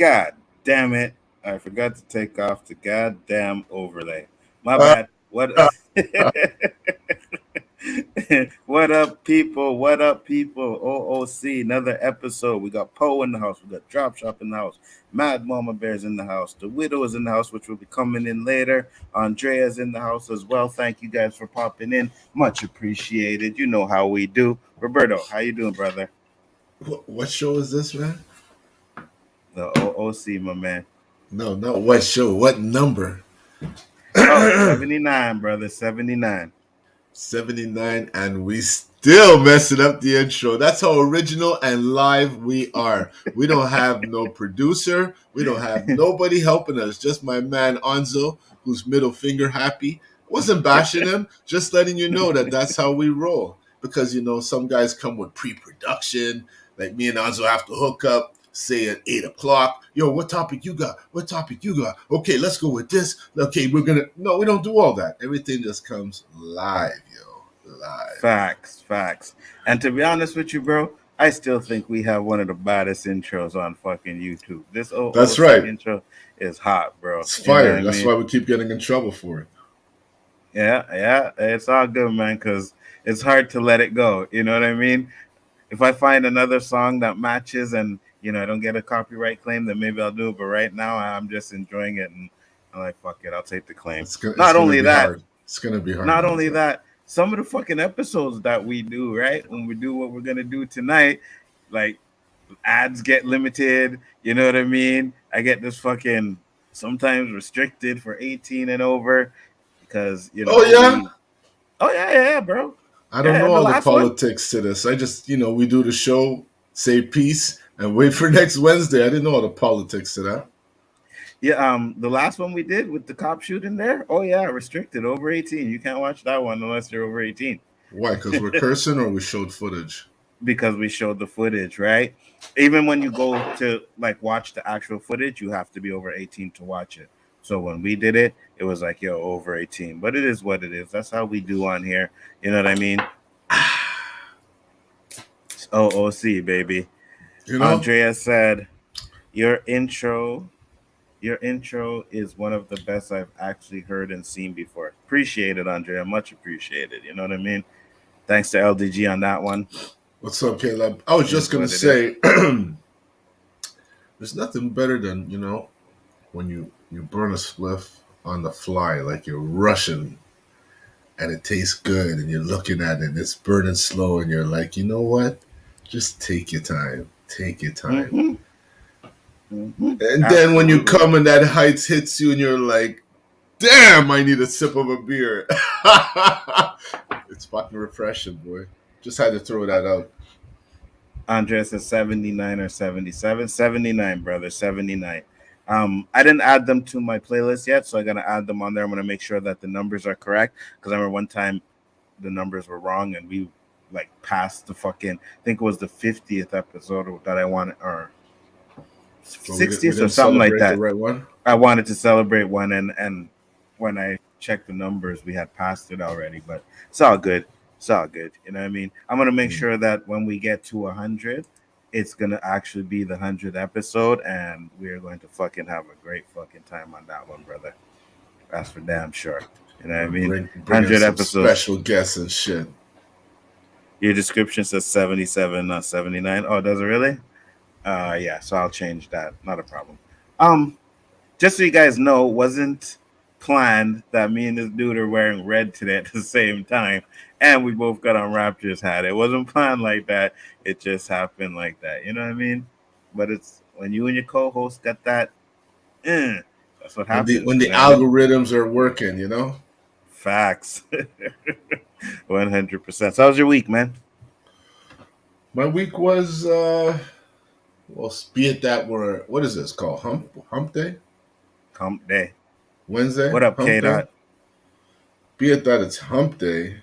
God damn it. I forgot to take off the goddamn overlay. My Uh, bad. What what up, people? What up, people? O.O.C. Another episode. We got Poe in the house. We got Drop Shop in the house. Mad Mama Bear's in the house. The Widow is in the house, which will be coming in later. Andrea's in the house as well. Thank you guys for popping in. Much appreciated. You know how we do. Roberto, how you doing, brother? what show is this, man? The O.O.C., my man. No, not what show. What number? Oh, 79, brother. 79. 79, and we still messing up the intro. That's how original and live we are. We don't have no producer. We don't have nobody helping us. Just my man Nzo, who's middle finger happy. Wasn't bashing him, just letting you know that that's how we roll. Because, some guys come with pre-production. Like me and Nzo have to hook up, say at 8 o'clock. Yo, what topic you got? What topic you got? Okay, let's go with this. Okay, No, we don't do all that. Everything just comes live, live. Facts. And to be honest with you, bro, I still think we have one of the baddest intros on fucking YouTube. This That's right. intro is hot, bro. It's fire. That's why we keep getting in trouble for it. Yeah. It's all good, man, because it's hard to let it go. You know what I mean? If I find another song that matches and, I don't get a copyright claim, then maybe I'll do it. But right now, I'm just enjoying it. And I'm like, fuck it, I'll take the claim. It's going to be hard. Not only that, some of the fucking episodes that we do, right? When we do what we're going to do tonight, like ads get limited. You know what I mean? I get this fucking sometimes restricted for 18 and over because, Oh, yeah? Yeah, bro. I don't know all the politics to this. I just, we do the show, say peace, and wait for next Wednesday. I didn't know all the politics to that. Yeah, the last one we did with the cop shooting there, restricted, over 18. You can't watch that one unless you're over 18. Why? Because we're cursing or we showed footage? Because we showed the footage, right? Even when you go to, watch the actual footage, you have to be over 18 to watch it. So when we did it, it was like, over 18. But it is what it is. That's how we do on here. You know what I mean? It's O.O.C., baby. Andrea said, your intro is one of the best I've actually heard and seen before. Appreciate it, Andrea. Much appreciated. You know what I mean? Thanks to LDG on that one. What's up, Caleb? I was just going to say, there's nothing better than, when you burn a spliff on the fly, like you're rushing and it tastes good and you're looking at it and it's burning slow and you're like, you know what? Just take your time. Take your time. Mm-hmm. Mm-hmm. And then when you come and that heights hits you and you're like, damn, I need a sip of a beer. It's fucking refreshing, boy. Just had to throw that out. Andrea says 79 or 77. 79, brother. 79. I didn't add them to my playlist yet, so I gotta add them on there. I'm gonna make sure that the numbers are correct because I remember one time the numbers were wrong and we passed the fucking, I think it was the 50th episode that I wanted, or 60th or something like that. The right one? I wanted to celebrate one, and when I checked the numbers, we had passed it already. But it's all good. It's all good. You know what I mean? I'm gonna make sure that when we get to 100, it's gonna actually be the 100th episode, and we're going to fucking have a great fucking time on that one, brother. That's for damn sure. You know what I mean? 100 episodes, special guests and shit. Your description says 77, not 79. Oh, does it really? Yeah, so I'll change that. Not a problem. Just so you guys know, it wasn't planned that me and this dude are wearing red today at the same time, and we both got on Raptors hat. It wasn't planned like that. It just happened like that. You know what I mean? But it's when you and your co-host got that, that's what happens. When the algorithms are working, Facts. 100%. So how was your week, man? My week was be it that what is this called? Hump day? Hump day. Wednesday? What up, K-Dot? Be it that it's hump day,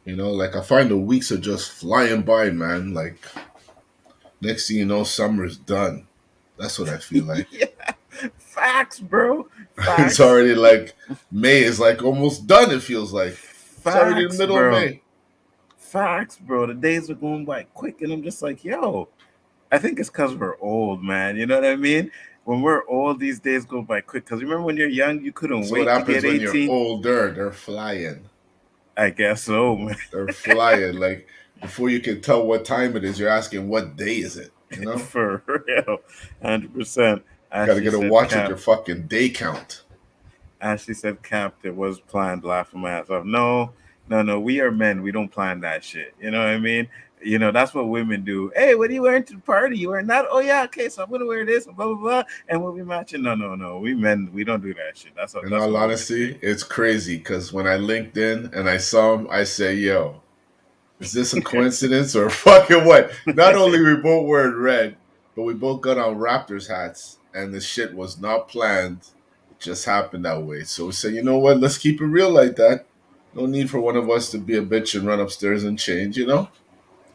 I find the weeks are just flying by, man. Like, next thing you know, summer's done. That's what I feel like. Yeah. Facts, bro. Facts. It's already May is almost done, it feels like. It's already in the middle of May. Facts, bro. The days are going by quick, and I'm just like, yo, I think it's because we're old, man. You know what I mean? When we're old, these days go by quick. Because remember when you're young, you couldn't So what wait to happens get when you're 18. older? They're flying. I guess so, man. They're flying. Like before you can tell what time it is, you're asking what day is it? You know? For real, 100%. Gotta Ashley get a said, watch at "Cap." your fucking day count. Ashley said, "Capped. It was planned." Laughing my ass off. No, no, no. We are men. We don't plan that shit. You know what I mean? You know that's what women do. Hey, what are you wearing to the party? You wearing that? Oh yeah, okay. So I'm gonna wear this and blah blah blah, and we'll be matching. No, no, no. We men, we don't do that shit. In That's all what women do. honesty, it's crazy because when I linked in and I saw him, I say, yo, is this a coincidence or fucking what? Not only we both wearing red, but we both got on Raptors hats and the shit was not planned. It just happened that way. So we said, you know what? Let's keep it real like that. No need for one of us to be a bitch and run upstairs and change, you know?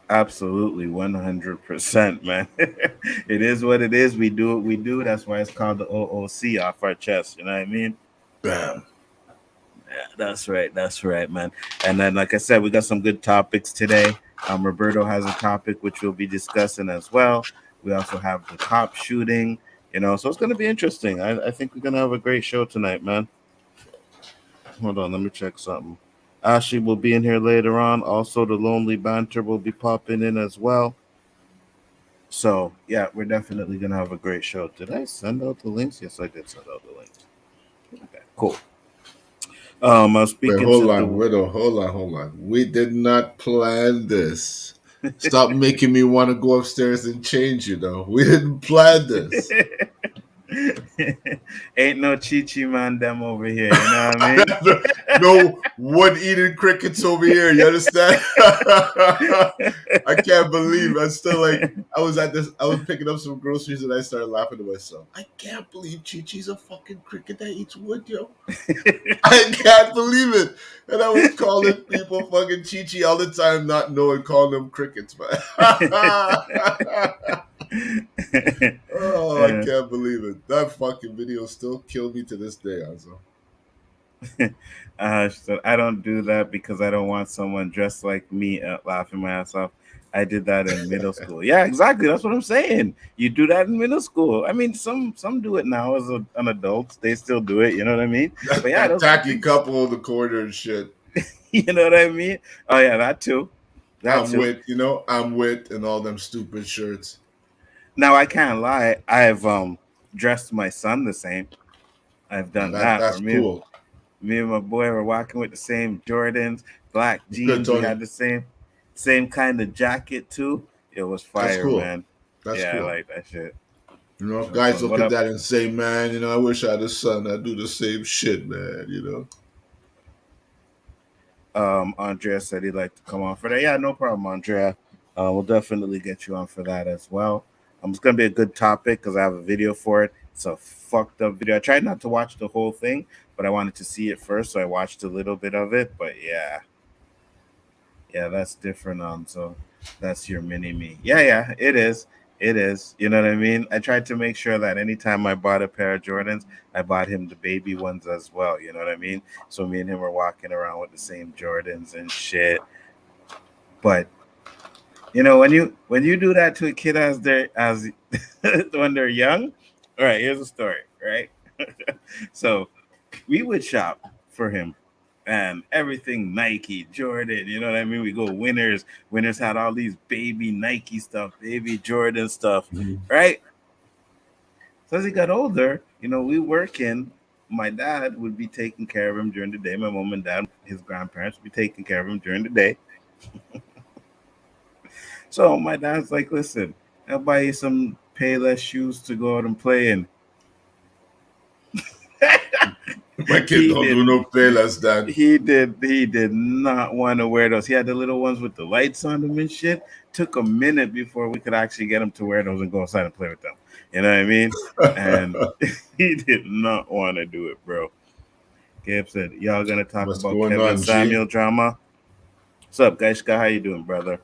Absolutely, 100%, man. It is what it is. We do what we do. That's why it's called the O.O.C. off our chest. You know what I mean? Bam. Yeah, that's right. That's right, man. And then, like I said, we got some good topics today. Roberto has a topic which we'll be discussing as well. We also have the cop shooting, so it's going to be interesting. I think we're going to have a great show tonight, man. Hold on, let me check something. Ashley will be in here later on. Also, the Lonely Banter will be popping in as well. So, yeah, we're definitely going to have a great show. Did I send out the links? Yes, I did send out the links. Okay, cool. I was Wait, speaking to hold on, the. widow. Hold on. We did not plan this. Stop making me want to go upstairs and change, you know. We didn't plan this. Ain't no Chi man them over here, you know what I mean? No wood eating crickets over here. You understand? I can't believe I'm still like I was at this. I was picking up some groceries and I started laughing to myself. I can't believe Chi-Chi's a fucking cricket that eats wood, yo. I can't believe it. And I was calling people fucking Chi-Chi all the time, not knowing, calling them crickets, man. Oh, I Uh, can't believe it. That fucking video still kills me to this day, Anzo. she said, I don't do that because I don't want someone dressed like me laughing my ass off. I did that in middle school. Yeah, exactly. That's what I'm saying. You do that in middle school. I mean, some do it now as an adult. They still do it. You know what I mean? But yeah, That those tacky things. couple in the corner and shit. You know what I mean? Oh yeah, that too. That too. I'm with, and all them stupid shirts. Now I can't lie. I've dressed my son the same. I've Now done that. Or that's cool. me and my boy were walking with the same Jordans, black It's good, jeans. We Tony. had the same kind of jacket too. It was That's fire, cool. man. That's Yeah, I cool. like that shit. You know, That's guys fun. look What at up? that and say, man, I wish I had a son that do the same shit, man, Andrea said he'd like to come on for that. Yeah, no problem, Andrea. We'll definitely get you on for that as well. It's gonna be a good topic because I have a video for it. It's a fucked up video. I tried not to watch the whole thing, but I wanted to see it first, so I watched a little bit of it. But yeah, yeah, that's different. So that's your mini me. Yeah, yeah, it is. It is. You know what I mean? I tried to make sure that anytime I bought a pair of Jordans, I bought him the baby ones as well. You know what I mean? So me and him were walking around with the same Jordans and shit. But when you do that to a kid as when they're young, all right, here's a story, right? So we would shop for him and everything Nike, Jordan, you know what I mean? We go Winners. Winners had all these baby Nike stuff, baby Jordan stuff, know. right? So as he got older, we working. My dad would be taking care of him during the day. My mom and dad, his grandparents, would be taking care of him during the day. So my dad's like, listen, I'll buy you some Payless shoes to go out and play in. My kid he don't do no did Payless, Dad. he did not want to wear those. He had the little ones with the lights on them and shit. Took a minute before we could actually get him to wear those and go outside and play with them. You know what I mean? And he did not want to do it, bro. Gabe said, y'all gonna talk What's about going Kevin on, G? Samuel drama? What's up, guys? How you doing, brother?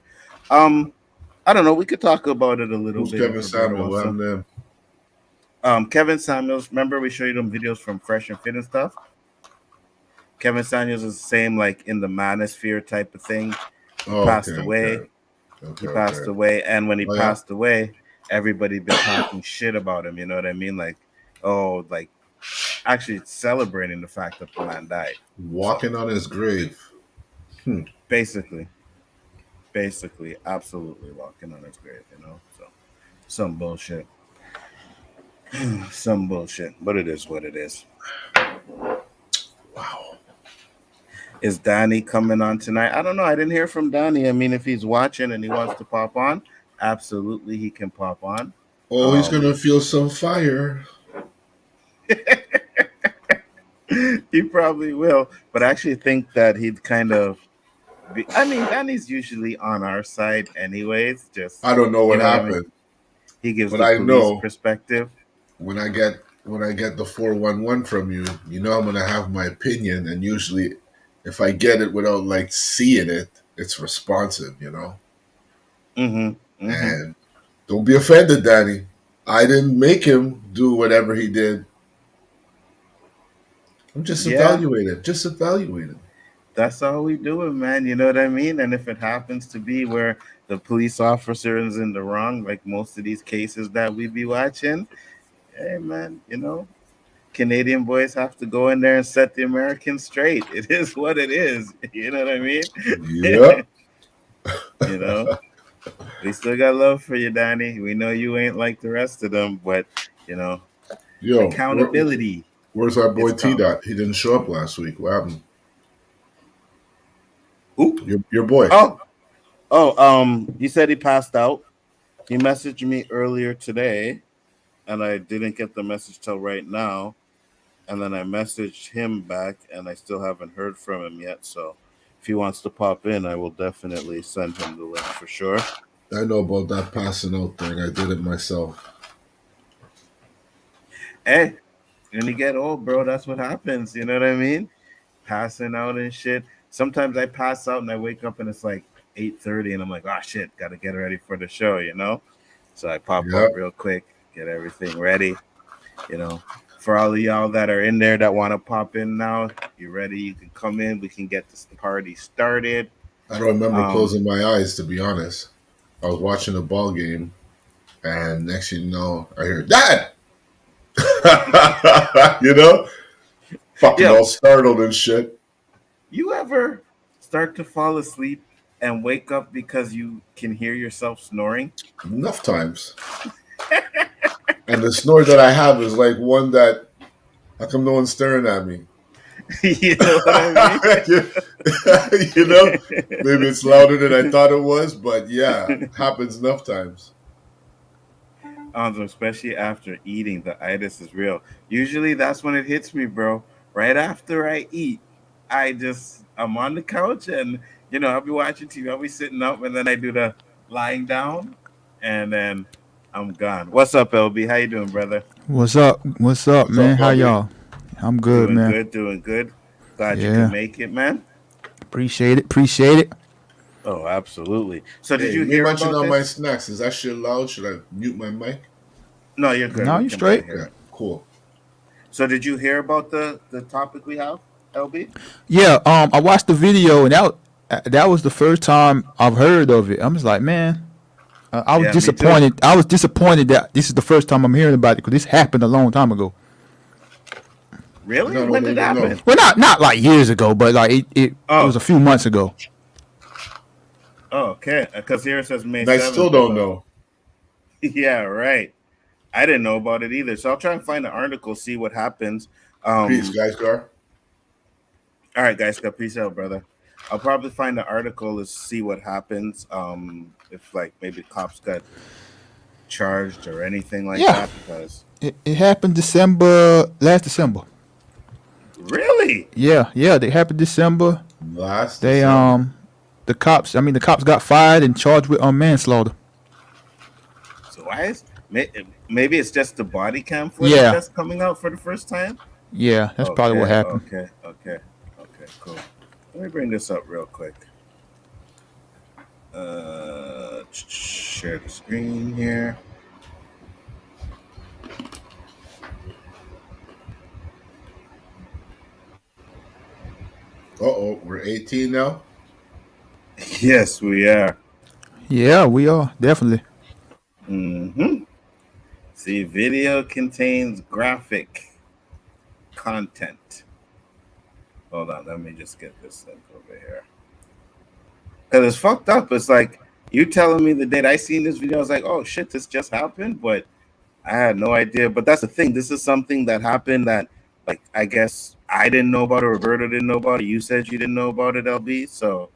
Um, I don't know. We could talk about it a little Who's bit Kevin if Roberto Samuel? wants What to. happened to him? Kevin Samuels, remember we showed you them videos from Fresh and Fit and stuff? Kevin Samuels is the same, like in the manosphere type of thing. He Oh, okay, passed okay. away. Okay, He passed okay. away, and when he Oh, yeah? passed away, everybody been talking shit about him. You know what I mean? Like, oh, like actually celebrating the fact that the man died. So Walking on his grave. Hmm. basically, basically, absolutely walking on his grave. You know, so some bullshit, some bullshit. But it is what it is. Wow. Is Danny coming on tonight? I don't know. I didn't hear from Danny. I mean, if he's watching and he wants to pop on, absolutely he can pop on. Oh, he's Um, gonna feel some fire. he probably will, but I actually think that he'd kind of be. I mean, Danny's usually on our side, anyways. Just I don't know you what know what I mean. happened, He gives but the I police know perspective. when I get the 411 from you, you know I'm gonna have my opinion, and usually, if I get it without like seeing it, it's responsive, you know. Mm-hmm. Mm-hmm. And don't be offended, Danny. I didn't make him do whatever he did. I'm just Yeah, evaluating. Just evaluating. that's all we doing, man. You know what I mean? And if it happens to be where the police officer is in the wrong, like most of these cases that we be watching, hey, man, you know, Canadian boys have to go in there and set the Americans straight. It is what it is. You know what I mean? Yep. you know, we still got love for you, Danny. We know you ain't like the rest of them, but you know, Yo, accountability where's our boy is T coming. Dot? He didn't show up last week. What happened? Ooh. Your boy. Oh, oh, he said he passed out. He messaged me earlier today, and I didn't get the message till right now. And then I messaged him back, and I still haven't heard from him yet. So, if he wants to pop in, I will definitely send him the link for sure. I know about that passing out thing. I did it myself. Hey, when you get old, bro, that's what happens. You know what I mean? Passing out and shit. Sometimes I pass out and I wake up and it's like 8:30, and I'm like, oh shit, gotta get ready for the show. You know? So I pop up Yep. real quick, get everything ready. You know, for all of y'all that are in there that want to pop in now, you ready? You can come in. We can get this party started. I don't remember Um, closing my eyes, to be honest. I was watching a ball game, and next thing you know, I hear, Dad! You know? Fucking yo, all startled and shit. you ever start to fall asleep and wake up because you can hear yourself snoring? Enough times. And the snore that I have is like one that, how come no one's staring at me? you know what I mean? you, you know? Maybe it's louder than I thought it was, but yeah, happens enough times. Especially after eating, the itis is real. Usually that's when it hits me, bro. Right after I eat, I'm on the couch and I'll be watching TV, I'll be sitting up, and then I do the lying down, and then I'm gone. What's up, LB? How you doing, brother? What's up? What's up, What's up, man? How LB? y'all? I'm good, Doing man. good, doing good. Glad you can Yeah. make it, man. Appreciate it. Appreciate it. Oh, absolutely. So did Hey, you you ain't hear mentioned about all my this? snacks. Is that shit loud? Should I mute my mic? No, you're good. No, We you can barely straight. hear Yeah, it. cool. So did you hear about the topic we have, LB? Yeah. I watched the video and that was the first time I've heard of it. I'm just like, man, I was Yeah, me too. disappointed. I was disappointed that this is the first time I'm hearing about it because this happened a long time ago. And Really? I When don't did it even know. happen? Well, not like years ago, but like it was Oh, a few months ago. oh, okay. Because here it says May And I still 7th. don't know. Yeah, right. I didn't know about it either. So I'll try and find an article, see what happens. Peace, Um, guys, Gar. all right, guys, got peace out, brother. I'll probably find an article to see what happens. If like maybe cops got charged or anything like Yeah. that. Because It happened last December. really, Yeah. They happened December. Last They December. the cops got fired and charged with manslaughter. so why is maybe it's just the body cam footage Yeah. that's coming out for the first time? Yeah. That's probably what Okay, happened. okay, okay, okay, cool. Let me bring this up real quick. Share the screen here. Uh-oh, we're 18 now? Yes, we are. Yeah, we are definitely. Mm-hmm. See, video contains graphic content. Hold on, let me just get this link over here. Because it's fucked up. It's like you telling me the date I seen this video, I was like, oh shit, this just happened, but I had no idea. But that's the thing. This is something that happened that, like, I guess I didn't know about it. Roberto didn't know about it. You said you didn't know about it, LB. So,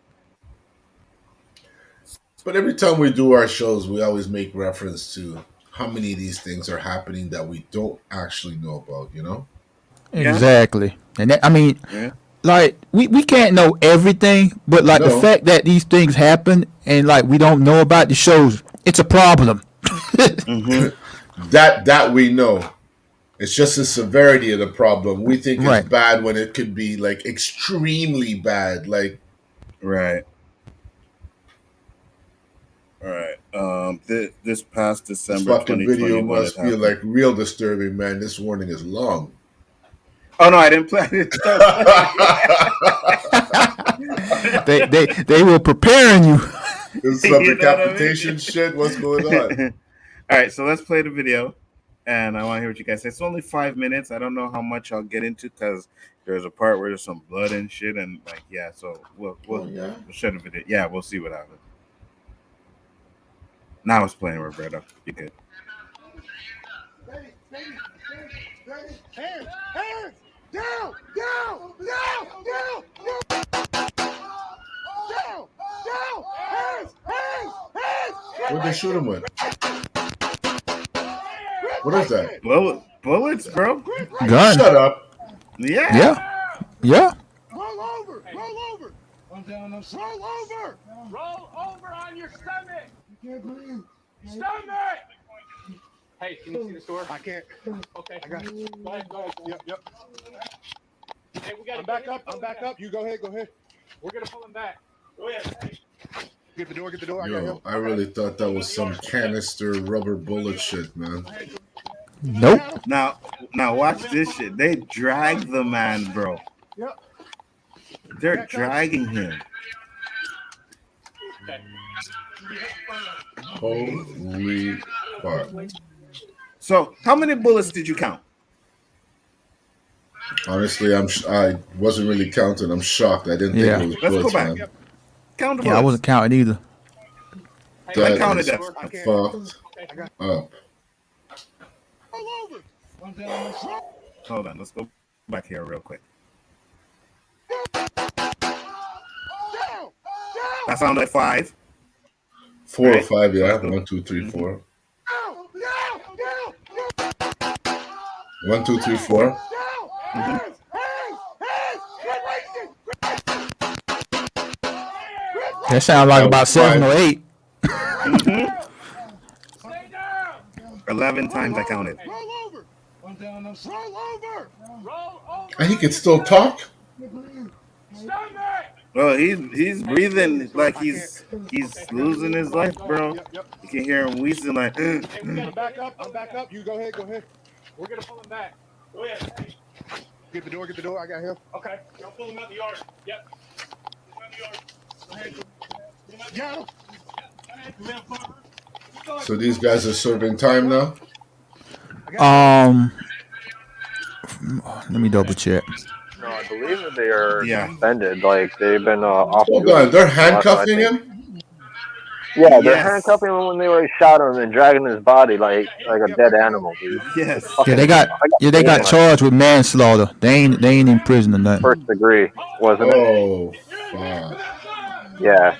But every time we do our shows, we always make reference to how many of these things are happening that we don't actually know about, you know? yeah, Exactly. And that, I mean, yeah, like we can't know everything, but like the No. fact that these things happen and like we don't know about the shows, it's a problem. mm-hmm, That we know. It's just the severity of the problem. We think it's Right. bad when it could be like extremely bad. Like right, right. This past this December fucking video 2021, it must feel happened. like real disturbing, man. This warning is long. Oh no, I didn't play. I didn't start playing. They were preparing you. This is some You know what I decapitation shit. What's going on? mean? All right, so let's play the video, and I want to hear what you guys say. It's only 5 minutes. I don't know how much I'll get into because there's a part where there's some blood and shit, and like yeah. So Oh yeah. we'll show the video. Yeah, we'll see what happens. Now it's playing, Roberto. You good? Hands, hands, down, down, down, down, down, down, hands, hands, hands. What'd they shoot him with? What is that? Bullets, bro. Gun. Shut up. Yeah. Yeah. Yeah. Roll over, roll over. Roll over. Roll over on your stomach. You can't breathe. Stomach. Hey, can you see the store? I can't. Okay. I got it. Go ahead. Yep. Hey, we got I'm back up. I'm back up. You go ahead. Go ahead. We're gonna pull him back. Go ahead. Get the door. Get the door. I got Yo, him. I really thought that was some canister rubber bullet shit, man. Nope. Now watch this shit. They drag the man, bro. Yep. They're dragging him. Okay. Holy fuck. So, how many bullets did you count? Honestly, I wasn't really counting. I'm shocked. I didn't Yeah. think it was Let's go bullets, back. man. Count the Yeah, I bullets. wasn't counting either. Hey, I That counted is that. I can't. fucked okay. up. Roll over. Hold on. Let's go back here real quick. Down, down. That sounded like 5. 4 or Right. 5, yeah. Let's go. 1, 2, 3, 4. Down, down, down, 1, 2, 3, 4. down. Hands, hands, hands. That sounds like That about was 7 or 5. 8. Mm-hmm. Stay down. 11 times I counted. Roll over. Roll over. Roll over. And he can still talk? Stomach. Well, he's breathing like he's losing his life, bro. Yep. You can hear him wheezing like. Hey, we I'm got back up. I'm back up. You go ahead. Go ahead. We're gonna pull him back. Go ahead. Get the door. Get the door. I got him. Okay. Don't pull him out the yard. Yep. Pull him out the yard. Go ahead. Got him. So these guys are serving time now? Let me double check. No, I believe that they are Yeah. suspended. Like they've been off Hold duty. on, they're for the last, I handcuffing think- him? Yeah, they're Yes. handcuffing him when they were shot him and dragging his body like a dead animal, dude. Yes. Yeah, they got charged with manslaughter. They ain't in prison or nothing. First degree, wasn't it? Oh, fuck. Yeah.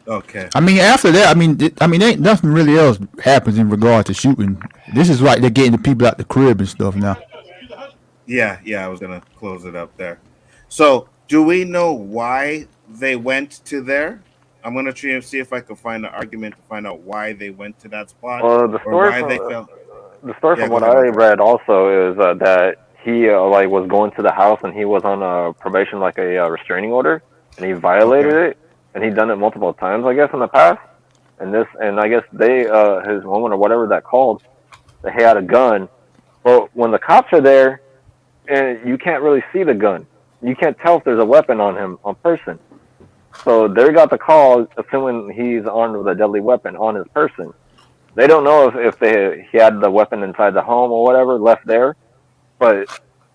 Okay. I mean, after that, ain't nothing really else happens in regard to shooting. This is like they're getting the people out the crib and stuff now. Yeah. I was gonna close it up there. So, do we know why they went to there? I'm gonna try and see if I can find an argument to find out why they went to that spot Well, the or story why from, they felt. the story Yeah, from go what ahead, I Roger. read also is that he like was going to the house and he was on a probation, like a restraining order, and he violated Okay. it, and he done it multiple times, I guess, in the past. And I guess they his woman or whatever that called, that he had a gun. But when the cops are there, and you can't really see the gun, you can't tell if there's a weapon on him on person. So they got the call, assuming he's armed with a deadly weapon on his person. They don't know if he had the weapon inside the home or whatever left there. But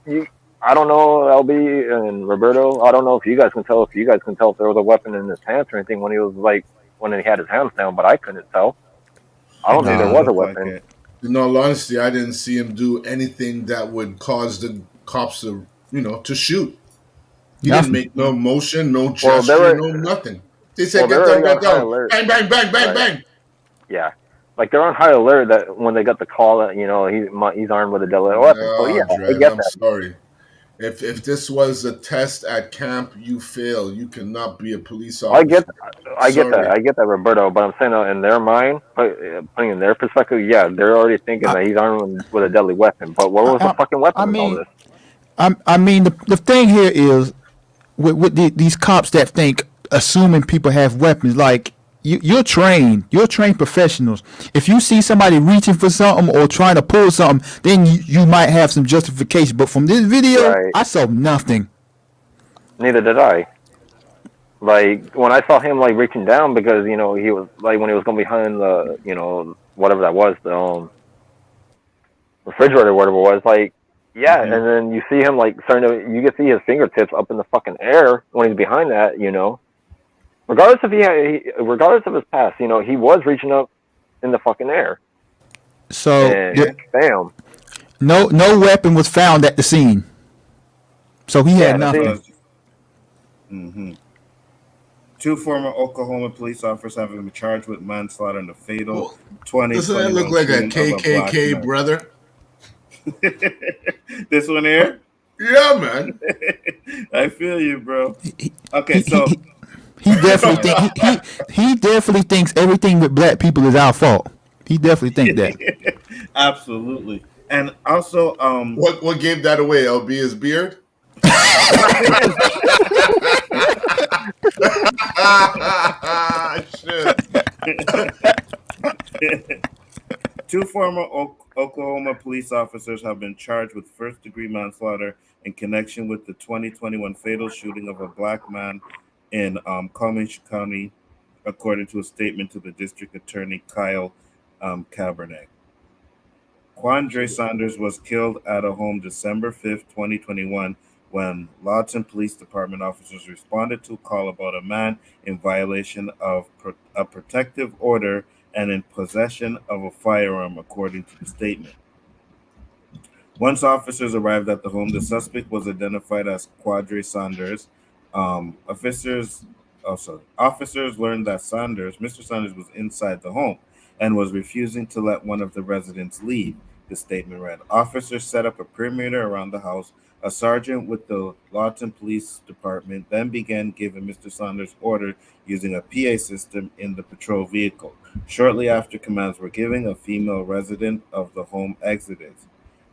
you, I don't know, LB and Roberto. I don't know if you guys can tell. If you guys can tell if there was a weapon in his pants or anything when he was like when he had his hands down, but I couldn't tell. I don't think there Didn't Nah, was a look like weapon. it. In all honesty, I didn't see him do anything that would cause the cops to, to shoot. He didn't nothing. make no motion, no Well, they gesture, no were nothing. They said, well, they're already on get high down. alert, Bang, bang, bang, bang, right? bang. Yeah, like they're on high alert that when they got the call that he's armed with a deadly weapon. So yeah, No, I Dred, get I'm that. sorry. If this was a test at camp, you fail. You cannot be a police I get, officer. I get that, Sorry. I get that, Roberto. But I'm saying in their mind, putting in their perspective, yeah, they're already thinking I, that he's armed with a deadly weapon. But what was the I, fucking I weapon in all mean, this? I mean, the thing here is these cops that think assuming people have weapons, like you're trained professionals. If you see somebody reaching for something or trying to pull something, then you might have some justification. But from this video, Right. I saw nothing. Neither did I. Like when I saw him like reaching down because he was like when he was going behind the whatever that was the refrigerator or whatever it was like yeah, Hmm. and then you see him like starting to you can see his fingertips up in the fucking air when he's behind that regardless if regardless of his past he was reaching up in the fucking air So and bam no weapon was found at the scene. So he had yeah That's what I see nothing. was. Hmm. Two former Oklahoma police officers have been charged with manslaughter in the fatal Well, doesn't that look 2021 like a shooting of a black KKK man. brother? This one here? Yeah, man. I feel you, bro. He Okay, he he, so he, he definitely think he definitely thinks everything with black people is our fault. He definitely think that. absolutely. And also, What gave that away? LB his beard? Shit. two former Oklahoma police officers have been charged with first-degree manslaughter in connection with the 2021 fatal shooting of a black man in Comanche County, according to a statement to the district attorney Kyle Kaepernick. Quadry Sanders was killed at a home December 5th, 2021, when Lawton Police Department officers responded to a call about a man in violation of a protective order and in possession of a firearm, according to the statement. Once officers arrived at the home, the suspect was identified as Quadry Sanders. Officers learned that Mr. Sanders, was inside the home and was refusing to let one of the residents leave. The statement read, officers set up a perimeter around the house. A sergeant with the Lawton Police Department then began giving Mr. Sanders orders using a PA system in the patrol vehicle. Shortly after commands were given, a female resident of the home exited.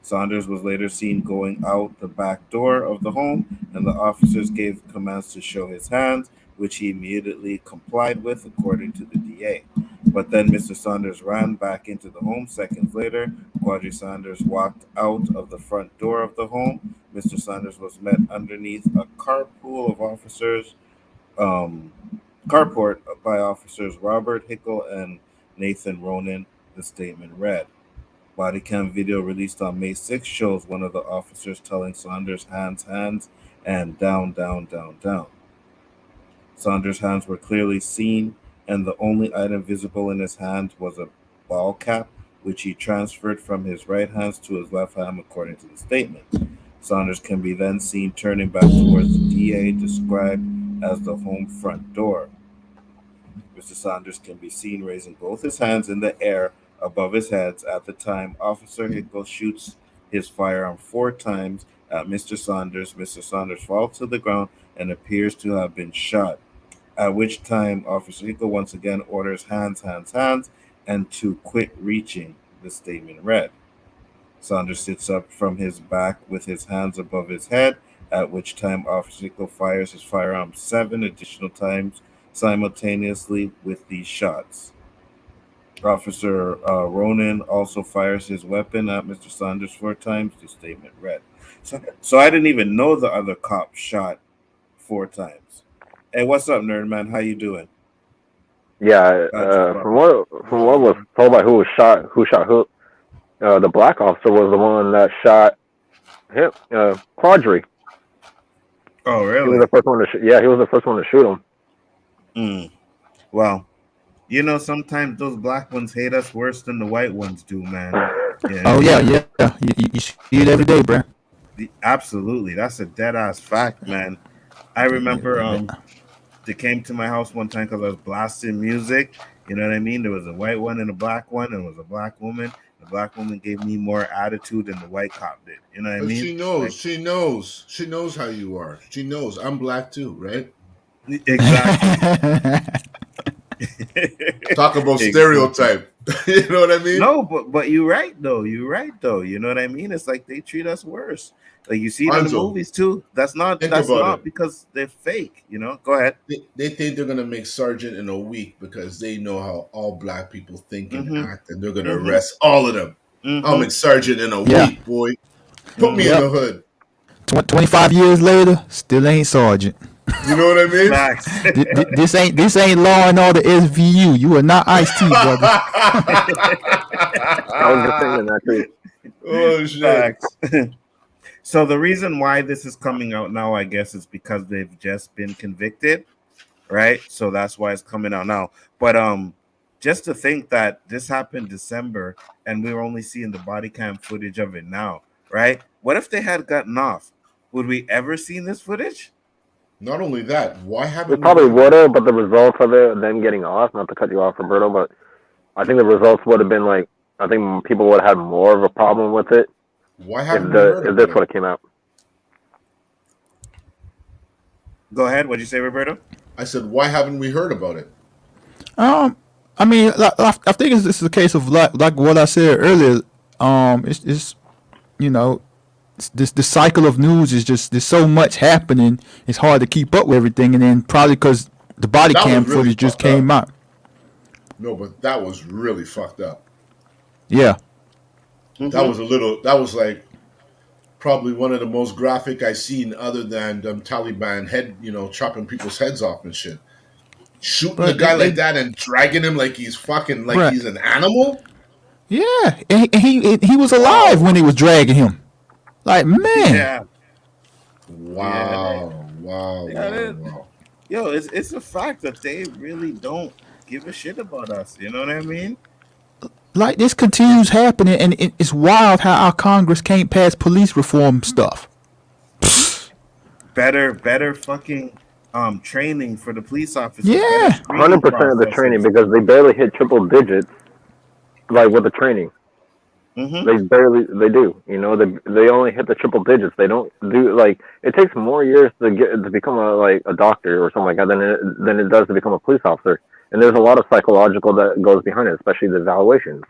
Saunders was later seen going out the back door of the home, and the officers gave commands to show his hands, which he immediately complied with, according to the DA. But then Mr. Saunders ran back into the home. Seconds later, Quadry Sanders walked out of the front door of the home. Mr. Sanders was met underneath a carpool of officers, um, carport by officers Robert Hickle and Nathan Ronan, the statement read. Body cam video released on May 6th shows one of the officers telling Saunders hands, hands, and down, down, down, down. Saunders' hands were clearly seen, and the only item visible in his hand was a ball cap, which he transferred from his right hand to his left hand, according to the statement. Saunders can be then seen turning back towards the DA, described as the home front door. Mr. Saunders can be seen raising both his hands in the air above his head. At the time, Officer Hickle shoots his firearm 4 times at Mr. Saunders. Mr. Saunders falls to the ground and appears to have been shot, at which time Officer Hickle once again orders hands, hands, hands, and to quit reaching, the statement read. Saunders sits up from his back with his hands above his head, at which time Officer Hickle fires his firearm 7 additional times simultaneously with these shots. Officer Ronan also fires his weapon at Mr. Saunders 4 times, the statement read. So I didn't even know the other cop shot 4 times. Hey, what's up, nerd man? How you doing? Yeah, That's from what was told by who shot who, the black officer was the one that shot him, Quadry. oh He was really? the first one to yeah, he was the first one to shoot him. Mm. Well, you know, sometimes those black ones hate us worse than the white ones do, man. Yeah, Oh yeah, yeah. You see it every day, bro. absolutely. That's a dead ass fact, man. I remember they came to my house one time because I was blasting music. You know what I mean? There was a white one and a black one, and it was a black woman. The black woman gave me more attitude than the white cop did. You know what I But mean? she knows, Like she knows how you are. She knows. I'm black too, right? exactly. Talk about Exactly. stereotype. You know what I mean? No, but you're right though. You're right though. You know what I mean? It's like they treat us worse. Like you see it in the Anzo, movies too. That's not think that's about not it. because they're fake. You know. Go ahead. They think they're gonna make sergeant in a week because they know how all black people think and Mm-hmm. act, and they're gonna Mm-hmm. arrest all of them. I'll Mm-hmm. make sergeant in a Yeah. week, boy. Put me in Mm-hmm. the Yep. hood. 25 years later, still ain't sergeant. You know what I mean? Facts. This ain't Law and Order SVU. You are not Ice T, brother. I was just thinking that too. Oh shit! Facts. So the reason why this is coming out now, I guess, is because they've just been convicted, right? So that's why it's coming out now. But just to think that this happened December and we were only seeing the body cam footage of it now, right? What if they had gotten off? Would we ever seen this footage? Not only that, why We haven't we probably heard would about it? have, but the results of it, them getting off, not to cut you off, Roberto, but I think the results would have been like, I think people would have had more of a problem with it Why haven't we heard if about this it? would have came out. Go ahead. What'd you say, Roberto? I said, why haven't we heard about it? I mean, I think this is a case of like what I said earlier. It's you know, this the cycle of news is just there's so much happening. It's hard to keep up with everything, and then probably because the body That cam was really footage just fucked up. came out. No, but that was really fucked up. Yeah. That was a little. That was like probably one of the most graphic I seen, other than Taliban head, chopping people's heads off and shit. Shooting a But guy like that and dragging him like he's fucking like bruh, he's an animal. yeah, and he was alive Wow, when they was dragging him. Like man, Yeah. Yeah. wow, wow, Yeah. wow, wow. Yo, it's a fact that they really don't give a shit about us. You know what I mean? like this continues happening, and it's wild how our Congress can't pass police reform stuff. Better fucking training for the police officers. Yeah. Better screening 100% of the training processes. because they barely hit triple digits, like with the training. Mm-hmm. They do. They only hit the triple digits. They don't do like it takes more years to become a doctor or something like that than it does to become a police officer. And there's a lot of psychological that goes behind it, especially the evaluations.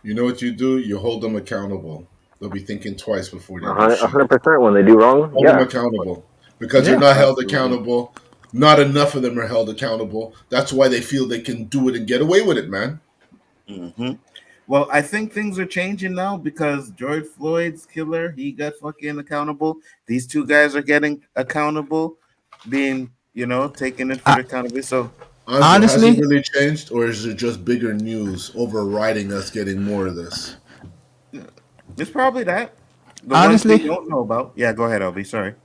You know what you do? You hold them accountable. They'll be thinking twice before they do shit. 100% when they do wrong. Hold them Yeah, accountable because they're Yeah. not held Absolutely. accountable. Not enough of them are held accountable. That's why they feel they can do it and get away with it, man. Mm-hmm. Well, I think things are changing now because George Floyd's killer, he got fucking accountable. These two guys are getting accountable, being, taking it for I, the accountability. So Anzo, has it honestly, really changed, or is it just bigger news overriding us getting more of this? it's probably that. The ones we honestly, don't know about. Yeah, go ahead, LB. Sorry.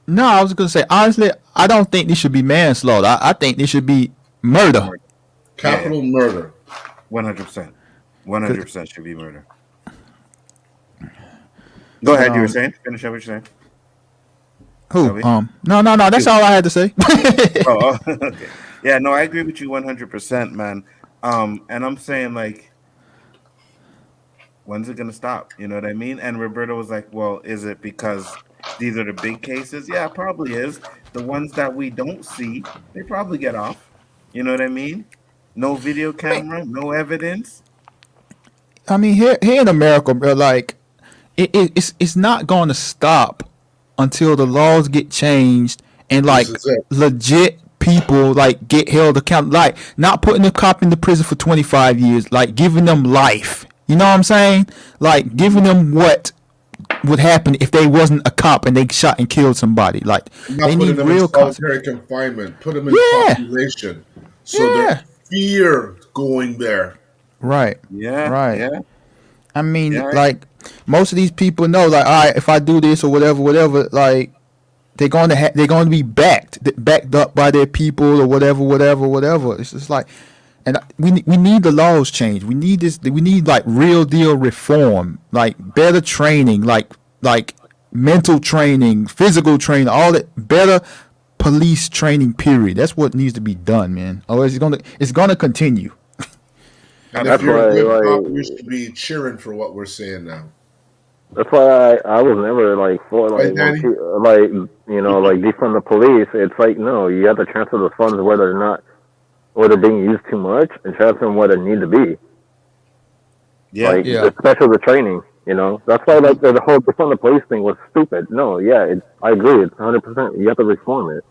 no, I was gonna say honestly, I don't think this should be manslaughter. I think this should be murder. Capital murder. 100%. 'Cause, 100% should be murder. Go ahead. You were um, saying? Finish up what you're saying. who? LB? No. That's all I had to say. Oh, okay. Yeah, no, I agree with you 100%, man. And I'm saying, like, when's it gonna stop? You know what I mean? And Roberto was like, "Well, is it because these are the big cases? Yeah, it probably is. The ones that we don't see, they probably get off. You know what I mean? No video I mean, camera, no evidence. here in America, bro, like it's not going to stop until the laws get changed and This like is it. legit people like get held accountable. Like not putting a cop in the prison for 25 years, like giving them life. You know what I'm saying? Like giving them what would happen if they wasn't a cop and they shot and killed somebody. Like Not they putting need them in real solitary confinement. Put them in Yeah, population so their yeah. fear going there. Right. Yeah, Right. yeah, I mean, yeah. like most of these people know, like, all right, if I do this or whatever, whatever, like they're going to be backed up by their people or whatever, whatever, whatever. It's just like, and we need the laws changed. We need this. We need like real deal reform, like better training, like mental training, physical training, all that better police training. Period. That's what needs to be done, man. Otherwise, it's gonna continue. And if That's you're Absolutely. a why, good cop, like, you should be cheering for what we're saying now. that's why I was never like for Right, like when Danny? like like defund the police. It's like no, you have to transfer the funds where they're not, where they're being used too much, and transfer them where they need to be. Yeah. Like Yeah. especially the training. That's why like the whole defund the police thing was stupid. No, yeah, I agree. It's 100%. You have to reform it,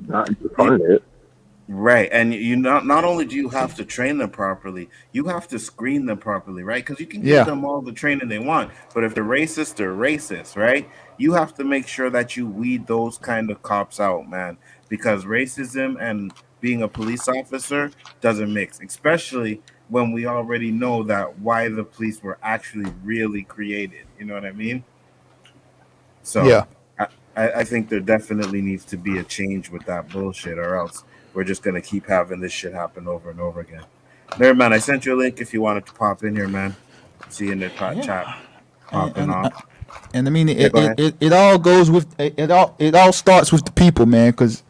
not defund it. Right, and you not only do you have to train them properly, you have to screen them properly, right? Because you can give Yeah. them all the training they want, but if they're racist, they're racist, right? You have to make sure that you weed those kind of cops out, man, because racism and being a police officer doesn't mix, especially when we already know that why the police were actually really created. You know what I mean? So Yeah. I, I think there definitely needs to be a change with that bullshit, or else we're just gonna keep having this shit happen over and over again. There, man. I sent you a link if you wanted to pop in here, man. See you in the chat Yeah. And popping off. and I mean, Yeah, go ahead. it all goes with it all starts with the people, man. Because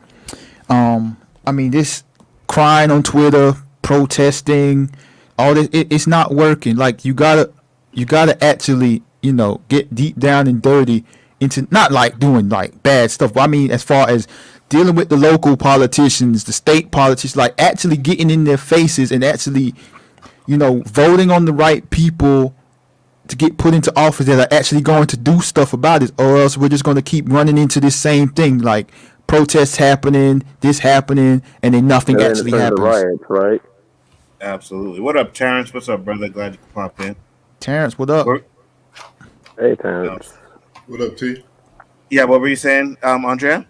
I mean, this crying on Twitter, protesting, all this, it's not working. Like you gotta actually, get deep down and dirty into not like doing like bad stuff, but I mean, as far as dealing with the local politicians, the state politicians, like actually getting in their faces and actually, voting on the right people to get put into office that are actually going to do stuff about it, or else we're just going to keep running into this same thing, like protests happening, this happening, and then nothing And then it actually turns to happens. riots, right? Absolutely. What up, Terrence? What's up, brother? Glad you could pop in. Terrence, what up? What, Hey, Terrence. What up, T? yeah, what were you saying, Andrea?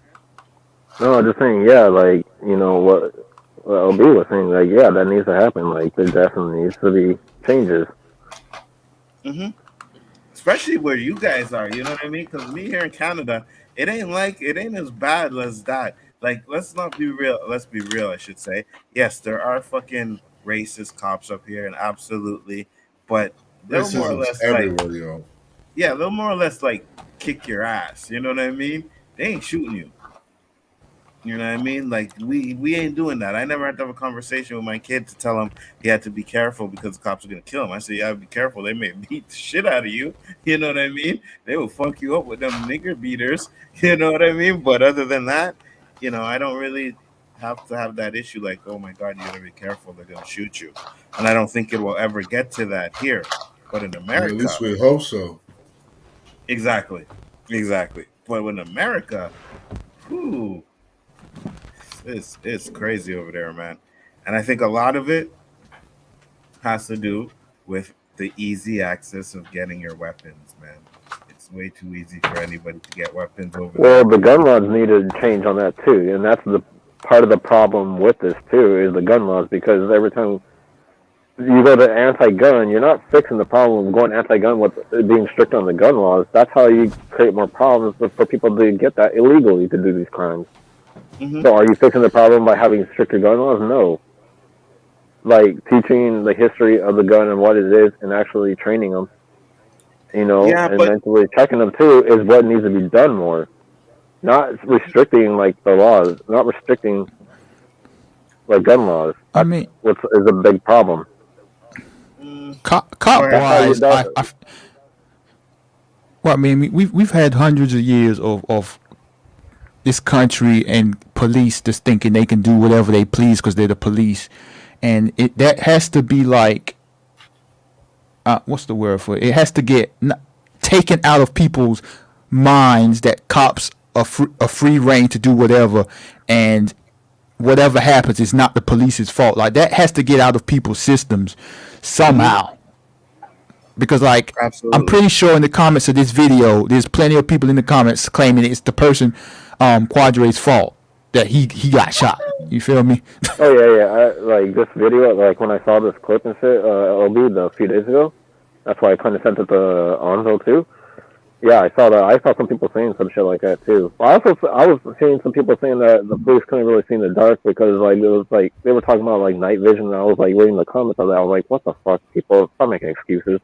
No, I'm just saying, yeah, like, what OB was saying, like, yeah, that needs to happen. Like, there definitely needs to be changes. Mm-hmm. Especially where you guys are, you know what I mean? Because me here in Canada, it ain't as bad as that. Like, let's not be real. Let's be real, I should say. Yes, there are fucking racist cops up here, and absolutely, but they'll more or Racism's less like, everywhere, yo. yeah, they'll more or less like kick your ass. You know what I mean? They ain't shooting you. You know what I mean? Like we ain't doing that. I never had to have a conversation with my kid to tell him he had to be careful because the cops are gonna kill him. I said, "Yeah, be careful. They may beat the shit out of you." You know what I mean? They will fuck you up with them nigger beaters. You know what I mean? But other than that, I don't really have to have that issue. Like, oh my god, you gotta be careful. They're gonna shoot you. And I don't think it will ever get to that here. But in Well, at least America, we hope so. exactly, exactly. But in America, whew, it's crazy over there, man. And I think a lot of it has to do with the easy access of getting your weapons, man. It's way too easy for anybody to get weapons over Well, there. the gun laws need to change on that, too. And that's the part of the problem with this, too, is the gun laws. Because every time you go to anti-gun, you're not fixing the problem of going anti-gun with being strict on the gun laws. That's how you create more problems for people to get that illegally to do these crimes. Hmm. So are you fixing the problem by having stricter gun laws? No. Like teaching the history of the gun and what it is and actually training them, Yeah, and but mentally checking them too is what needs to be done more. Not restricting like the laws, not restricting like gun laws. I That's mean, what is a big problem. mm, go cop ahead. That's how you wise, do. well, I mean, we've had hundreds of years of this country and police just thinking they can do whatever they please because they're the police, and that has to be like, what's the word for it? It has to get taken out of people's minds that cops are free reign to do whatever, and whatever happens is not the police's fault. Like that has to get out of people's systems Hmm. somehow. Because like I'm Absolutely. pretty sure in the comments of this video, there's plenty of people in the comments claiming it's the person Quadre's fault. that he got shot. You feel me? Oh yeah. Like this video, like when I saw this clip and shit, LB a few days ago. That's why I kind of sent it to Anzo too. Yeah, I saw that. I saw some people saying some shit like that too. I was seeing some people saying that the police couldn't really see in the dark because like it was like they were talking about like night vision. And I was like reading the comments of that. I was like, what the fuck? People stop making excuses.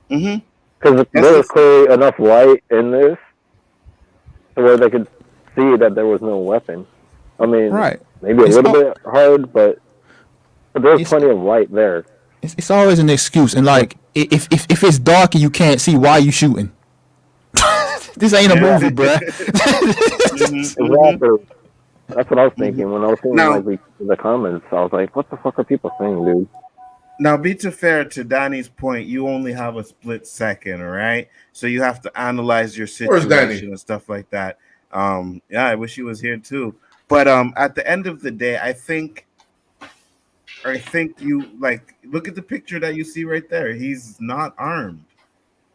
Mm-hmm. Because there was clearly enough light in this to where they could see that there was no weapon. I mean, Right. maybe a It's little all- bit hard, but there's It's plenty of light there. it's always an excuse, and like if it's dark and you can't see, why are you shooting? This ain't a Yeah. movie, bruh. Exactly. That's what I was thinking when I was seeing Now- like the comments. I was like, "What the fuck are people saying, dude?" Now, be to fair to Danny's point, you only have a split second, right? So you have to analyze your Where's Danny? situation and stuff like that. Yeah, I wish he was here too. But at the end of the day, I think you like look at the picture that you see right there. He's not armed.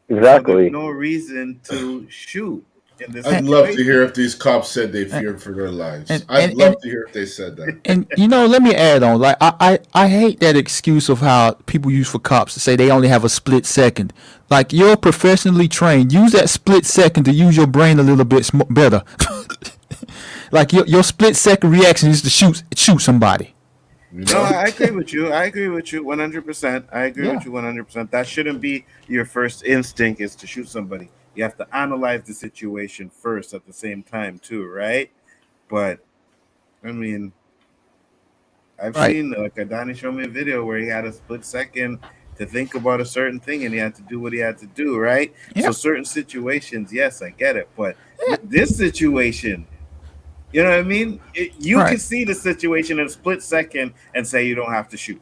So Exactly. there's no reason to shoot in this I'd love to situation. hear if these cops said they feared for their lives. and- I'd and- love and- to hear if they said that. And you know, let me add on. Like I hate that excuse of how people use for cops to say they only have a split second. Like you're professionally trained. Use that split second to use your brain a little bit better. Like your split second reaction is to shoot somebody. You No, know? I agree with you. I agree with you 100%. I agree with you 100%. That shouldn't be your first instinct is to shoot somebody. You have to analyze the situation first at the same time too, right? But I mean, I've Right. seen like Adani showed me a video where he had a split second to think about a certain thing and he had to do what he had to do, right? Yeah. So certain situations, yes, I get it. But with this situation, you know what I mean? You can Right. see the situation in a split second and say you don't have to shoot.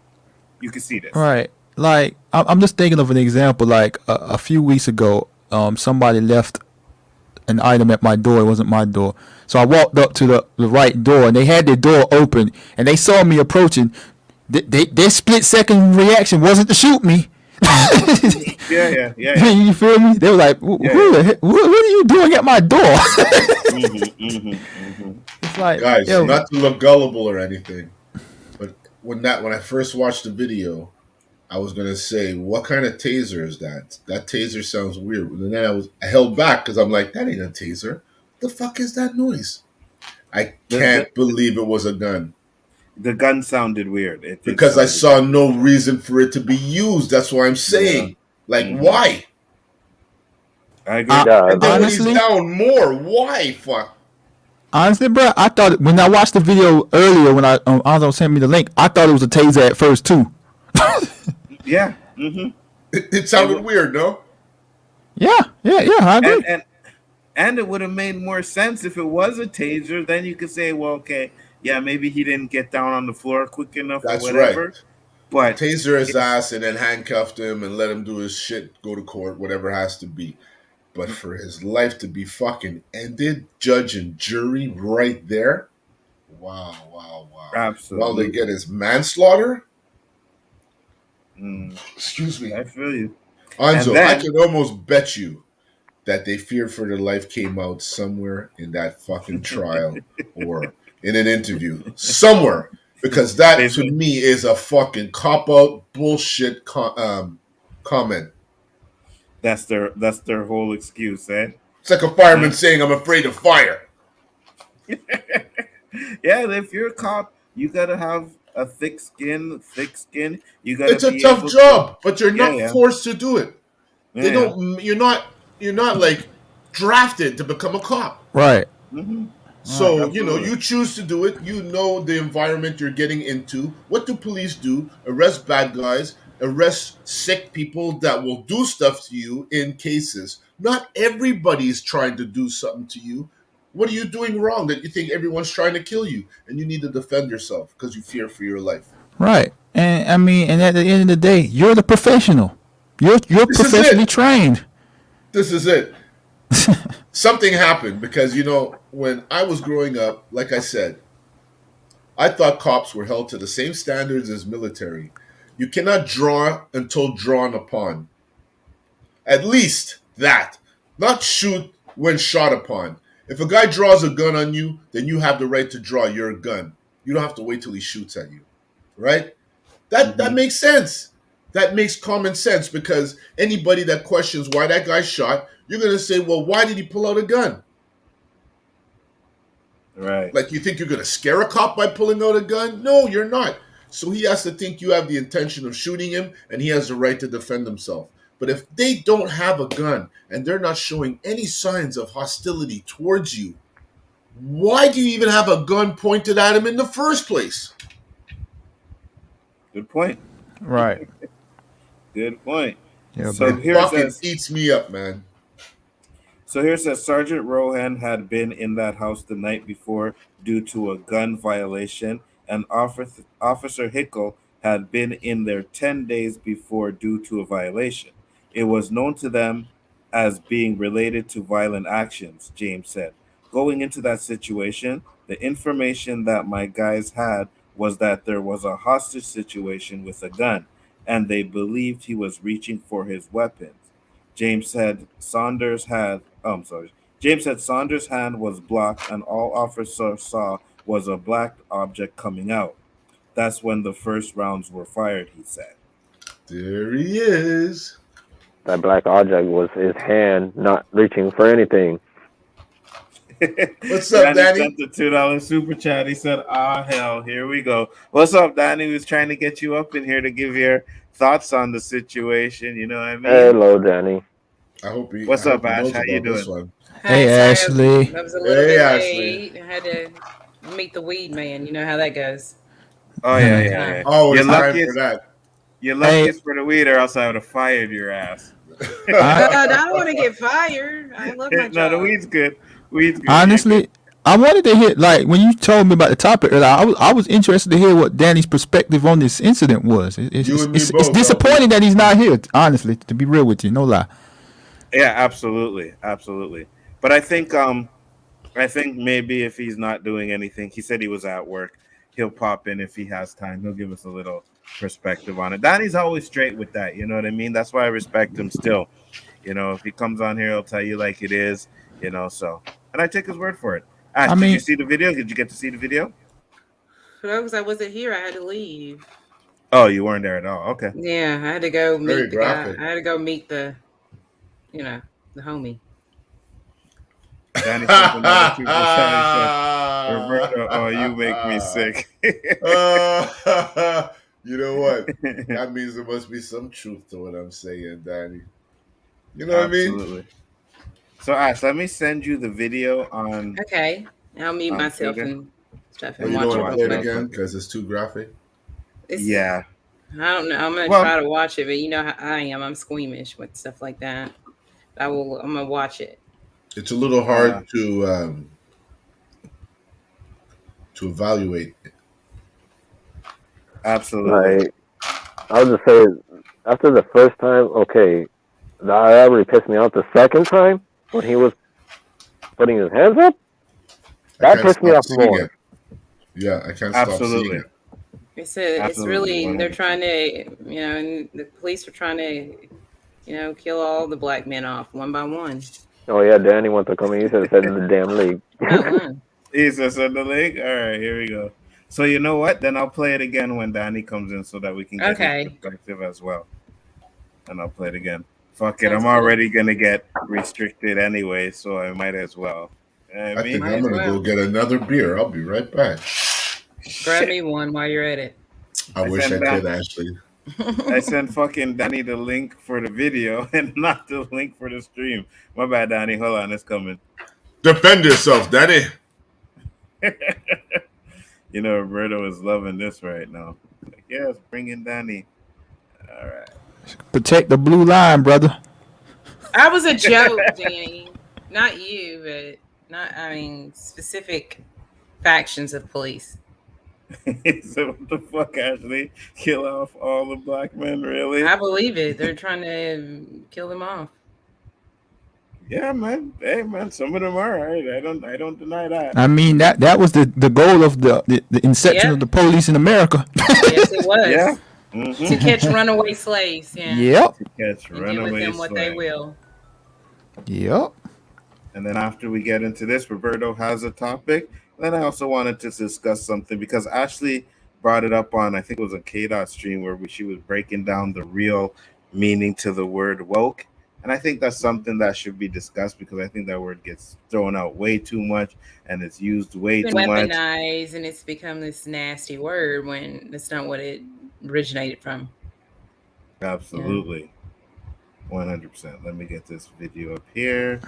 You can see this. Right. Like I'm just thinking of an example. Like a few weeks ago, somebody left an item at my door. It wasn't my door. So I walked up to the right door, and they had their door open, and they saw me approaching. Their split second reaction wasn't to shoot me. Yeah. You feel me? They were like, "What are you doing at my door?" It's like, Guys, yo, not to look gullible or anything, but when I first watched the video, I was gonna say, what kind of taser is that? That taser sounds weird. And then I held back because I'm like, that ain't a taser. The fuck is that noise? I can't believe it was a gun. The gun sounded weird. Because I saw no reason for it to be used. That's why I'm saying. Like, why? I agree. Yeah, And then Honestly? when he's down more, why? Fuck. honestly, bro, I thought when I watched the video earlier when Anzo sent me the link, I thought it was a taser at first too. Yeah. It sounded weird, no? Yeah, I agree. And it would have made more sense if it was a taser. Then you could say, well, okay, yeah, maybe he didn't get down on the floor quick enough That's or whatever. right. But Taser his ass and then handcuffed him and let him do his shit, go to court, whatever has to be. But for his life to be fucking ended, judge and jury right there. Wow. absolutely, All they get is manslaughter. Mm, Excuse me. I feel you. Anzo, then- I can almost bet you that they feared for their life came out somewhere in that fucking trial or in an interview. Somewhere. Because that, to me, is a fucking cop-out bullshit comment. That's their whole excuse, eh? It's like a fireman saying, I'm afraid of fire. Yeah, if you're a cop, you gotta have a thick skin. You gotta. It's a be tough able job, but you're not Yeah. forced to do it. To, They yeah. don't. You're not like drafted to become a cop. Right. So absolutely. you choose to do it. You know the environment you're getting into. What do police do? Arrest bad guys. Arrest sick people that will do stuff to you in cases. Not everybody's trying to do something to you. What are you doing wrong that you think everyone's trying to kill you and you need to defend yourself because you fear for your life? Right. And I mean, and at the end of the day, you're the professional. You're This is professionally it. trained. This is it. Something happened because, when I was growing up, like I said, I thought cops were held to the same standards as military. You cannot draw until drawn upon. At least that. Not shoot when shot upon. If a guy draws a gun on you, then you have the right to draw your gun. You don't have to wait till he shoots at you, right? That makes sense. That makes common sense because anybody that questions why that guy shot, you're gonna say, well, why did he pull out a gun? Right. Like, you think you're gonna scare a cop by pulling out a gun? No, you're not. So he has to think you have the intention of shooting him, and he has the right to defend himself. But if they don't have a gun and they're not showing any signs of hostility towards you, why do you even have a gun pointed at him in the first place? Good point. Right. Good point. Yeah, So bro. It here it fucking says. eats me up, man. So here it says Sergeant Rohan had been in that house the night before due to a gun violation, and Officer Hickle had been in there 10 days before due to a violation. It was known to them as being related to violent actions, James said. Going into that situation, the information that my guys had was that there was a hostage situation with a gun, and they believed he was reaching for his weapons. James said Saunders had James said Saunders' hand was blocked and all officer saw was a black object coming out. That's when the first rounds were fired, he said. There he is. That black object was his hand not reaching for anything. What's up, Danny? sent the $2 super chat. He said, "Ah, hell, here we go." What's up, Danny? We was trying to get you up in here to give your thoughts on the situation. You know what I mean? Hello, Danny. I hope he. What's I up, hope he Ash? knows How you about this doing? one. Hey, Ashley. I was a little Hey, bit Ashley. late. I had to meet the weed man. You know how that goes. Oh yeah. Always You're time lucky for that. You're lucky it's for the weed, or else I would have fired your ass. I don't want to get fired. I love my No, job. the weed's good. Weed's good. Honestly, I wanted to hear, like, when you told me about the topic earlier, I was interested to hear what Danny's perspective on this incident was. You and me It's both, disappointing that he's not here, honestly, to be real with you, no lie. Yeah, absolutely. But I think maybe if he's not doing anything, he said he was at work. He'll pop in if he has time. He'll give us a little perspective on it. Danny's always straight with that. You know what I mean? That's why I respect him still. You know, if he comes on here, he'll tell you like it is. You know, so and I take his word for it. Ash, did you see the video? Did you get to see the video? No, because I wasn't here. I had to leave. Oh, you weren't there at all. Okay. Yeah, I had to go Very meet the graphic. guy. I had to go meet the homie. Danny sent another super chat. Roberto, oh, you make me sick. You know what? That means there must be some truth to what I'm saying, Danny. You know what I mean? Absolutely. So, Ash, let me send you the video on. Okay, I'll mute myself Twitter. and stuff Oh, and you watch don't it want to real play it quick. again because it's too graphic? Yeah. I don't know. I'm gonna Well- try to watch it, but you know how I am. I'm squeamish with stuff like that. I'm gonna watch it. It's a little hard to evaluate. Absolutely. Like, I'll just say, after the first time, okay, that already pissed me off. The second time, when he was putting his hands up, I that can't pissed me stop off seeing more. it. Yeah, I can't stop seeing Absolutely. it. It's Absolutely, really they're 100%. trying to and the police are trying to kill all the black men off one by one. Oh yeah, Danny wants to come in. He said in the damn league. Not one. Is this in the link? All right, here we go. So you know what? Then I'll play it again when Danny comes in, so that we can get Okay. his perspective as well. And I'll play it again. Fuck it, Sounds I'm good. already gonna get restricted anyway, so I might as well. I I think mean, Might I'm as gonna well. go get another beer. I'll be right back. Grab me one while you're at it. I wish I sent that. could, Ashley. I sent fucking Danny the link for the video and not the link for the stream. My bad, Danny. Hold on, it's coming. Defend yourself, Danny. You know, Roberto is loving this right now. Like, yes, bring in Danny. All right. Protect the blue line, brother. I was a joke, Danny. Not you, but specific factions of police. So what the fuck, Ashley? Kill off all the black men, really? I believe it. They're trying to kill them off. Yeah, man. Hey, man. Some of them are right. I don't deny that. I mean, that was the goal of the inception Yeah. of the police in America. Yes, it was. Yeah. To Mm-hmm. catch runaway slaves, yeah. Yep. Catch And give runaway them what they slave. will. Yep. And then after we get into this, Roberto has a topic. Then I also wanted to discuss something because Ashley brought it up on, I think it was a K-Dot stream where she was breaking down the real meaning to the word woke. And I think that's something that should be discussed because I think that word gets thrown out way too much and it's used way It's too been much. weaponized and it's become this nasty word when that's not what it originated from. Absolutely. 100%. Let me get this video up here.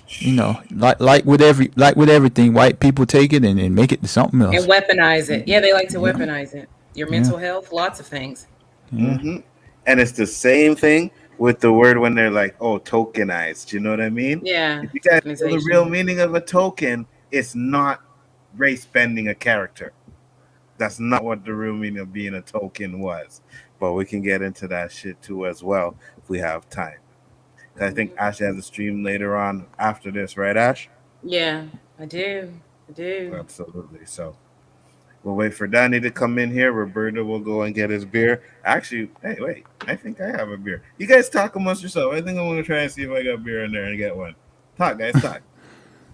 You know, like with everything, white people take it and make it to something else. And weaponize it. Yeah, they like to weaponize it. Your mental health, lots of things. Yeah. Mm-hmm. And it's the same thing with the word when they're like, oh, tokenized. You know what I mean? Yeah. If you guys know the Tokenization. real meaning of a token, it's not race bending a character. That's not what the real meaning of being a token was. But we can get into that shit too as well if we have time. I think Ash has a stream later on after this, right, Ash? Yeah, I do. Absolutely. So we'll wait for Danny to come in here. Roberto will go and get his beer. Actually, hey, wait. I think I have a beer. You guys talk amongst yourself. I think I'm going to try and see if I got beer in there and get one. Talk, guys. Talk.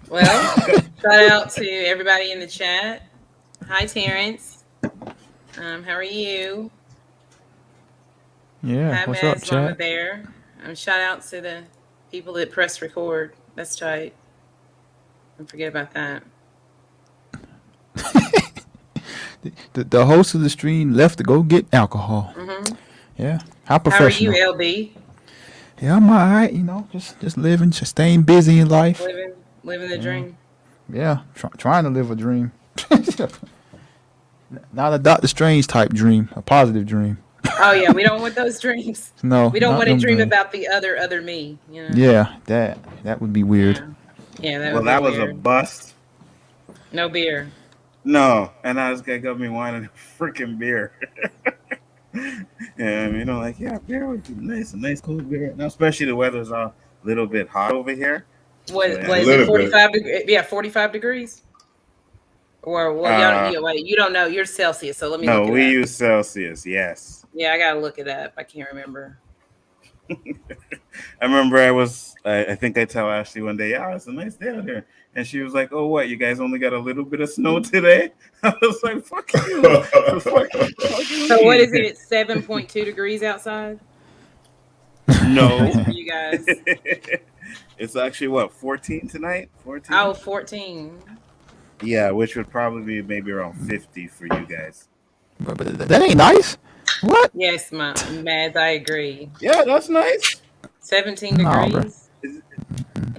Well, shout out to everybody in the chat. Hi, Terrence. How are you? Yeah. Hi, What's up, Maz, Mama chat? Bear. Shout out to the people that press record. That's tight. Don't forget about that. The host of the stream left to go get alcohol. Mm-hmm. Yeah. How How are professional. you, LB? Yeah, I'm all right. You know, just living, just staying busy in life. Living the dream. Yeah, trying to live a dream. Not a Doctor Strange type dream, a positive dream. Oh yeah, we don't want those dreams. No, We don't not want to them dream dreams. about the other me. You know? Yeah, that would be weird. Yeah, that Well, would that be was weird. a bust. No beer. No. And now this guy got me wanting a freaking beer. And, you know, like, yeah, beer would be nice. A nice, cool beer. Now, especially the weather's a little bit hot over here. What Yeah. is A it? little 45 degrees? Yeah, 45 degrees. Or well, you don't know. You're Celsius, so let me No, look it we up. use Celsius, yes. Yeah, I gotta look it up. I can't remember. I remember I think I tell Ashley one day, yeah, it's a nice day out here. And she was like, oh, what, you guys only got a little bit of snow today? I was like, fuck you. Fuck you. So what is it? 7.2 degrees outside? No. For you guys. It's actually, what, 14 tonight? 14? Oh, 14. Yeah, which would probably be maybe around 50 for you guys. But that ain't nice. What? Yes, Mads, I agree. Yeah, that's nice. 17 Nah, degrees.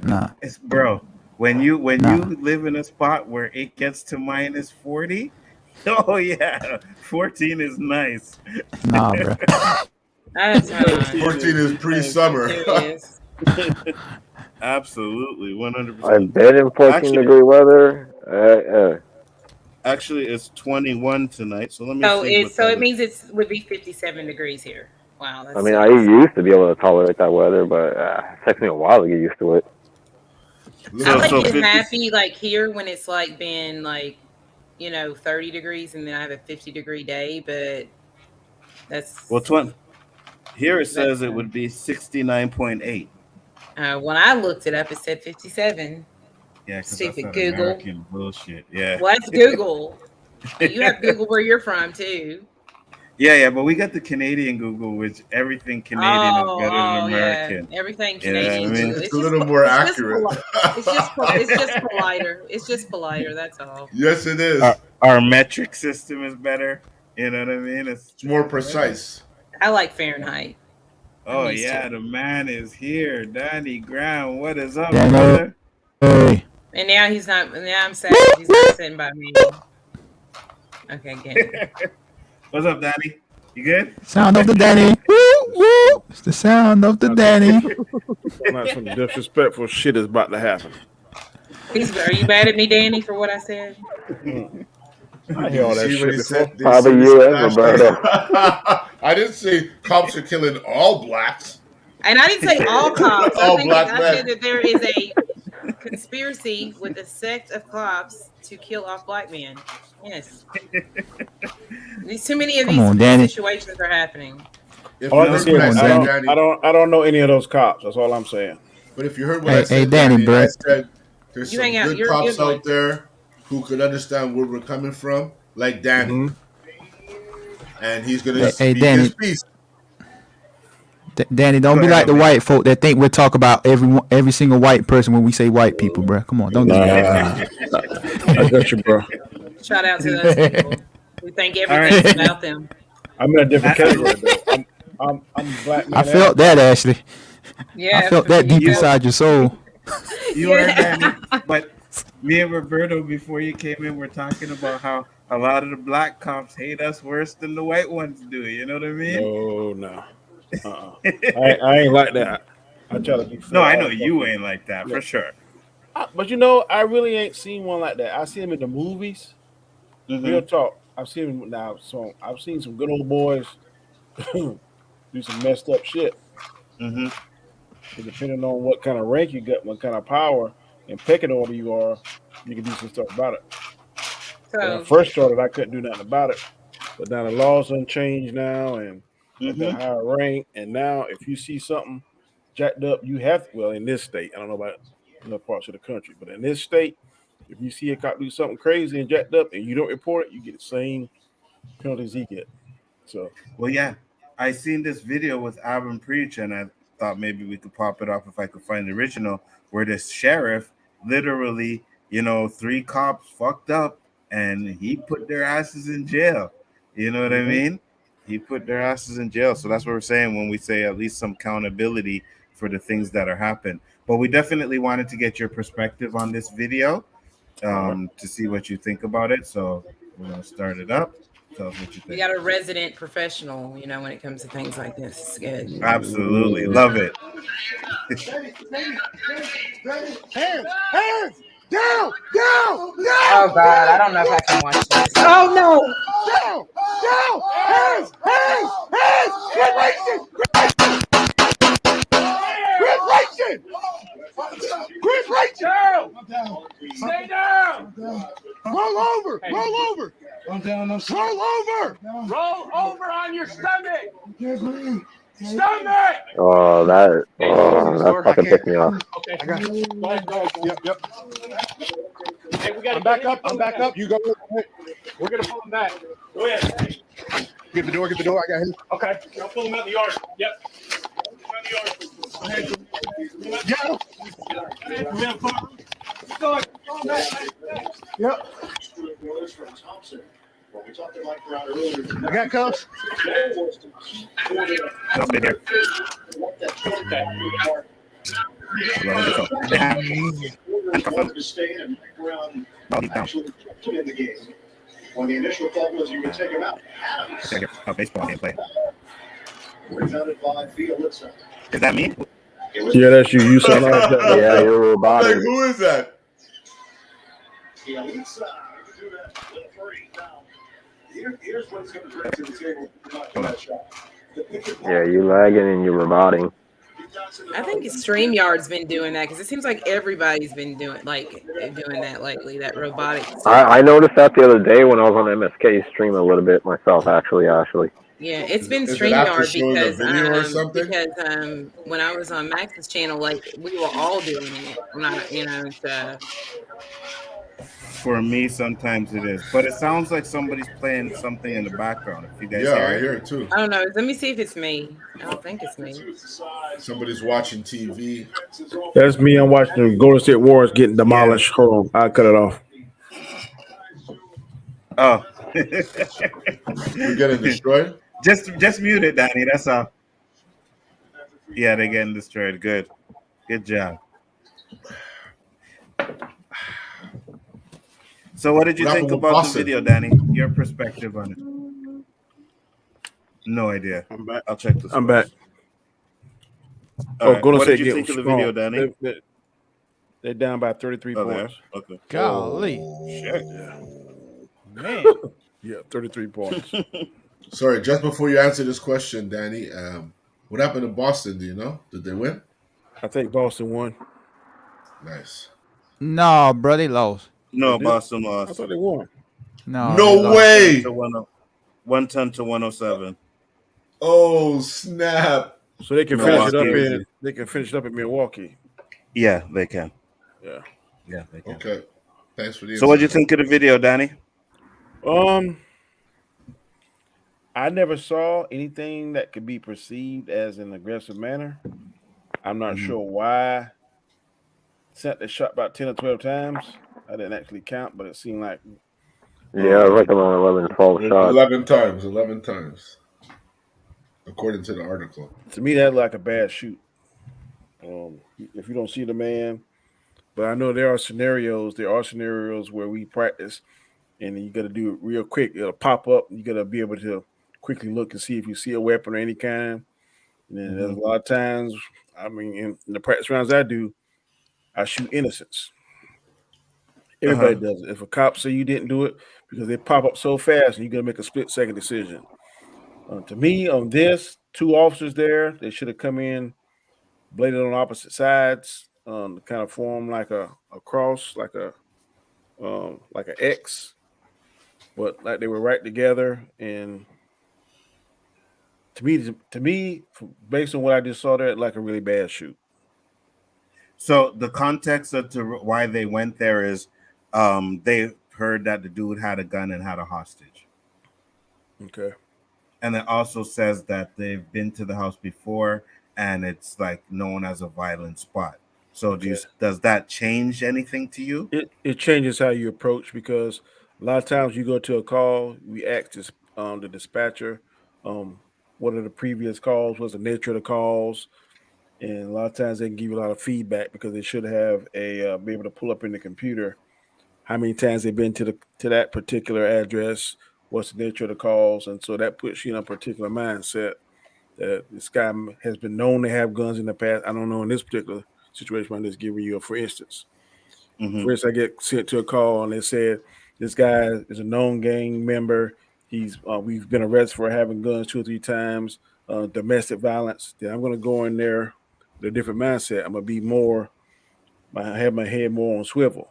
Nah. It's, bro, when you Nah. live in a spot where it gets to minus 40, oh yeah, 14 is nice. Nah, bro. That's hot. 14 is pre-summer. Serious. Absolutely, 100%. I've been in 14-degree weather. Actually, it's 21 tonight. So let me. So see it means it would be 57 degrees here. Wow. That's I mean, I used to be able to tolerate that weather, but it takes me a while to get used to it. I like So it 50 happy like here when it's like been like 30 degrees and then I have a 50-degree day, but that's Well, here it says it would be 69.8. When I looked it up, it said 57. Yeah, because Stupid that's Google. American bullshit. Yeah. What's Google? You have Google where you're from too. Yeah, but we got the Canadian Google, which everything Canadian is better than American. Yeah. Everything You know what I Canadian. mean? It's a little more accurate. It's just politer. It's just politer. That's all. Yes, it is. Our metric system is better. You know what I mean? It's more precise. I like Fahrenheit. Oh I'm used yeah, to the man is here, Danny Graham. What is up, Danny. brother? Hey. And now he's not. Now I'm sad he's not sitting by me. Okay, good. What's up, Danny? You good? Sound of the Danny. Woo, woo. It's the sound of the Danny. Not some disrespectful shit is about to happen. Are you mad at me, Danny, for what I said? I hear all that See what shit he before. said? Probably See you what and he said? Roberto. I didn't say cops are killing all blacks. And I didn't say all cops. All I black said men. that there is a conspiracy with a sect of cops to kill off black men. Yes. Too many of Come on, these Danny. situations are happening. If All you I'm heard saying what I is said, I Danny, don't know any of those cops. That's all I'm saying. But if you heard what I Hey, said, Danny, Danny, bro. I said there's You hang some out. good You're a cops good one. out there who could understand where we're coming from, like Danny, Mm-hmm. and he's gonna Hey, speak his Danny. piece. Danny, don't Go be ahead, like the Obi. white folk that think we talk about every single white person when we say white people, bro. Come on, don't do that. I got you, bro. Shout out to those people who think All right. everything's about them. I'm in a different category though. I'm a black I man. felt that, Ashley. Yeah, I felt that deep You- inside your soul. You are, Danny. But me and Roberto, before you came in, we're talking about how a lot of the black cops hate us worse than the white ones do. You know what I mean? No. I ain't like that. I try to be fair. No, I know you ain't like that Yeah. for sure. But you know, I really ain't seen one like that. I see him in the movies. Real Mm-hmm. talk. I've seen him now. So I've seen some good old boys do some messed up shit. Mm-hmm. And depending on what kind of rank you got, what kind of power and pecking order you are, you can do some stuff about it. When I So first started, I couldn't do nothing about it. But now the laws done changed now, and at the Mm-hmm. higher rank. And now, if you see something jacked up, you have well in this state. I don't know about other parts of the country, but in this state, if you see a cop do something crazy and jacked up, and you don't report it, you get the same penalties he get. So Well, yeah, I seen this video with Alvin Preach, and I thought maybe we could pop it off if I could find the original, where this sheriff literally, three cops fucked up, and he put their asses in jail. You know what I mean? He put their asses in jail. So that's what we're saying when we say at least some accountability for the things that are happening. But we definitely wanted to get your perspective on this video, to see what you think about it. So we're gonna start it up. Tell us what you we think. got a resident professional, when it comes to things like this. It's good. Absolutely. Love it. Hands down, down, Oh God, I don't know if I can watch this. Oh no! down, down, hands, quit racing, quit racing, Stay down. roll over, I'm down, roll over, Roll over on your stomach. Stomach. That fucking pissed me off. Okay. I got you. Go ahead. Yep. Hey, we got I'm back up, you go. We're gonna pull him back. Go ahead. Get the door, I got him. Okay. I'll pull him out in the yard. Yep. Pull him out in the yard. Yep. I got cuffs. When the initial thought was you would take him out. A baseball gameplay. Presented by Elisa. Is that me? yeah, that's you. You sound like that. Yeah, you're Like, robotic. who is that? Elisa. Do that. Three. Now, here's what it's going to bring to the table for that shot. Yeah, you lagging and you're roboting. I think StreamYard's been doing that because it seems like everybody's been doing that lately. That robotic stuff. I noticed that the other day when I was on MSK streaming a little bit myself, actually. Yeah, it's been Is it after StreamYard showing a because video or something? when I was on Max's channel, we were all doing it. So For me, sometimes it is, but it sounds like somebody's playing something in the background. If you guys Yeah, hear I it, hear it too. I don't know. Let me see if it's me. I don't think it's me. Somebody's watching TV. That's me. I'm watching the Golden State Warriors getting demolished. Hold on, I'll cut it off. oh, We're getting destroyed. just mute it, Danny. That's all. Yeah, they're getting destroyed. Good job. So, what did you What think happened with about the Boston? video, Danny? Your perspective on it? No idea. I'm back. I'll check this. I'm back. All right. Golden What State did you getting think of the video, strong. Danny? They're down by 33 Oh, there. points. Okay. Golly, Shit. man. Yeah, 33 points. Sorry, just before you answer this question, Danny, what happened in Boston? Do you know? Did they win? I think Boston won. Nice. No, bro, they lost. No, They did? Boston I lost. thought they won. No, they No lost. way. 110 to 107. Oh snap! So they can finish it up Milwaukee. in. They can finish it up in Milwaukee. Yeah, they can. Yeah. Yeah, they can. Okay. Thanks for the So, what do you insight. think of the video, Danny? I never saw anything that could be perceived as an aggressive manner. I'm not Mhm. sure why. Sent the shot about 10 or 12 times. I didn't actually count, but it seemed like Yeah, it was like around 11, 12 shots. 11 times. 11 times, according to the article. to me that looked like a bad shoot. If you don't see the man, but I know there are scenarios. There are scenarios where we practice, and you got to do it real quick. It'll pop up. You got to be able to quickly look and see if you see a weapon or any kind. And then there's a lot of times. I mean, in the practice rounds I do, I shoot innocents. Everybody does it. If a cop say you didn't do it because they pop up so fast, and you got to make a split-second decision. To me, on this, 2 officers there, they should have come in bladed on opposite sides, to kind of form like a cross, like a X, but like they were right together. And to me, based on what I just saw there, like a really bad shoot. So the context of why they went there is they heard that the dude had a gun and had a hostage. Okay. And it also says that they've been to the house before and it's like known as a violent spot. So does that change anything to you? It changes how you approach, because a lot of times you go to a call, we ask this, the dispatcher, what are the previous calls, what's the nature of the calls, and a lot of times they can give you a lot of feedback because they should have be able to pull up in the computer how many times they've been to that particular address, what's the nature of the calls, and so that puts you in a particular mindset that this guy has been known to have guns in the past. I don't know in this particular situation. I'm just giving you a for instance. For instance, I get sent to a call and they said this guy is a known gang member. We've been arrested for having guns 2 or 3 times, domestic violence. Then I'm going to go in there with a different mindset. I'm going to be I have my head more on swivel.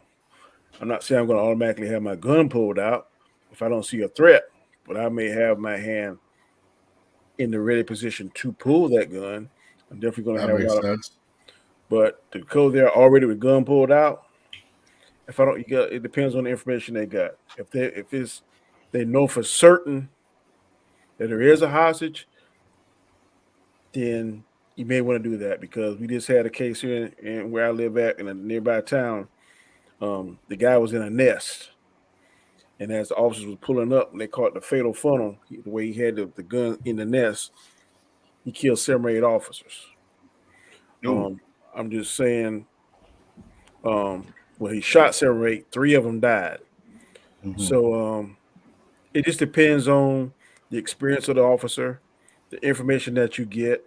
I'm not saying I'm going to automatically have my gun pulled out if I don't see a threat, but I may have my hand in the ready position to pull that gun. I'm definitely going to That have a makes lot of. sense. But to go there already with gun pulled out, if I don't, it depends on the information they got. If they know for certain that there is a hostage, then you may want to do that, because we just had a case here in where I live at in a nearby town. The guy was in a nest, and as the officers was pulling up, and they caught the fatal funnel, the way he had the gun in the nest, he killed 7 or 8 officers. I'm just saying, when he shot 7 or 8, 3 of them died. So it just depends on the experience of the officer, the information that you get,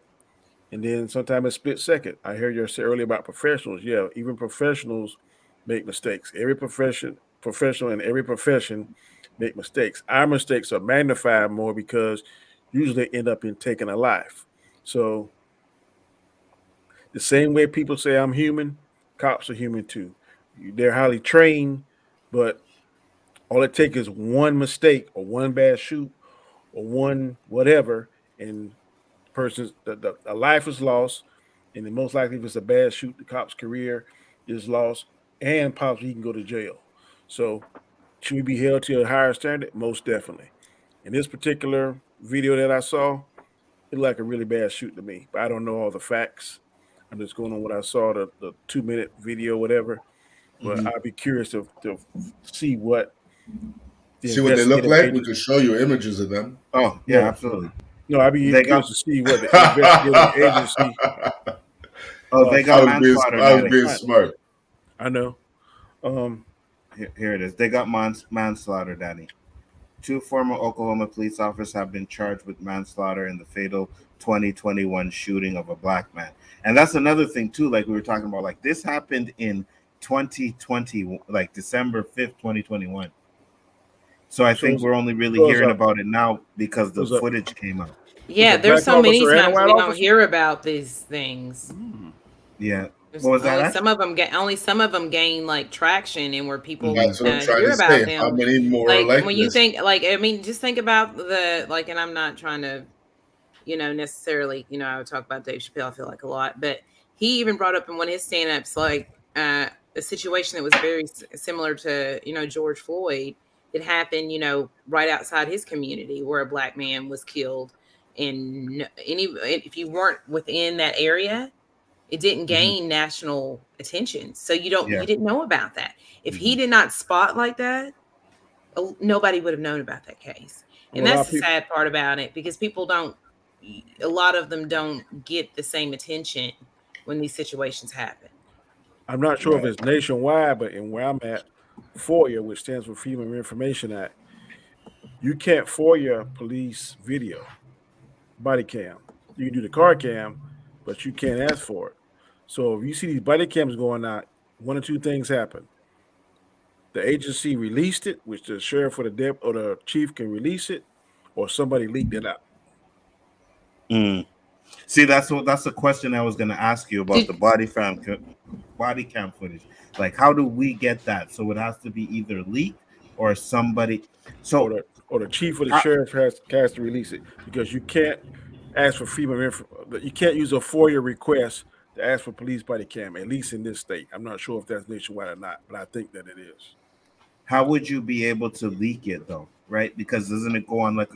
and then sometimes it's split second. I heard you say earlier about professionals. Yeah, even professionals make mistakes. Every professional in every profession make mistakes. Our mistakes are magnified more because usually they end up in taking a life. So the same way people say I'm human, cops are human too. They're highly trained, but all it takes is one mistake or one bad shoot or one whatever, and a life is lost, and then most likely if it's a bad shoot, the cop's career is lost, and possibly he can go to jail. So should we be held to a higher standard? Most definitely. In this particular video that I saw, it looked like a really bad shoot to me, but I don't know all the facts. I'm just going on what I saw, the 2-minute video, whatever. But I'd be curious to see what the See what they look investigative like? We agent. could show you images of them. Oh, yeah, absolutely. No, I'd be They curious got to see what the investigative agency. they got I manslaughter, was Danny. being smart. I know. Here it is. They got manslaughter, Danny. 2 former Oklahoma police officers have been charged with manslaughter in the fatal 2021 shooting of a black man. And that's another thing too, like we were talking about. Like this happened in 2020, like December 5th, 2021. So I think we're only really hearing about it now because the footage came out. Yeah, there's so many times we don't hear about these things. Yeah. What was that? Only some of them gain like traction, and where people That's what I'm trying hear to about say. them. How many more like like when this? you think, like, I mean, just think about and I'm not trying to, necessarily, I would talk about Dave Chappelle, I feel like, a lot, but he even brought up in one of his stand-ups, like a situation that was very similar to, George Floyd. It happened, right outside his community where a black man was killed. And if you weren't within that area, it didn't gain national attention. So you didn't know about that. If he did not spotlight that, nobody would have known about that case. And that's the sad part about it, because a lot of them don't get the same attention when these situations happen. I'm not sure if it's nationwide, but in where I'm at, FOIA, which stands for Freedom of Information Act, you can't FOIA police video, body cam. You can do the car cam, but you can't ask for it. So if you see these body cams going out, one or two things happen. The agency released it, which the sheriff or the chief can release it, or somebody leaked it out. See, that's the question I was going to ask you about the body cam footage. Like, how do we get that? So it has to be either leaked or somebody. So or the chief or the sheriff has to release it, because you can't ask for freedom of information. You can't use a FOIA request to ask for police body cam, at least in this state. I'm not sure if that's nationwide or not, but I think that it is. How would you be able to leak it though? Right? Because doesn't it go on like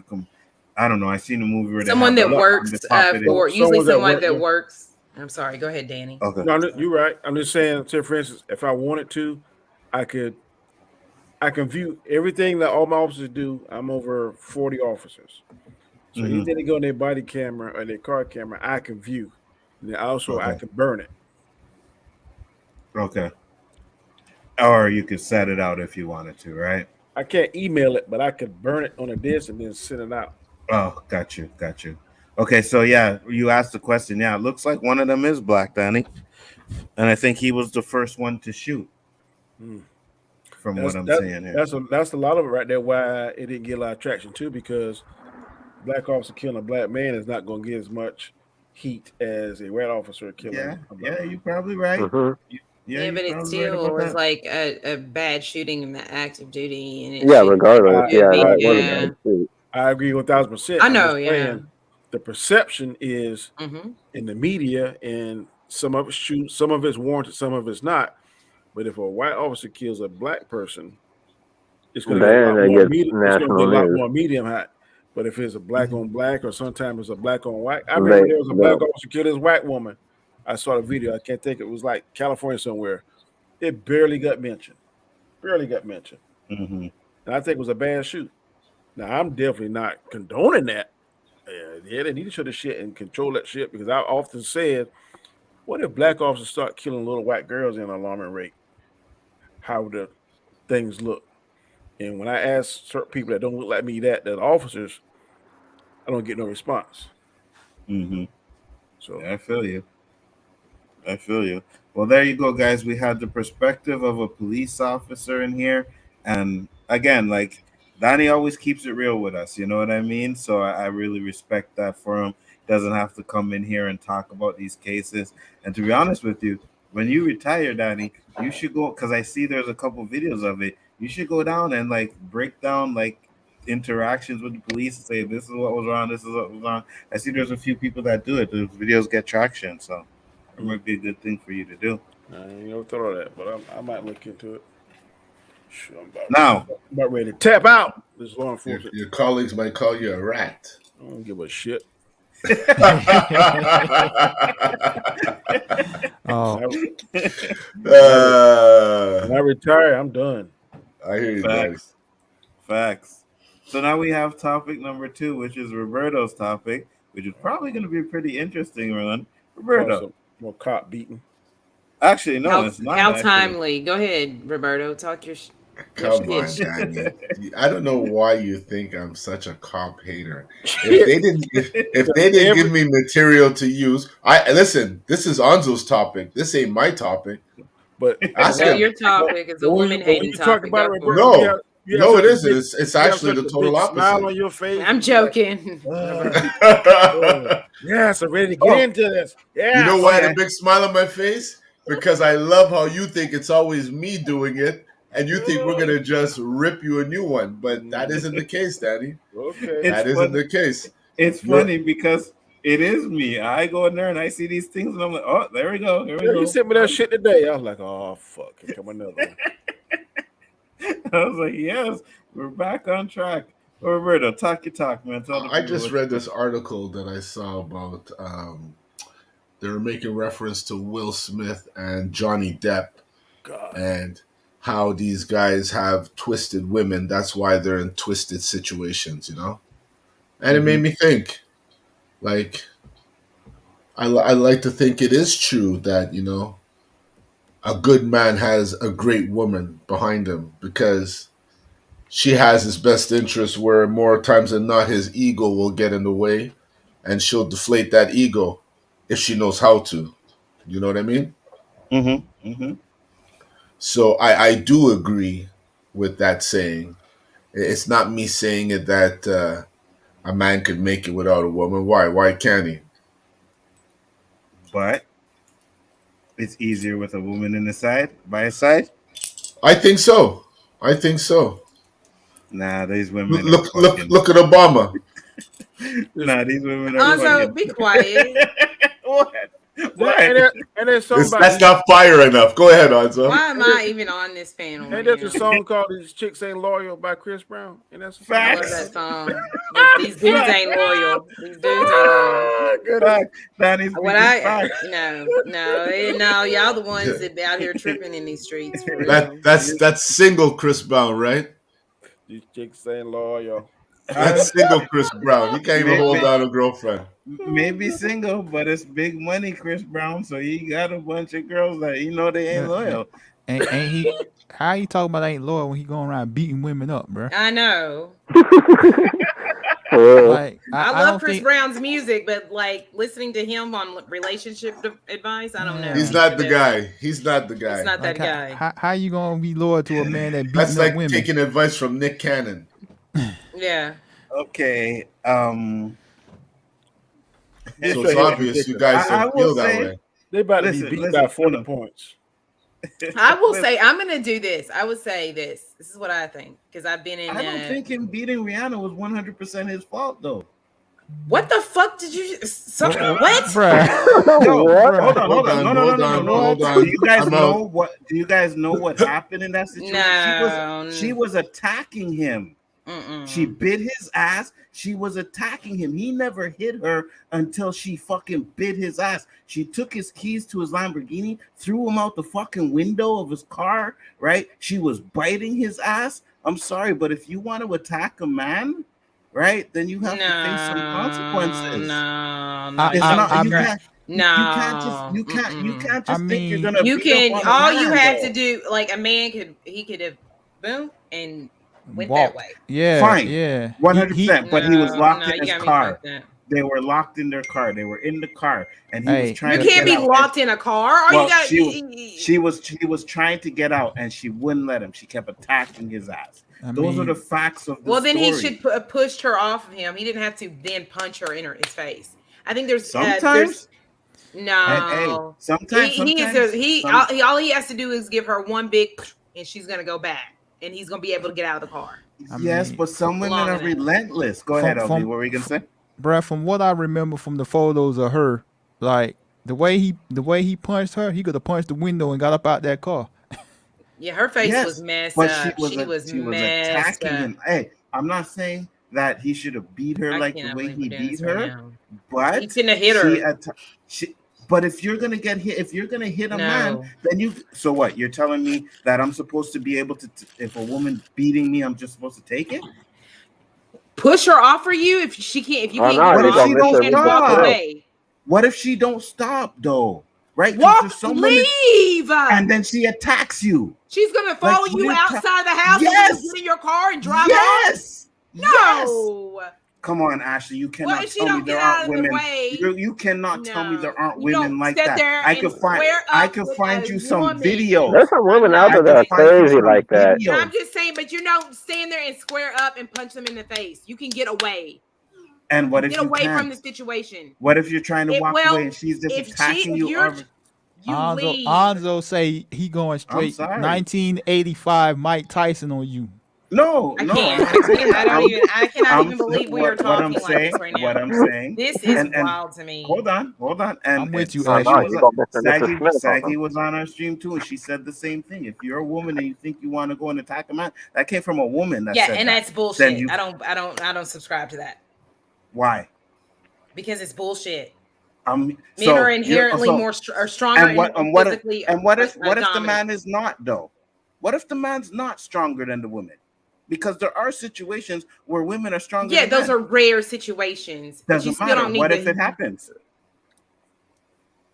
I don't know. I seen a movie where someone that works usually someone that works. I'm sorry. Go ahead, Danny. Okay. No, you're right. I'm just saying. Say, for instance, if I wanted to, I can view everything that all my officers do. I'm over 40 officers, so anything that go on their body camera or their car camera, I can view, and then also I can burn it. Okay. Or you could set it out if you wanted to, right? I can't email it, but I could burn it on a disc and then send it out. Oh, got you. Okay, so yeah, you asked the question. Yeah, it looks like one of them is black, Danny, and I think he was the first one to shoot. From what I'm saying here, that's a lot of it right there. Why it didn't get a lot of traction too, because black officer killing a black man is not going to get as much heat as a red officer killing. Yeah, you're probably right. Yeah, but it still was like a bad shooting in the active duty. And regardless. I agree 1,000%. I know, The perception is in the media, and some of it's warranted, some of it's not. But if a white officer kills a black person, it's going to get a lot more medium hot. But if it's a black on black, or sometimes it's a black on white, I remember there was a black officer killed this white woman. I saw the video. I can't think. It was like California somewhere. It barely got mentioned. And I think it was a bad shoot. Now, I'm definitely not condoning that. Yeah, they need to show the shit and control that shit, because I often said, what if black officers start killing little white girls in an alarming rate? How would the things look? And when I ask certain people that don't look like me that officers, I don't get no response. So I feel you. Well, there you go, guys. We had the perspective of a police officer in here. And again, like, Donnie always keeps it real with us. You know what I mean? So I really respect that for him. Doesn't have to come in here and talk about these cases. And to be honest with you, when you retire, Donnie, you should go, because I see there's a couple videos of it. You should go down and like break down like interactions with the police and say, this is what was wrong, this is what was wrong. I see there's a few people that do it. The videos get traction. So it might be a good thing for you to do. I ain't never thought of that, but I might look into it. Sure, I'm about ready to tap out. This law enforcement. Your colleagues might call you a rat. I don't give a shit. When I retire, I'm done. I hear you, Facts. So now we have topic number 2, which is Roberto's topic, which is probably going to be a pretty interesting one. Roberto. More cop beating. Actually, no, it's not. How timely. Go ahead, Roberto. Talk your Come on, Danny. I don't know why you think I'm such a cop hater. If they didn't give me material to use, listen. This is Nzo's topic. This ain't my topic. But your topic is a woman hating topic. No, it isn't. It's actually the total opposite. Smile on your face. I'm joking. Yes, I'm ready to get into this. Yeah. You know why I had a big smile on my face? Because I love how you think it's always me doing it, and you think we're gonna just rip you a new one. But that isn't the case, Danny. Okay. That isn't the case. It's funny because It is me. I go in there and I see these things and I'm like, oh, there we go. Here we Yeah, go. you sent me that shit today. I was like, oh fuck, here come another one. I was like, yes, we're back on track. Roberto, talk your talk, man. Tell the I people just what read you this article that I saw about they were making reference to Will Smith and Johnny Depp God. and how these guys have twisted women. That's why they're in twisted situations, you know? And it made me think, like, I like to think it is true that, you know, a good man has a great woman behind him because she has his best interest where more times than not his ego will get in the way and she'll deflate that ego if she knows how to. You know what I mean? Mm-hmm. Mm-hmm. So I do agree with that saying. It's not me saying it that a man could make it without a woman. Why? Why can't he? But it's easier with a woman by his side. I think so. I think so. Nah, these women are Look fucking. at Obama. Nah, these women are Also, fucking. be quiet. What? What? And there's something about That's not fire enough. Go ahead, Anzo. Why am I even on this panel? Ain't right that the now? song called "These Chicks Ain't Loyal" by Chris Brown? And that's I love Facts. that song. But these dudes ain't loyal. These dudes ain't loyal. Good luck. That is When no, y'all the ones that be out here tripping in these streets for real. That's single Chris Brown, right? These chicks ain't loyal. That's single Chris Brown. He can't even hold down a girlfriend. Maybe single, but it's big money, Chris Brown. So he got a bunch of girls that they ain't loyal. Ain't he? How you talking about ain't loyal when he going around beating women up, bro? I know. Like I I love don't Chris think, Brown's music, but like listening to him on relationship advice, I don't know. He's not the guy. He's not the guy. He's not that like, guy. how you gonna be loyal to a man that beating That's up like women? taking advice from Nick Cannon. Yeah. Okay. So it's obvious you guys I don't will feel that say- way. They about to Listen, be beat listen, by 40 hold on. points. I will say I'm gonna do this. I would say this. This is what I think because I've been in. I don't think him beating Rihanna was 100% his fault, though. What the fuck did you? What? Bruh. Yo, What? hold on. Hold No. on. Do you guys I'm know out. what? Do you guys know what happened in that situation? No. She was attacking him. She bit his ass. She was attacking him. He never hit her until she fucking bit his ass. She took his keys to his Lamborghini, threw him out the fucking window of his car, right? She was biting his ass. I'm sorry, but if you want to attack a man, right, then you have to face some consequences. No, It's not you can't. No, You can't just I think mean, you're gonna. You beat can. up on a All man, you have though. to do, like a man could have boom and went Walk. that way. Yeah, Fine. yeah. 100%. But he was locked No, in you his got me car. fucked up. They were locked in their car. They were in the car, and he was Hey, trying You to can't get be out. locked in a car. Or Well, you got. she was trying to get out, and she wouldn't let him. She kept attacking his ass. Those are the facts of the Well, then story. he should pushed her off of him. He didn't have to then punch her in his face. I think there's Sometimes. no. Sometimes All he has to do is give her one big, and she's gonna go back, and he's gonna be able to get out of the car. Yes, but some women are relentless. Go ahead, LB. What were you gonna say? Bruh, from what I remember from the photos of her, like the way he punched her, he could have punched the window and got up out that car. Yeah, her face Yes, was messed but up. She was messed attacking up. him. Hey, I'm not saying that he should have beat her like the way he beat her, but he shouldn't have hit her. But if you're gonna get hit, if you're gonna hit a man, then you. So what? You're telling me that I'm supposed to be able to? If a woman beating me, I'm just supposed to take it? Push her off for you if she can't. If you can't What get if her she off, don't and walk stop? away. What if she don't stop though? Right? Leave, and then she attacks you. She's gonna follow you outside the house. Yes. And get in your car and drive Yes. off. No. Come on, Ashley. You cannot if she tell me don't there get out aren't of the women. way? You cannot tell me there aren't You women don't like sit that. there I and could find. square I up could with find a you some woman. videos. There's some women out there that are crazy like that. No, I'm just saying, but you don't stand there and square up and punch them in the face. You can get away. And what if get you away can't? from the situation? What if you're trying to walk away and she's just attacking you? Anzo say he going straight sorry. 1985 Mike Tyson on you. No, I no, can't. I'm not saying that. I cannot even I'm- believe we are what I'm talking like saying, this right now. what I'm saying. This is and wild to me. hold on. And I'm with you, Oh, Ash. no, you got Mr. Smith on Saggy them. was on our stream too, and she said the same thing. If you're a woman and you think you want to go and attack a man, that came from a woman. That Yeah, said and that. that's bullshit. I don't subscribe to that Why? because it's bullshit. Men are inherently stronger and more physically. What if the man is not though? What if the man's not stronger than the woman? Because there are situations where women are stronger. Yeah, than those men. are rare situations. Doesn't matter. What if it happens?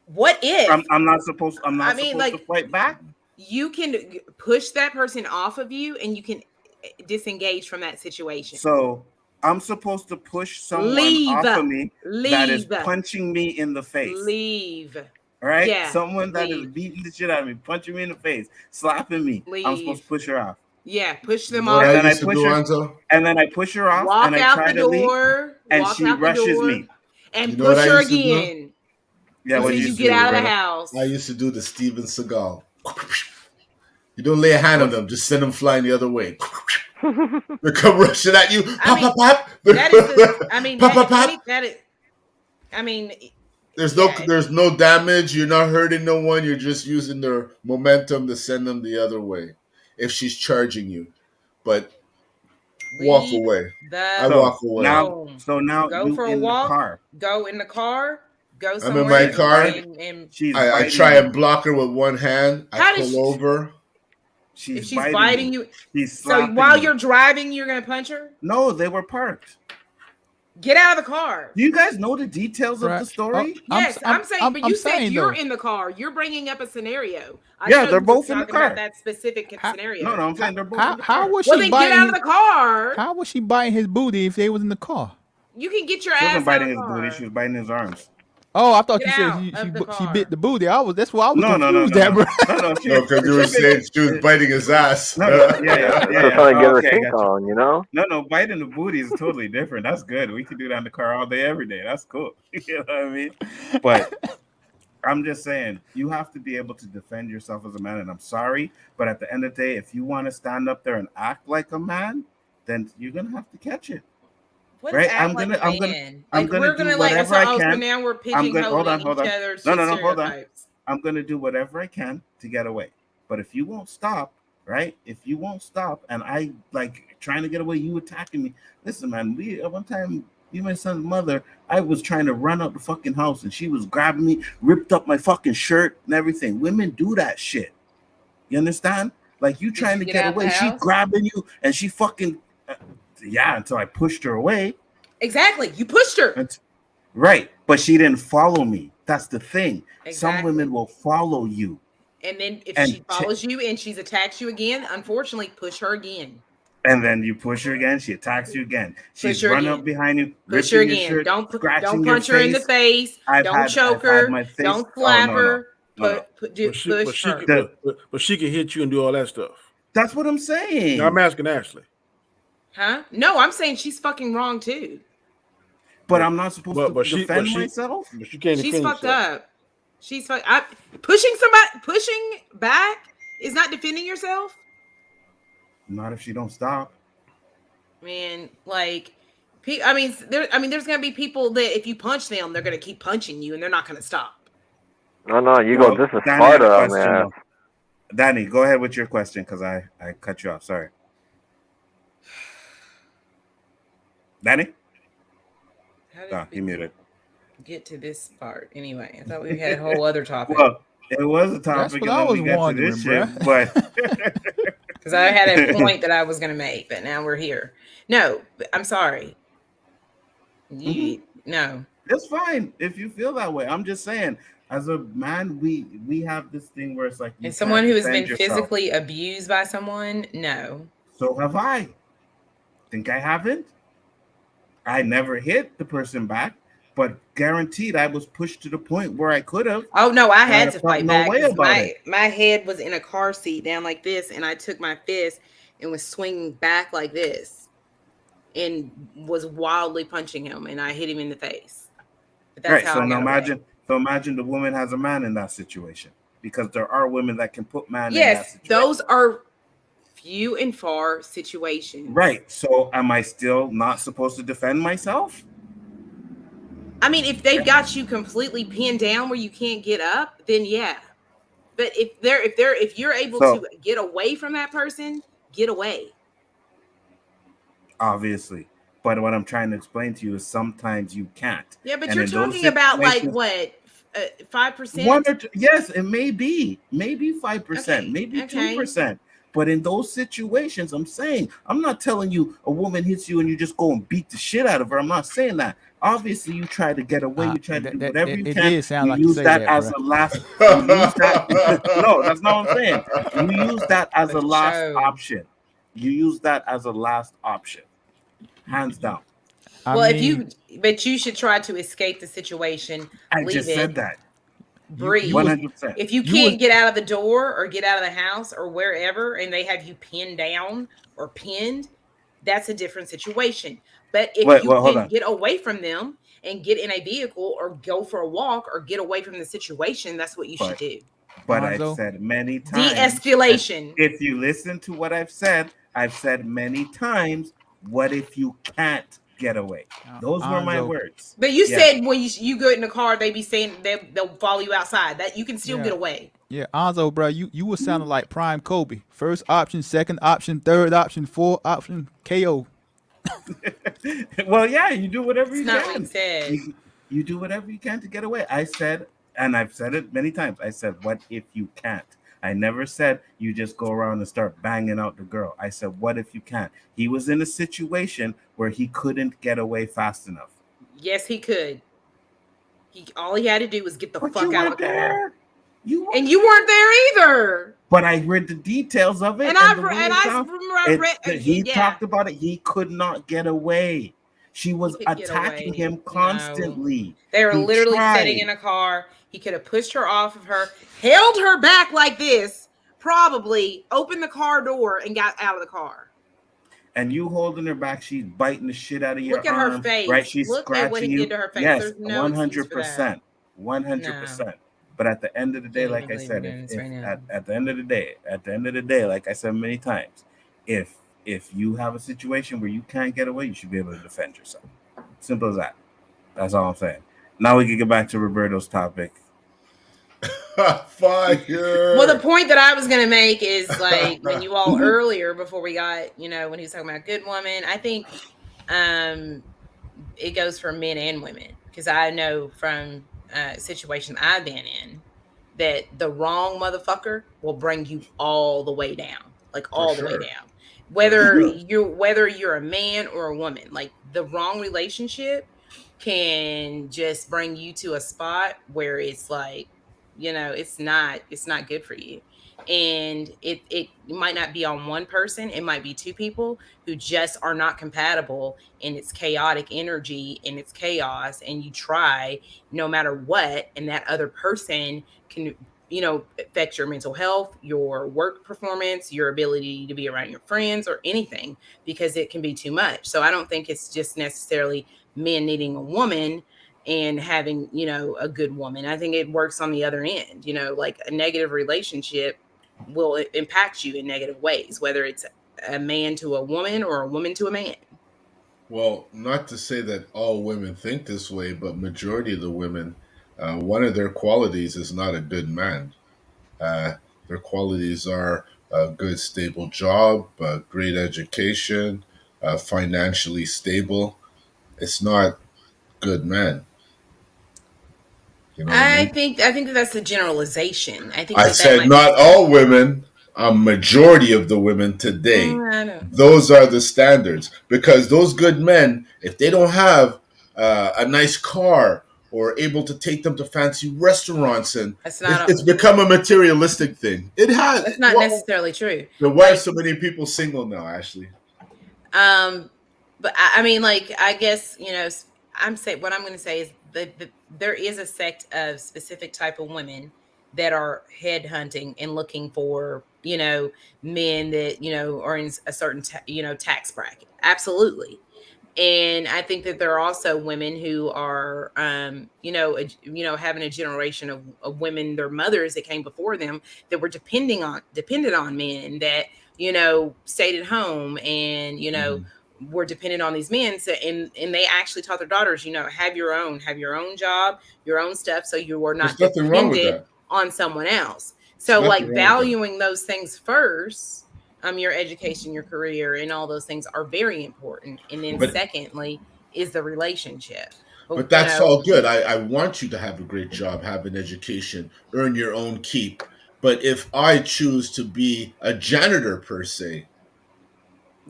What if? I'm not supposed to fight back. You can push that person off of you, and you can disengage from that situation. So I'm supposed to push someone off of me that is punching me in the face. Leave. All right? Yeah, someone that is beating the shit out of me, punching me in the face, slapping me. I'm supposed to push her off. Yeah, push them off. And then I push her off. Walk and I out try the to leave, door. and she rushes me. And push her again. Yeah, until you get out of the house. I used to do the Steven Seagal. You don't lay a hand on them, just send them flying the other way. They come rushing at you. Pop, pop. There's no damage. You're not hurting no one. You're just using their momentum to send them the other way if she's charging you. But walk away. I walk away. Now go for a walk. Go in the car. Go somewhere. I'm in my car. I try and block her with one hand. I pull over. If she's biting you, so while you're driving, you're gonna punch her? No, they were parked. Get out of the car. Do you guys know the details of the story? Yes, I'm saying, but you said you're in the car. You're bringing up a scenario. They're both in the car. About that specific scenario. No, I'm saying they're both. How was she biting? Get out of the car. How was she biting his booty if they was in the car? You can get your ass. She wasn't biting his booty. She was biting his arms. Oh, I thought you said she bit the booty. That's why I was confused. No, because you were saying she was biting his ass. Trying to get her kink on, you know? No, biting the booty is totally different. That's good. We can do that in the car all day, every day. That's cool. You know what I mean? But I'm just saying, you have to be able to defend yourself as a man. And I'm sorry, but at the end of the day, if you want to stand up there and act like a man, then you're gonna have to catch it. Right? I'm gonna do whatever I can. So now we're pigeonholing each other's stereotypes. I'm gonna do whatever I can to get away. But if you won't stop, right? If you won't stop, and I like trying to get away, you attacking me. Listen, man. One time, my son's mother, I was trying to run out the fucking house, and she was grabbing me, ripped up my fucking shirt and everything. Women do that shit. You understand? Like you trying to get away, she grabbing you, and she fucking. Until I pushed her away. Exactly. You pushed her. Right. But she didn't follow me. That's the thing. Exactly. Some women will follow you. And then if she follows you and she's attacks you again, unfortunately, push her again. And then you push her again. She attacks you again. She's running up behind you. Push her again. Shirt, don't punch her in the face. Don't choke her. Don't slap her. Push her. But she can hit you and do all that stuff. That's what I'm saying. No, I'm asking Ashley. Huh? No, I'm saying she's fucking wrong too. But I'm not supposed to defend myself. But she can't. She's fucked up. She's fucked. Pushing back is not defending yourself. Not if she don't stop. Man, like, there's gonna be people that if you punch them, they're gonna keep punching you, and they're not gonna stop. No, you go. This is Sparta, man. Danny, go ahead with your question because I cut you off. Sorry. Danny? He muted. Get to this part anyway. I thought we had a whole other topic. Well, it was a topic. That's what I was wondering, but because I had a point that I was going to make, but now we're here. No, I'm sorry. No, it's fine if you feel that way. I'm just saying, as a man, we have this thing where it's like, and someone who has been physically abused by someone. No. So have I. Think I haven't? I never hit the person back, but guaranteed I was pushed to the point where I could have. Oh no, I had to fight back. My head was in a car seat down like this, and I took my fist and was swinging back like this, and was wildly punching him, and I hit him in the face. But that's how. So imagine the woman has a man in that situation, because there are women that can put man. Yes, in that situation. those are few and far situations. Right. So am I still not supposed to defend myself? I mean, if they've got you completely pinned down where you can't get up, then yeah. But if you're able to get away from that person, get away. Obviously. But what I'm trying to explain to you is sometimes you can't. Yeah, but And you're in those talking about like situations- what, 5%? One or two, yes, it may be, maybe 5%, Okay, maybe okay. 2%. But in those situations, I'm saying, I'm not telling you a woman hits you and you just go and beat the shit out of her. I'm not saying that. Obviously, you try to get away. You try to do whatever you It can. did sound You like you use say that that, as bruh. a last. You use that. No, that's not what I'm saying. You use that as a last Show. option. You use that as a last option, hands down. Well, but you should try to escape the situation. I Leave just it. said that. Breathe. 100%. If you can't get out of the door or get out of the house or wherever, and they have you pinned down or pinned, that's a different situation. But if you can get away from them and get in a vehicle or go for a walk or get away from the situation, that's what you should do. But I've said many times, de-escalation. If you listen to what I've said many times, what if you can't get away? Those were my words. But you said when you go in the car, they be saying they'll follow you outside. That you can still get away. Yeah, Nzo, bro, you were sounding like Prime Kobe. First option, second option, third option, fourth option, KO. Well, yeah, you do whatever you not can. what he said. You do whatever you can to get away. I said, and I've said it many times, I said, what if you can't? I never said you just go around and start banging out the girl. I said, what if you can't? He was in a situation where he couldn't get away fast enough. Yes, he could. All he had to do was get the fuck out of the car. You weren't there either. But I read the details of it. He talked about it. He could not get away. She was attacking him constantly. No. They were literally sitting in a car. He could have pushed her off of her, held her back like this, probably opened the car door and got out of the car. And you holding her back, she's biting the shit out of your arm. Look at her face. Right? She's Look scratching at what he you. did to her face. Yes, There's no 100%. 100%. But at the end of the day, like I said, at the end of the day, like I said many times, if you have a situation where you can't get away, you should be able to defend yourself. Simple as that. That's all I'm saying. Now we can get back to Roberto's topic. Fire. Well, the point that I was going to make is like when you all earlier before we got, when he was talking about good woman, I think it goes for men and women, because I know from situation I've been in that the wrong motherfucker will bring you all the way down, like all the way down. Whether you're a man or a woman, like the wrong relationship can just bring you to a spot where it's like, it's not good for you. And it might not be on one person. It might be two people who just are not compatible, and it's chaotic energy and it's chaos, and you try no matter what, and that other person can, affect your mental health, your work performance, your ability to be around your friends or anything, because it can be too much. So I don't think it's just necessarily men needing a woman and having, a good woman. I think it works on the other end. Like a negative relationship will impact you in negative ways, whether it's a man to a woman or a woman to a man. Well, not to say that all women think this way, but majority of the women, one of their qualities is not a good man. Their qualities are a good, stable job, a great education, financially stable. It's not good man. I think that that's a generalization. I said not all women, a majority of the women today. Those are the standards, because those good men, if they don't have a nice car or able to take them to fancy restaurants, and it's become a materialistic thing. It has. That's not necessarily true. Then why are so many people single now, Ashley? But I mean, like, I guess, I'm saying what I'm going to say is that there is a sect of specific type of women that are headhunting and looking for, men that, are in a certain, tax bracket. Absolutely. And I think that there are also women who are, having a generation of women, their mothers that came before them that were dependent on men that stayed at home and were dependent on these men. So, and they actually taught their daughters, have your own job, your own stuff, so you are not There's nothing wrong with dependent that. on someone else. There's So nothing like wrong with that. valuing those things first, your education, your career, and all those things are very important. And then But secondly is the relationship. But that's all good. I want you to have a great job, have an education, earn your own keep. But if I choose to be a janitor per se,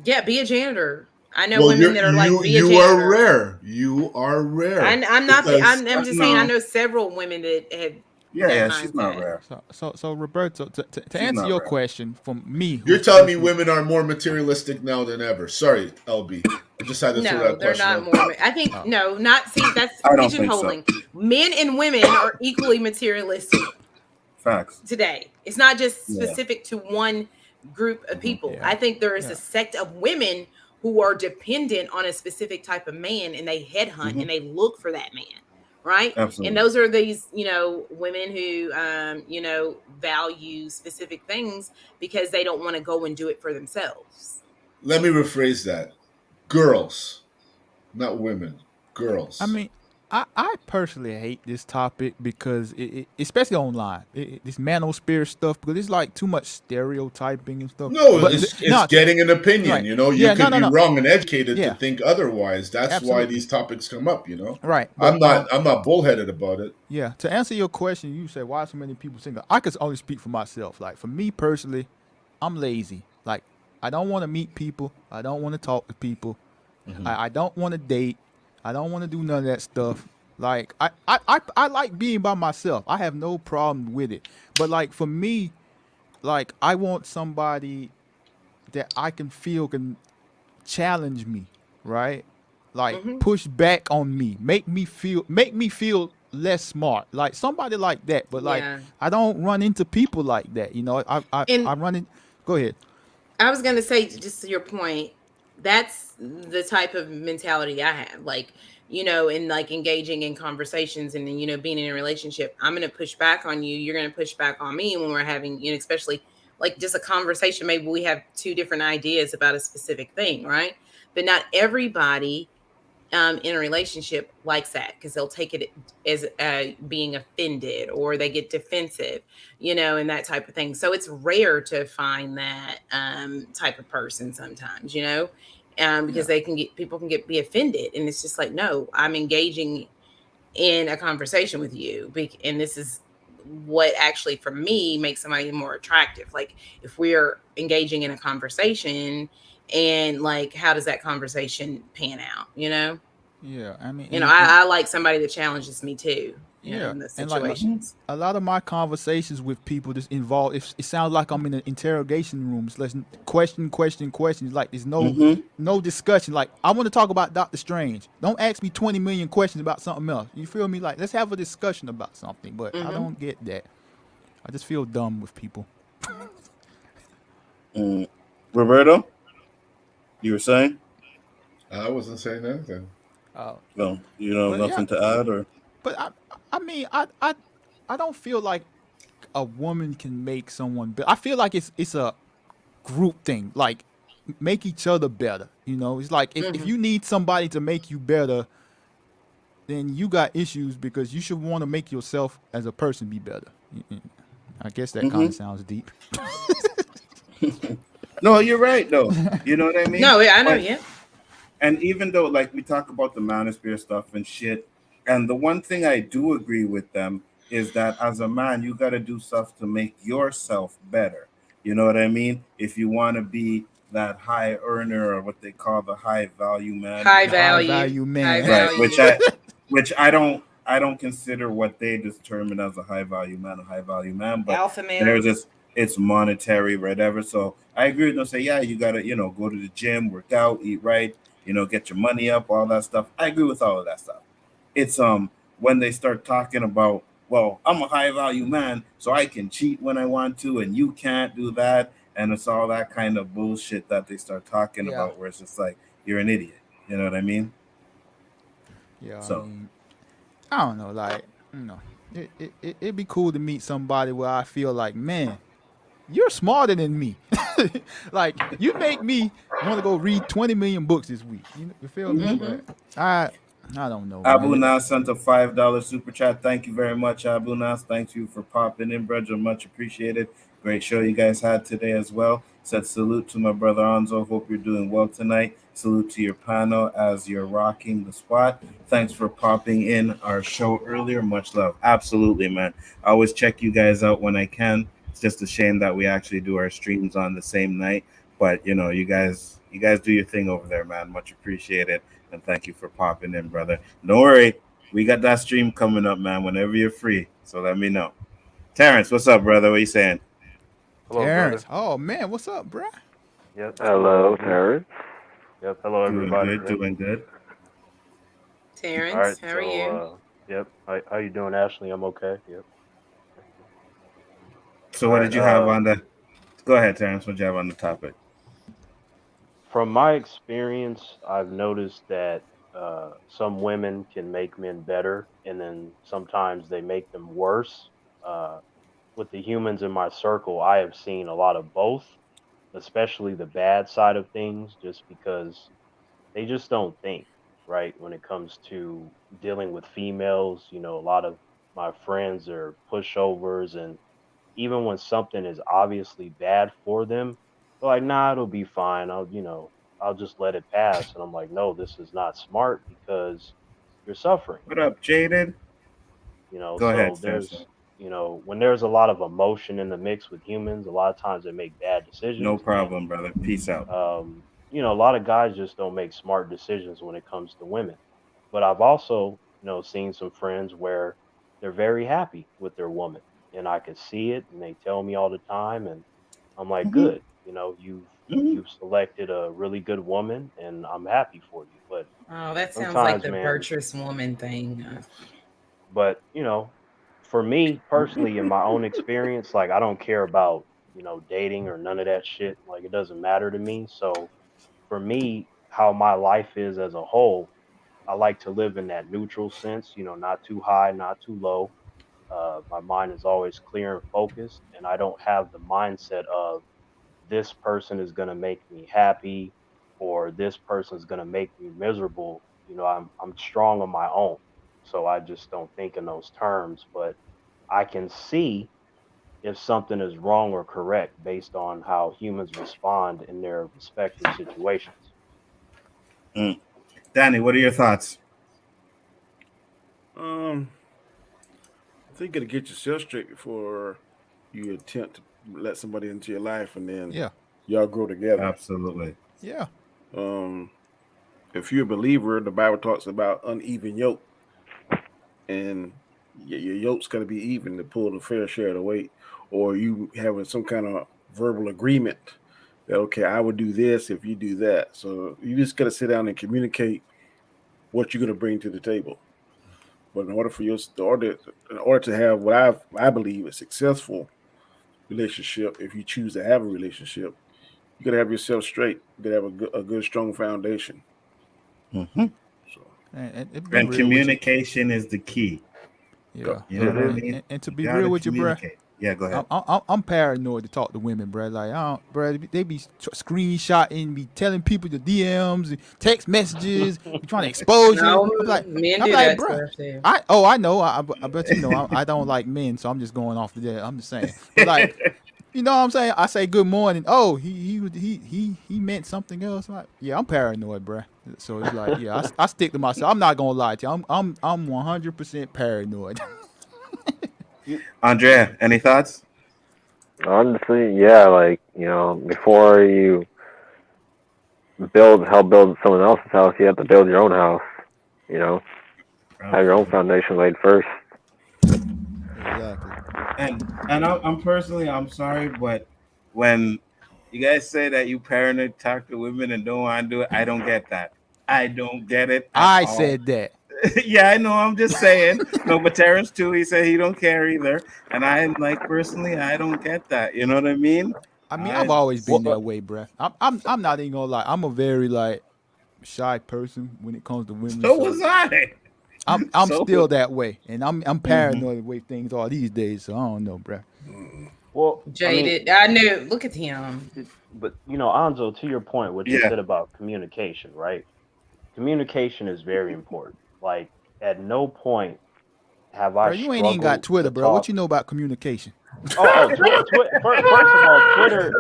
Yeah, be a janitor. I know well, women that are like, be a you are janitor. rare. You are rare I'm not. because I'm just saying. I No, know several women that had that yeah, she's not mindset. rare. So Roberto, to She's answer not your rare. question from me, you're who's telling me who's- women are more materialistic now than ever. Sorry, LB. I just had to throw No, that they're question not out. more. I think no, not see. That's I don't think so. pigeonholing. Men and women are equally materialistic Facts. today. It's not just Yeah. specific to one group of people. Yeah. I think there is Yeah. a sect of women who are dependent on a specific type of man, and they headhunt and they look for that man, right? Absolutely. And those are these, women who, value specific things because they don't want to go and do it for themselves. Let me rephrase that. Girls, not women. I Girls. mean, I personally hate this topic because especially online, this manosphere stuff, because it's like too much stereotyping and stuff. No, But it's no, getting an opinion. right? You know, you Yeah, could be no. wrong and educated to Yeah, think otherwise. That's why absolutely. these topics come up. You know, Right, but I'm not bullheaded about it. yeah. To answer your question, you said why so many people single. I could only speak for myself. Like for me personally, I'm lazy. Like I don't want to meet people. I don't want to talk to people. I don't want to date. I don't want to do none of that stuff. Like I like being by myself. I have no problem with it. But like for me, like I want somebody that I can feel can challenge me, right? Like push back on me, make me feel less smart. Like somebody like that. But like Yeah. I don't run into people like that. You know, And I run in. Go ahead. I was going to say, just to your point, that's the type of mentality I have. Like, in like engaging in conversations and, being in a relationship, I'm going to push back on you. You're going to push back on me when we're having, especially like just a conversation. Maybe we have two different ideas about a specific thing, right? But not everybody in a relationship likes that because they'll take it as being offended or they get defensive, and that type of thing. So it's rare to find that type of person sometimes, because Yeah. people can be offended, and it's just like, no, I'm engaging in a conversation with you, and this is what actually for me makes somebody more attractive. Like if we're engaging in a conversation and like how does that conversation pan out, Yeah. I mean, I like somebody that challenges me too, yeah, in those and like situations. a lot of my conversations with people just involve. It sounds like I'm in an interrogation room. It's like questions. Like there's no discussion. Like I want to talk about Doctor Strange. Don't ask me 20 million questions about something else. You feel me? Like let's have a discussion about something. But I don't get that. I just feel dumb with people. Roberto, you were saying? I wasn't saying anything. No, you know, But yeah, nothing to add, or but I mean, I don't feel like a woman can make someone better. I feel like it's a group thing. Like make each other better. You know, it's like if you need somebody to make you better, then you got issues because you should want to make yourself as a person be better. I guess that kind of sounds deep. no, you're right though. You know what I mean? No, I know, Like, yeah. and even though like we talk about the manosphere stuff and shit, and the one thing I do agree with them is that as a man, you got to do stuff to make yourself better. You know what I mean? If you want to be that high earner or what they call the high value man, High The high value, value high man. right? value. Which I don't consider what they determine as a high value man a high value man, but Alpha male. there's this it's monetary, whatever. So I agree with them. Say, yeah, you gotta, go to the gym, work out, eat right, get your money up, all that stuff. I agree with all of that stuff. It's when they start talking about, well, I'm a high value man, so I can cheat when I want to, and you can't do that, and it's all that kind of bullshit that they start talking Yeah, about, where it's just like you're an idiot. You know what I mean? yeah. I So. mean, I don't know. Like, it'd be cool to meet somebody where I feel like, man, You're smarter than me. Like you make me want to go read 20 million books this week. You feel me? Mhm. But I don't know, Abu man. Nas sent a $5 super chat. Thank you very much, Abu Nas. Thank you for popping in, brother. Much appreciated. Great show you guys had today as well. Said salute to my brother Anzo. Hope you're doing well tonight. Salute to your panel as you're rocking the spot. Thanks for popping in our show earlier. Much love. Absolutely, man. I always check you guys out when I can. It's just a shame that we actually do our streams on the same night. But you guys do your thing over there, man. Much appreciated. And thank you for popping in, brother. Don't worry, we got that stream coming up, man. Whenever you're free, so let me know. Terrence, what's up, brother? What you saying? Hello, brother. Terrence. Oh man, what's up, bruh? Yep. Hello, Terrence. Yep. Hello, Doing everybody. good, Yep. doing good. All right. Terrence, how are you? So, yep. How you doing, Ashley? I'm okay. Yep. So, All what right. did you have on the? Go ahead, Terrence. What did you have on the topic? From my experience, I've noticed that some women can make men better, and then sometimes they make them worse. Uh, with the humans in my circle, I have seen a lot of both, especially the bad side of things, just because they just don't think right when it comes to dealing with females. A lot of my friends are pushovers, and even when something is obviously bad for them, they're like, nah, it'll be fine. I'll just let it pass. And I'm like, no, this is not smart because you're suffering. What up, Jaded? Go ahead, So Terrence. when there's a lot of emotion in the mix with humans, a lot of times they make bad No decisions. And problem, brother. Peace out. a lot of guys just don't make smart decisions when it comes to women. But I've also, seen some friends where they're very happy with their woman, and I can see it, and they tell me all the time, and I'm like, Hmm. good, you've Hmm. you've selected a really good woman, and I'm happy for you. But Oh, that sounds like sometimes, the man, virtuous woman thing. but for me personally, in my own experience, like I don't care about dating or none of that shit. Like it doesn't matter to me. So for me, how my life is as a whole, I like to live in that neutral sense, not too high, not too low. My mind is always clear and focused, and I don't have the mindset of this person is going to make me happy or this person is going to make me miserable. I'm strong on my own, so I just don't think in those terms. But I can see if something is wrong or correct based on how humans respond in their respective situations. Mm. Danny, what are your thoughts? Um, I think you gotta get yourself straight before you attempt to let somebody into your life, and then Yeah, y'all grow together. Absolutely. yeah. Um, if you're a believer, the Bible talks about uneven yoke, and your yoke's got to be even to pull the fair share of the weight, or you having some kind of verbal agreement that okay, I would do this if you do that. So you just got to sit down and communicate what you're going to bring to the table. But in order to have what I believe a successful relationship, if you choose to have a relationship, you got to have yourself straight. You got to have a good strong foundation. Hmm. So And be And real with you. communication is the key. Yeah, You know It what I is. mean? and to You be real gotta with you, bruh. communicate. Yeah, go ahead. I'm paranoid to talk to women, bro. Like, I don't, bro. They be screenshotting, be telling people the DMs, and text messages, be trying to expose you. No, men I'm do like, that bro. stuff too. I know. I bet you know. I don't like men, so I'm just going off of that. I'm just saying. But like, you know what I'm saying? I say good morning. Oh, he meant something else. Like, yeah, I'm paranoid, bro. So it's like, yeah, I stick to myself. I'm not gonna lie to you. I'm 100% paranoid. Andrea, any thoughts? Honestly, yeah, like, before you help build someone else's house, you have to build your own house, you know, have your own Absolutely. foundation laid first. Exactly. And I'm sorry, but when you guys say that you paranoid talk to women and don't want to do it, I don't get that. I don't get it at I all. said that. Yeah, I know. I'm just saying. No, but Terrence too. He said he don't care either, and I'm like personally, I don't get that. You know what I mean? I mean, I've I always been what? that way, bruh. I'm not even gonna lie. I'm a very like shy person when it comes to women, so so was I. I'm So still that way, and I'm mhm. paranoid the way things are these days. So I don't know, bruh. Well, I mean, Jaded. I knew. Look at him. but Anzo, to your point, what you Yeah. said about communication, right? Communication is very important. Like, at no point have I Bro, you ain't even got struggled to Twitter, bro. What talk. you know about communication? First of all, Twitter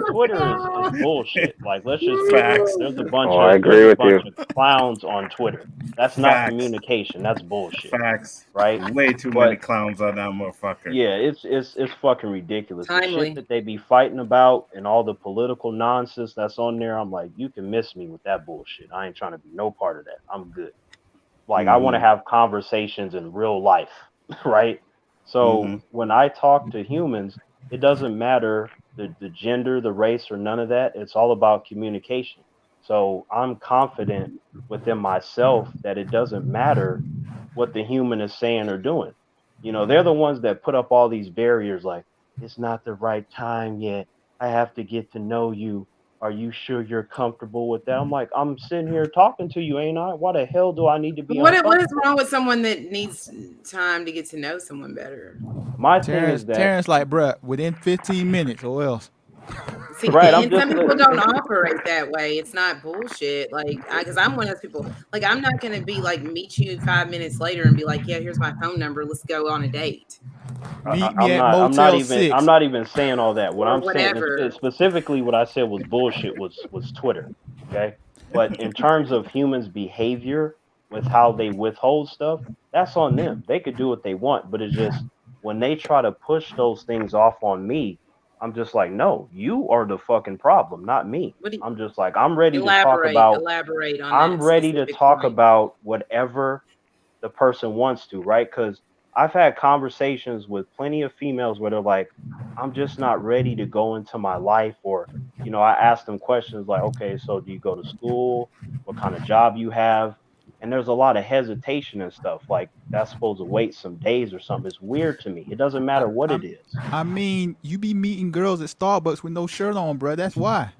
is bullshit. Like, let's just be real. Facts. Oh, I agree There's a with bunch you. of clowns on Twitter. That's not Facts. communication. That's bullshit, Facts. right? Way too many But clowns on that motherfucker. yeah, it's fucking ridiculous. The shit Timely. that they be fighting about and all the political nonsense that's on there, I'm like, you can miss me with that bullshit. I ain't trying to be no part of that. I'm good. Like, I want to Mm-hmm. have conversations in real life, right? So Mm-hmm. when I talk to humans, it doesn't matter the gender, the race, or none of that. It's all about communication. So I'm confident within myself that it doesn't matter what the human is saying or doing. They're the ones that put up all these barriers like, it's not the right time yet. I have to get to know you. Are you sure you're comfortable with that? I'm like, I'm sitting here talking to you, ain't I? Why the hell do I need to be What is uncomfortable? wrong with someone that needs time to get to know someone better? My thing is that, Terrence, like, bruh, within 15 minutes or else. See, right, I'm and just some people don't operate that way. It's not bullshit. Like, because I'm one of those people. Like, I'm not gonna be like meet you 5 minutes later and be like, yeah, here's my phone number. Let's go on a date Meet me I'm at not I'm not Motel even I'm 6. not even saying all that. What or I'm saying is whatever. specifically what I said was bullshit was Twitter. Okay. But in terms of humans' behavior with how they withhold stuff, that's on them. They could do what they want, but it's just when they try to push those things off on me, I'm just like, no, you are the fucking problem, not me. What do you, I'm just like, elaborate on I'm that ready to specific talk point? about whatever the person wants to, right? Because I've had conversations with plenty of females where they're like, I'm just not ready to go into my life. Or, I ask them questions like, okay, so do you go to school? What kind of job you have? And there's a lot of hesitation and stuff. Like, that's supposed to wait some days or something. It's weird to me. It doesn't I, matter what I, it is. I mean, you be meeting girls at Starbucks with no shirt on, bruh. That's why.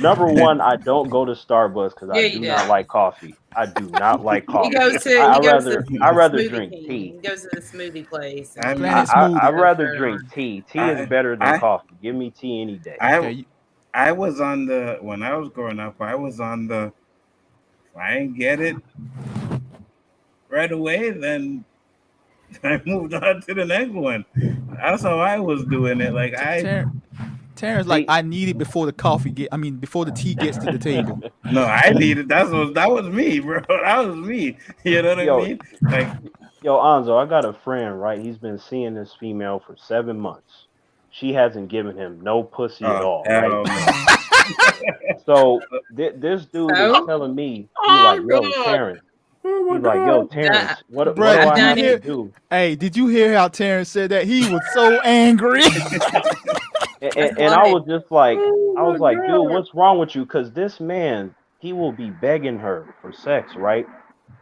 Number one, I don't go to Starbucks because I Yeah, do you not do. like coffee. I do not like He coffee. goes to I, I he goes to rather I rather Smoothie drink King. tea. He goes to the smoothie place I and Planet mean, I Smoothie. has rather shirt on. drink tea. Tea is I better than I coffee. Give me tea any day. I Okay, I was on the when I was growing up. I was on the if I ain't get it right away, then I moved on to the next one. That's how I was doing it. Like Terrence, like, See, I need it before the coffee get. I mean, before the tea gets to the table. no, I needed that was me, bro. That was me. You know what I yo, mean? Like yo, Anzo, I got a friend, right? He's been seeing this female for 7 months. She hasn't given him no pussy at oh all, right? hell no. So this dude is So telling me, he like, Oh yo, God. Terrence. Oh my He's like, yo, God. Terrence, what do Bruh, I've I did you done have it. to hear? do? Hey, did you hear how Terrence said that? He was so angry. And, That's and I blood. was just like, Oh I my was like, dude, God. what's wrong with you? Because this man, he will be begging her for sex, right?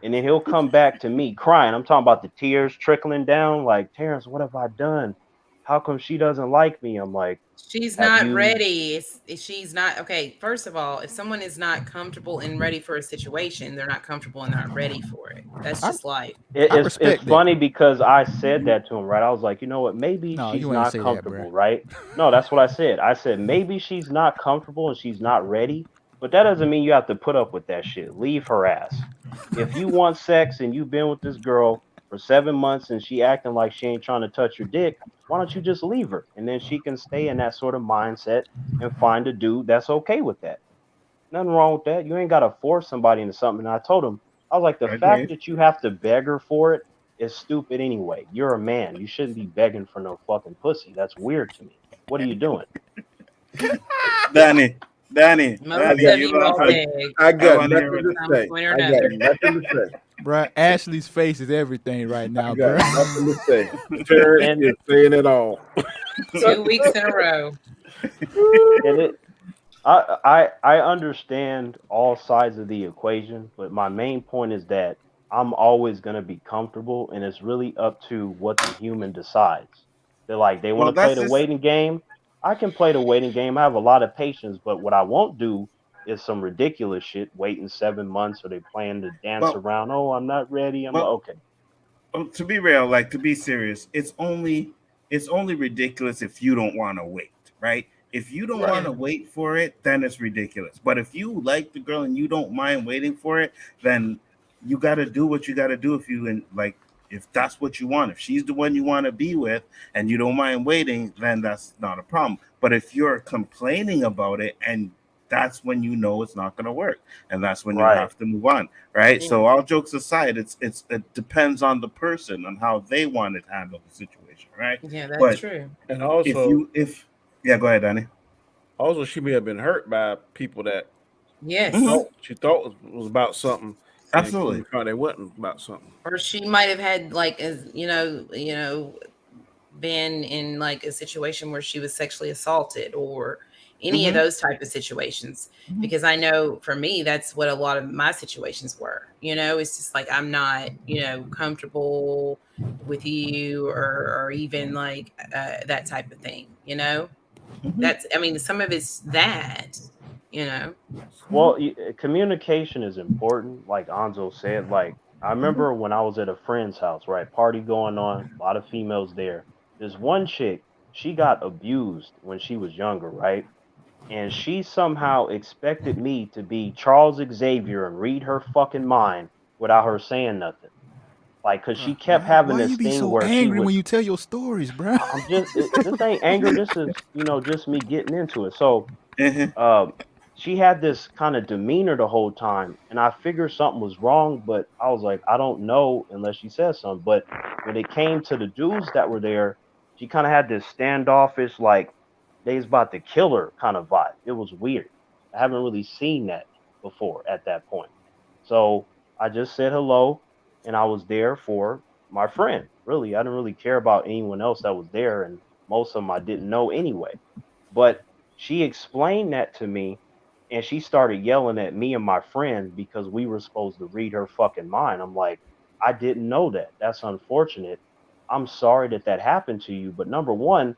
And then he'll come back to me crying. I'm talking about the tears trickling down. Like, Terrence, what have I done? How come she doesn't like me? I'm like, She's have not you? ready. She's not okay. First of all, if someone is not comfortable and ready for a situation, they're not comfortable and not ready for it. That's I, just life. I It's respect that. funny because I said that to him, right? I was like, you know what? Maybe No, she's you ain't not say that, bruh. comfortable, right? No, that's what I said. I said maybe she's not comfortable and she's not ready, but that doesn't mean you have to put up with that shit. Leave her ass. If you want sex and you've been with this girl for 7 months and she acting like she ain't trying to touch your dick, why don't you just leave her? And then she can stay in that sort of mindset and find a dude that's okay with that. Nothing wrong with that. You ain't got to force somebody into something. And I told him, I was like, the fact Agreed. that you have to beg her for it is stupid anyway. You're a man. You shouldn't be begging for no fucking pussy. That's weird to me. What are you doing? Danny, Danny, I Most Danny, got of you you know all what? beg I I got want to nothing hear to what some say. point or I got another. nothing to say. Bruh, Ashley's face is everything right I now, got bruh. nothing to say. Terrence And is saying it all. 2 weeks in a row. and it I understand all sides of the equation, but my main point is that I'm always gonna be comfortable and it's really up to what the human decides. They're like they want Well, to play that's the just waiting game. I can play the waiting game. I have a lot of patience, but what I won't do is some ridiculous shit, waiting 7 months or they playing to dance well, around. Oh, I'm not ready. I'm like, well, okay. to be real, like to be serious, it's only it's only ridiculous if you don't want to wait, right? If you don't want to wait for it, then it's ridiculous. But if you like the girl and you don't mind waiting for it, then you got to do what you got to do. If you like, if that's what you want, if she's the one you want to be with and you don't mind waiting, then that's not a problem. But if you're complaining about it, and that's when you know it's not going to work, and that's when you Right. have to move on, right? Yeah. So all jokes aside, it depends on the person on how they want to handle the situation, right? Yeah, that's But true. And if if yeah, go ahead, Danny. also she may have been hurt by people that Mm-hmm. Yes. she thought was about something, and come Absolutely. to find it wasn't about something. Or she might have had like, as been in like a situation where she was sexually assaulted, or any of Mm-hmm. those type of situations. Because I know for me, that's what a lot of my situations were. It's just like, I'm not comfortable with you, or even like that type of thing. Mm-hmm. That's, I mean, some of it's that. you know Mm-hmm. Well, communication is important, like Anzo said. Like I Mm-hmm. remember when I was at a friend's house, right? Party going on, a lot of females there. There's one chick, she got abused when she was younger, right? And she somehow expected me to be Charles Xavier and read her fucking mind without her saying nothing. Like, cause she kept having Why you this be thing so where she angry would. when you tell your stories, bro? I'm just. This ain't anger. This is just me getting into it. So Mm-hmm. uh, she had this kind of demeanor the whole time, and I figured something was wrong, but I was like, I don't know unless she says something. But when it came to the dudes that were there, she kind of had this standoffish, like they's about to kill her kind of vibe. It was weird. I haven't really seen that before at that point. So I just said hello, and I was there for my friend. Really, I didn't really care about anyone else that was there, and most of them I didn't know anyway. But she explained that to me, and she started yelling at me and my friend because we were supposed to read her fucking mind. I'm like, I didn't know that. That's unfortunate. I'm sorry that that happened to you. But number one,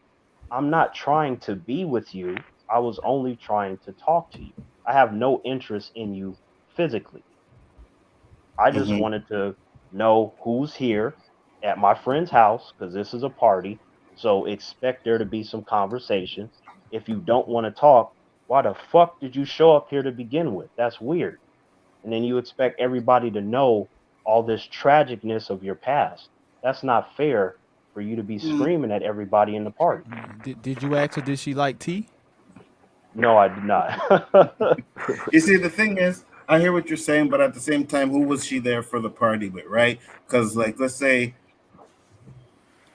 I'm not trying to be with you. I was only trying to talk to you. I have no interest in you physically. I just Mm-hmm. wanted to know who's here at my friend's house because this is a party. So expect there to be some conversation. If you don't want to talk, why the fuck did you show up here to begin with? That's weird. And then you expect everybody to know all this tragicness of your past. That's not fair for you to be screaming at everybody in the party. Did you ask her? Did she like tea? No, I did not. You see, the thing is, I hear what you're saying, but at the same time, who was she there for the party with, right? Because, like, let's say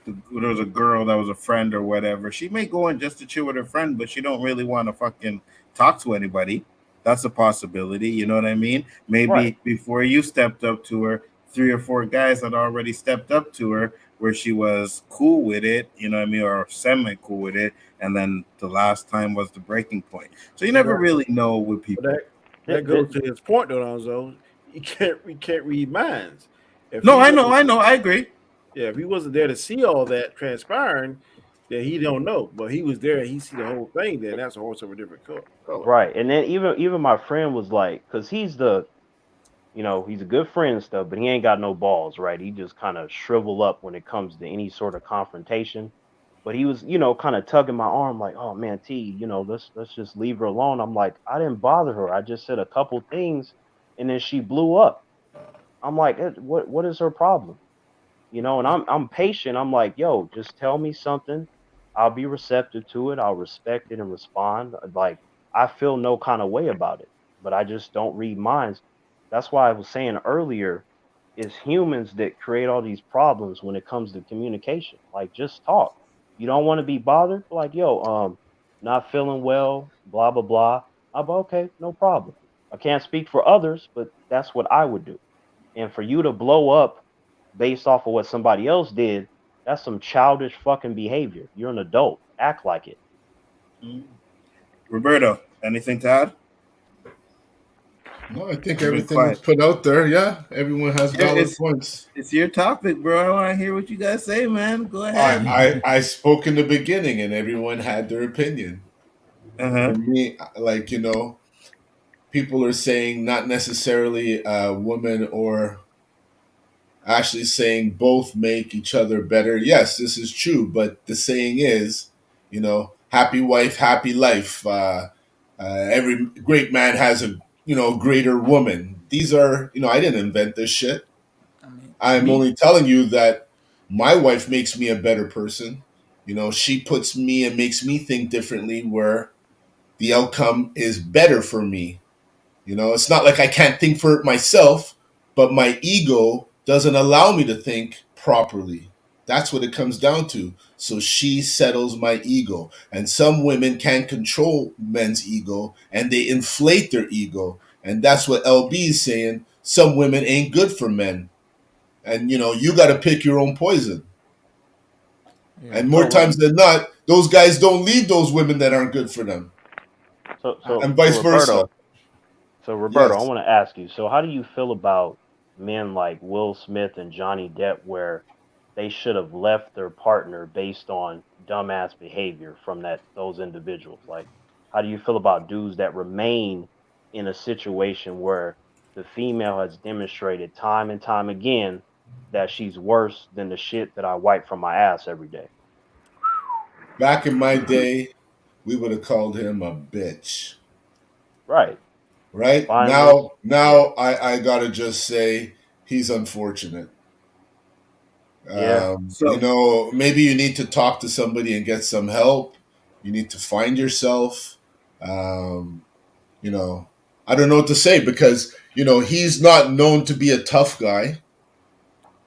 there was a girl that was a friend or whatever. She may go in just to chill with her friend, but she don't really want to fucking talk to anybody. That's a possibility. You know what I mean? Right. Maybe before you stepped up to her, three or four guys had already stepped up to her where she was cool with it. You know what I mean, or semi cool with it. And then the last time was the breaking point. So you But never really know with but people. that goes to his point though, Alonzo. You can't read minds. If No, he I know, wasn't I know, I agree. Yeah, if he wasn't there to see all that transpiring, then he don't know. But he was there and he see the whole thing, then that's a horse of a different color. Right. And then even my friend was like, because he's he's a good friend and stuff, but he ain't got no balls, right? He just kind of shrivel up when it comes to any sort of confrontation. But he was, kind of tugging my arm, like, "Oh man, T, let's just leave her alone." I'm like, I didn't bother her. I just said a couple things, and then she blew up. I'm like, what is her problem? And I'm patient. I'm like, yo, just tell me something. I'll be receptive to it. I'll respect it and respond. Like I feel no kind of way about it, but I just don't read minds. That's why I was saying earlier, it's humans that create all these problems when it comes to communication. Like just talk. You don't want to be bothered? Like, yo, not feeling well, blah blah blah. I'm okay, no problem. I can't speak for others, but that's what I would do. And for you to blow up based off of what somebody else did, that's some childish fucking behavior. You're an adult. Act like it. Roberto, anything to add? No, I think You've been everything was quiet. put out there. Yeah, everyone has Yeah, valid points. it's your topic, bro. I want to hear what you guys say, man. Go ahead. I spoke in the beginning, and everyone had their opinion. Uh huh. For me, like people are saying not necessarily a woman or Actually saying both make each other better. Yes, this is true, but the saying is, happy wife, happy life. Every great man has a greater woman. These are I didn't invent this shit. I mean, I'm me. only telling you that my wife makes me a better person. She puts me and makes me think differently where the outcome is better for me. It's not like I can't think for it myself, but my ego doesn't allow me to think properly. That's what it comes down to. So she settles my ego. And some women can't control men's ego and they inflate their ego. And that's what LB is saying. Some women ain't good for men. And you got to pick your own poison. Yeah. And more So times than not, those guys don't leave those women that aren't good for them. so I, so And so vice versa. Roberto, I Yes. want to ask you. So how do you feel about men like Will Smith and Johnny Depp, where they should have left their partner based on dumbass behavior from those individuals? Like, how do you feel about dudes that remain in a situation where the female has demonstrated time and time again that she's worse than the shit that I wipe from my ass every day? Back in my day, we would have called him a bitch. Right. Right? Spineless. Now Yeah. now I gotta just say he's unfortunate. Yeah. So Maybe you need to talk to somebody and get some help. You need to find yourself. Um, you know, I don't know what to say because, he's not known to be a tough guy.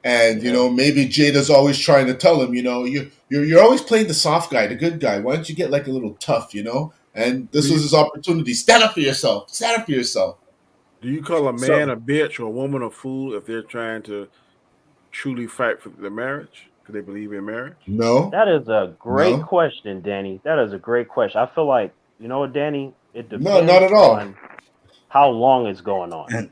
And Yeah. maybe Jada's always trying to tell him, you're always playing the soft guy, the good guy. Why don't you get like a little tough, And Do this was you his opportunity. Stand up for yourself. Stand up for yourself. do you call a man so a bitch or a woman a fool if they're trying to truly fight for the marriage because they believe in marriage? No, That is a great no, question, Danny. That is a great question. I feel like, you know what, Danny? It no, not depends at all. on how long it's going on. and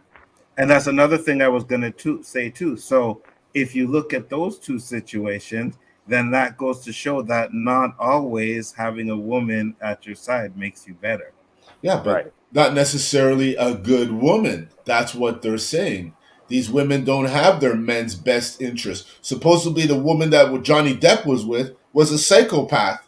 and that's another thing I was gonna say too. So if you look at those two situations, then that goes to show that not always having a woman at your side makes you better. Yeah, but Right. not necessarily a good woman. That's what they're saying. These women don't have their men's best interest. Supposedly, the woman that Johnny Depp was with was a psychopath.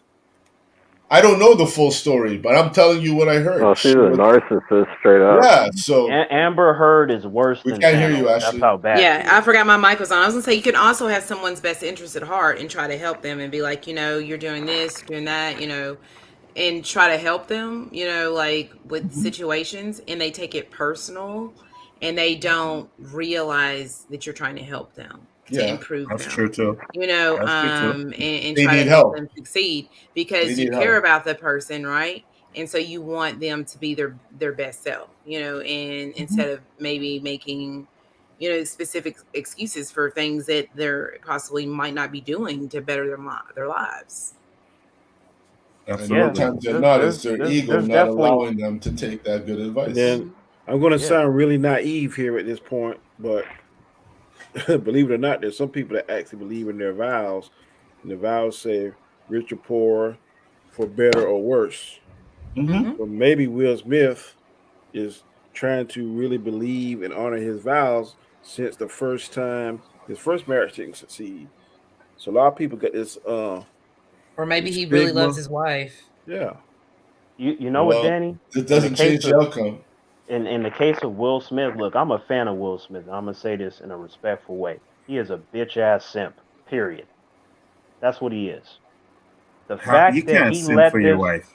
I don't know the full story, but I'm telling you what I Oh, heard. she's She a was, narcissist straight up. yeah. So Amber Heard is worse we than can't hear you, Thanos. That's Ashley. how bad she Yeah, I is. forgot my mic was on. I was gonna say you can also have someone's best interest at heart and try to help them and be like, you're doing this, doing that, and try to help them, like with Mhm. situations, and they take it personal and they don't realize that you're trying to help them to Yeah, improve That's true them, too. That's true too. and they try need to help help. them succeed They because you need care help. about the person, right? And so you want them to be their best self, and Mhm. instead of maybe making specific excuses for things that they're possibly might not be doing to better their lives. And more Yeah. Absolutely. times than not, it's their ego There's not definitely. allowing them to take that good And advice. then Mhm. I'm going to Yeah. sound really naive here at this point, but believe it or not, there's some people that actually believe in their vows, and the vows say rich or poor, for better or worse. Hmm. Mhm. But maybe Will Smith is trying to really believe and honor his vows since the first time his first marriage didn't succeed. So a lot of people get Or maybe this he really loves stigma. his wife. Yeah. You know what, Well, Danny? it In the doesn't case change the of outcome. in the case of Will Smith, look, I'm a fan of Will Smith, and I'm gonna say this in a respectful way. He is a bitch ass simp. Period. That's what he is. The How you fact that can't he simp for let your this, wife?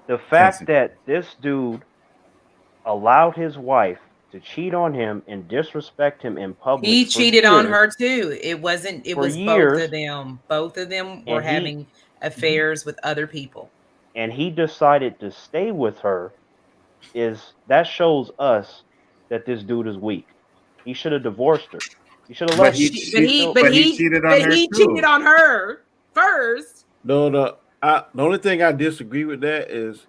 the Can't fact simp. that this dude allowed his wife to cheat on him and disrespect him in public He cheated on her too. It for was both of years, them. Both of them were and having Mhm. affairs with other people. he decided to stay with her, is that shows us that this dude is weak. He should have divorced her. He should have But But left her. he she but He cheat. he still but But he he cheated on but her he cheated too. on her first. No, the only thing I disagree with that is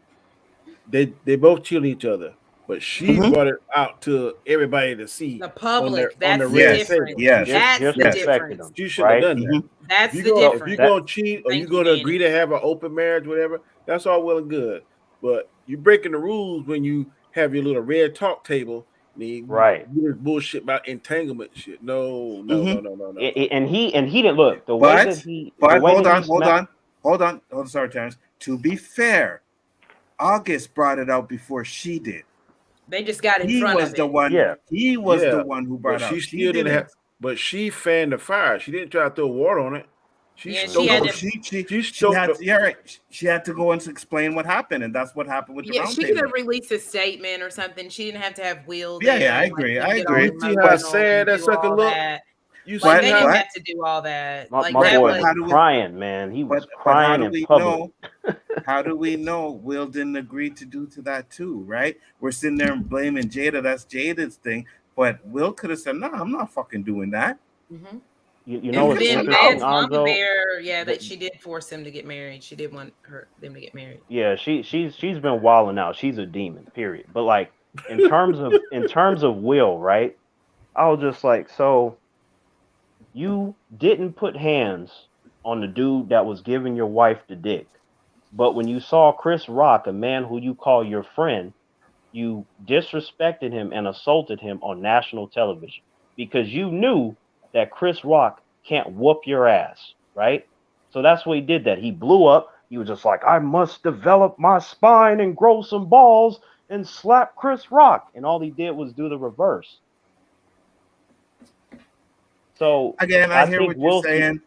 they both cheat on each other, but she Hmm. brought it out to everybody to see The on public, the that's the red Yes. difference. table. Yes. That's the Yes. Disrespected difference. him, She shouldn't have right? done that. Hmm. That's If the So you're that difference. gonna cheat or you're Thank you, gonna agree Danny. to have an open marriage, whatever, that's all well and good. But you're breaking the rules when you have your little red talk table Right. This bullshit about entanglement shit. No. And he didn't look the way that he hold on. Sorry, Terrence. To be fair, August brought it out before she did. They just got in He front was of the it. one. Yeah. He was Yeah, the one who brought but she out. still didn't have. But she fanned the fire. She didn't try to throw water on it. She Yeah, stoked. she had No, to. she had to. Yeah, right. She had to go and explain what happened, and that's what happened with the Yeah, round she could table. have released a statement or something. She didn't have to have Will Yeah, there. I And, agree. like, I him get all agree. You see how emotional sad and that do sucker all look? that. You Like, see they how? didn't have to do all that. my Like, boy that was was. crying, man. He was But how crying do in we public. know? How do we know Will didn't agree to do to that too? Right? We're sitting there and blaming Jada. That's Jada's thing. But Will could have said, "No, I'm not fucking doing that." Mm-hmm. You know You what's could have Then said interesting, Mad's no. mama Anzo? bear, yeah, That that she did force him to get married. She did want them to get married. yeah, she's been wilding out. She's a demon, period. But like in terms of Will, right? I was just like, so you didn't put hands on the dude that was giving your wife the dick. But when you saw Chris Rock, a man who you call your friend, you disrespected him and assaulted him on national television because you knew that Chris Rock can't whoop your ass, right? So that's what he did that. He blew up. He was just like, I must develop my spine and grow some balls and slap Chris Rock. And all he did was do the reverse. So Again, I I hear think what you're Will Smith, saying.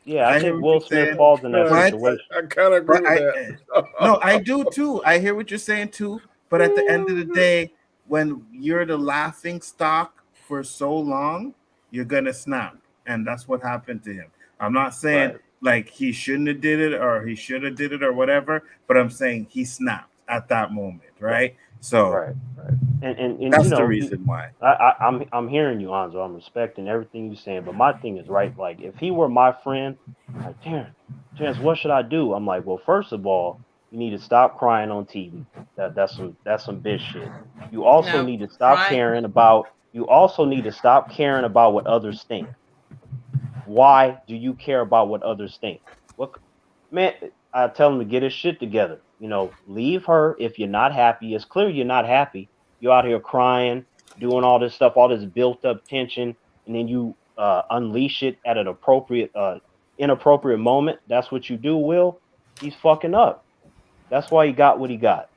yeah, I I hear think what Will you're Smith saying. falls in that But situation. I kind of agree But with that. no, I do too. I hear what you're saying too. But at the end of the day, when you're the laughing stock for so long, you're gonna snap, and that's what happened to him. I'm not saying Right. like he shouldn't have did it or he should have did it or whatever, but I'm saying he snapped at that moment, right? So Right. And that's the reason why. I'm hearing you, Anzo. I'm respecting everything you're saying, but my thing is right. Like, if he were my friend, like, Terrence, what should I do? I'm like, well, first of all, you need to stop crying on TV. That's some bitch shit. You also No, need to stop cry. caring about. You also need to stop caring about what others think. Why do you care about what others think? What man? I tell him to get his shit together. Leave her if you're not happy. It's clear you're not happy. You're out here crying, doing all this stuff, all this built up tension, and then you unleash it at an inappropriate moment. That's what you do, Will. He's fucking up. That's why he got what he got.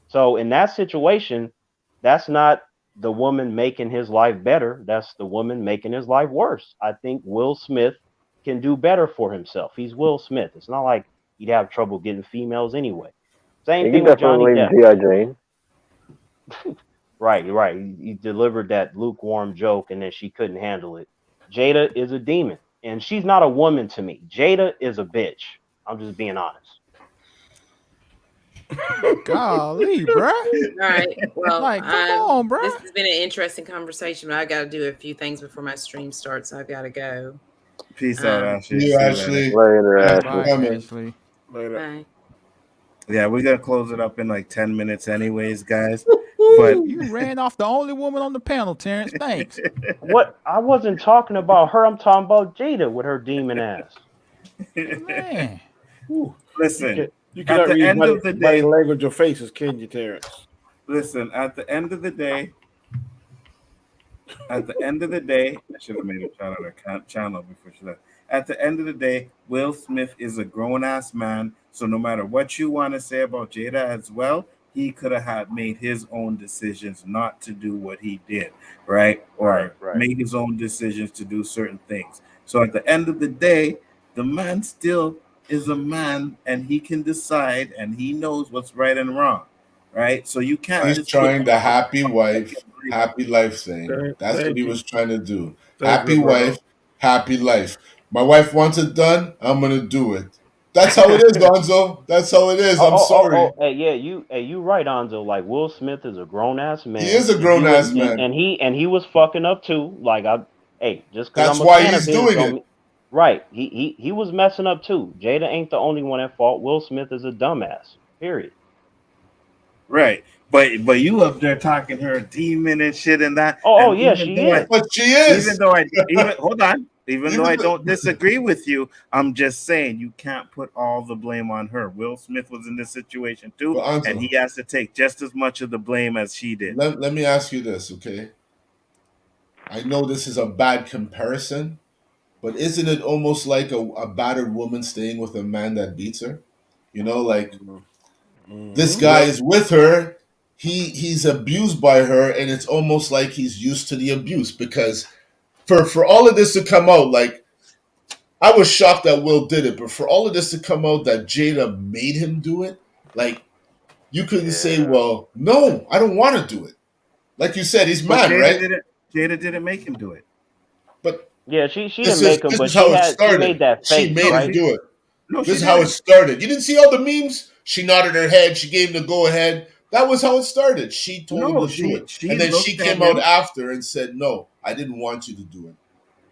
So in that situation, that's not the woman making his life better. That's the woman making his life worse. I think Will Smith can do better for himself. He's Will Smith. It's not like he'd have trouble getting females anyway. Same You can thing with Johnny definitely leave Depp. G.I. Jane. Right. He delivered that lukewarm joke and then she couldn't handle it. Jada is a demon. And she's not a woman to me. Jada is a bitch. I'm just being honest. Golly, bruh. All right. Well, Like, come on, bruh. this has been an interesting conversation, but I got to do a few things before my stream starts. So I've got to go. Peace out, Ashley. You See you later. Ashley. Later, Yeah, Ashley. Bye, coming. Ashley. Later. Bye. Yeah, we're gonna close it up in like 10 minutes, anyways, guys. But You ran off the only woman on the panel, Terrence. Thanks. What? I wasn't talking about her. I'm talking about Jada with her demon ass. Man. listen, You at cannot the read end body, of the body day, language or faces, can you, Terrence? listen, at the end of the day, I should have made a shout out her channel before she left. At the end of the day, Will Smith is a grown ass man. So no matter what you want to say about Jada as well, he could have had made his own decisions not to do what he did, right? Or Right. made his own decisions to do certain things. So at the end of the day, the man still is a man and he can decide and he knows what's right and wrong, right? So you can't He's just put trying that the on happy like wife, a blame. happy life thing. That's what Thank he you. was trying to do. Thank you, Happy Roberto. wife, happy life. My wife wants it done, I'm gonna do it. That's how it is, Gonzo. That's how it is. I'm sorry. Hey, yeah, you right, Anzo. Like, Will Smith is a grown ass man. He is a and grown was, ass man. and he was fucking up too. Like, just because That's I'm a why fan of he's his, doing don't it. mean, right? He was messing up too. Jada ain't the only one at fault. Will Smith is a dumbass. Period. Right. But you up there talking her demon and shit and that. Oh And yeah, she is. But she is. even hold on. Even though I don't disagree with you, I'm just saying you can't put all the blame on her. Will Smith was in this situation too, and he has to take just as much of the blame as she did. Let me ask you this, okay? I know this is a bad comparison, but isn't it almost like a battered woman staying with a man that beats her? You know, like this guy is with her, he's abused by her, and it's almost like he's used to the abuse because for all of this to come out, like I was shocked that Will did it, but for all of this to come out that Jada made him do it, like you couldn't say, well, no, I don't want to do it. Like you said, he's mad, right? Jada didn't make him do it. But yeah, she didn't make him, but she made that face. She made right? him do it. No, this is how it started. You didn't see all the memes? She nodded her head. She gave him the go ahead. That was how it started. She told him to do it. And then she came out after and said, no, I didn't want you to do it.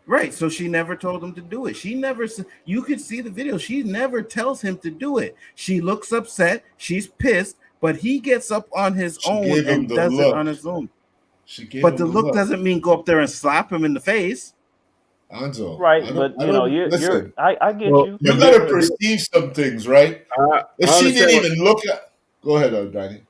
Right. So she never told him to do it. She never, you could see the video. She never tells him to do it. She looks upset. She's pissed, but he gets up on his own and does it on his own. But the look doesn't mean go up there and slap him in the face. Anzo, right, but you know, I get you. You gotta perceive some things, right? If she didn't even look at, go ahead, Danny.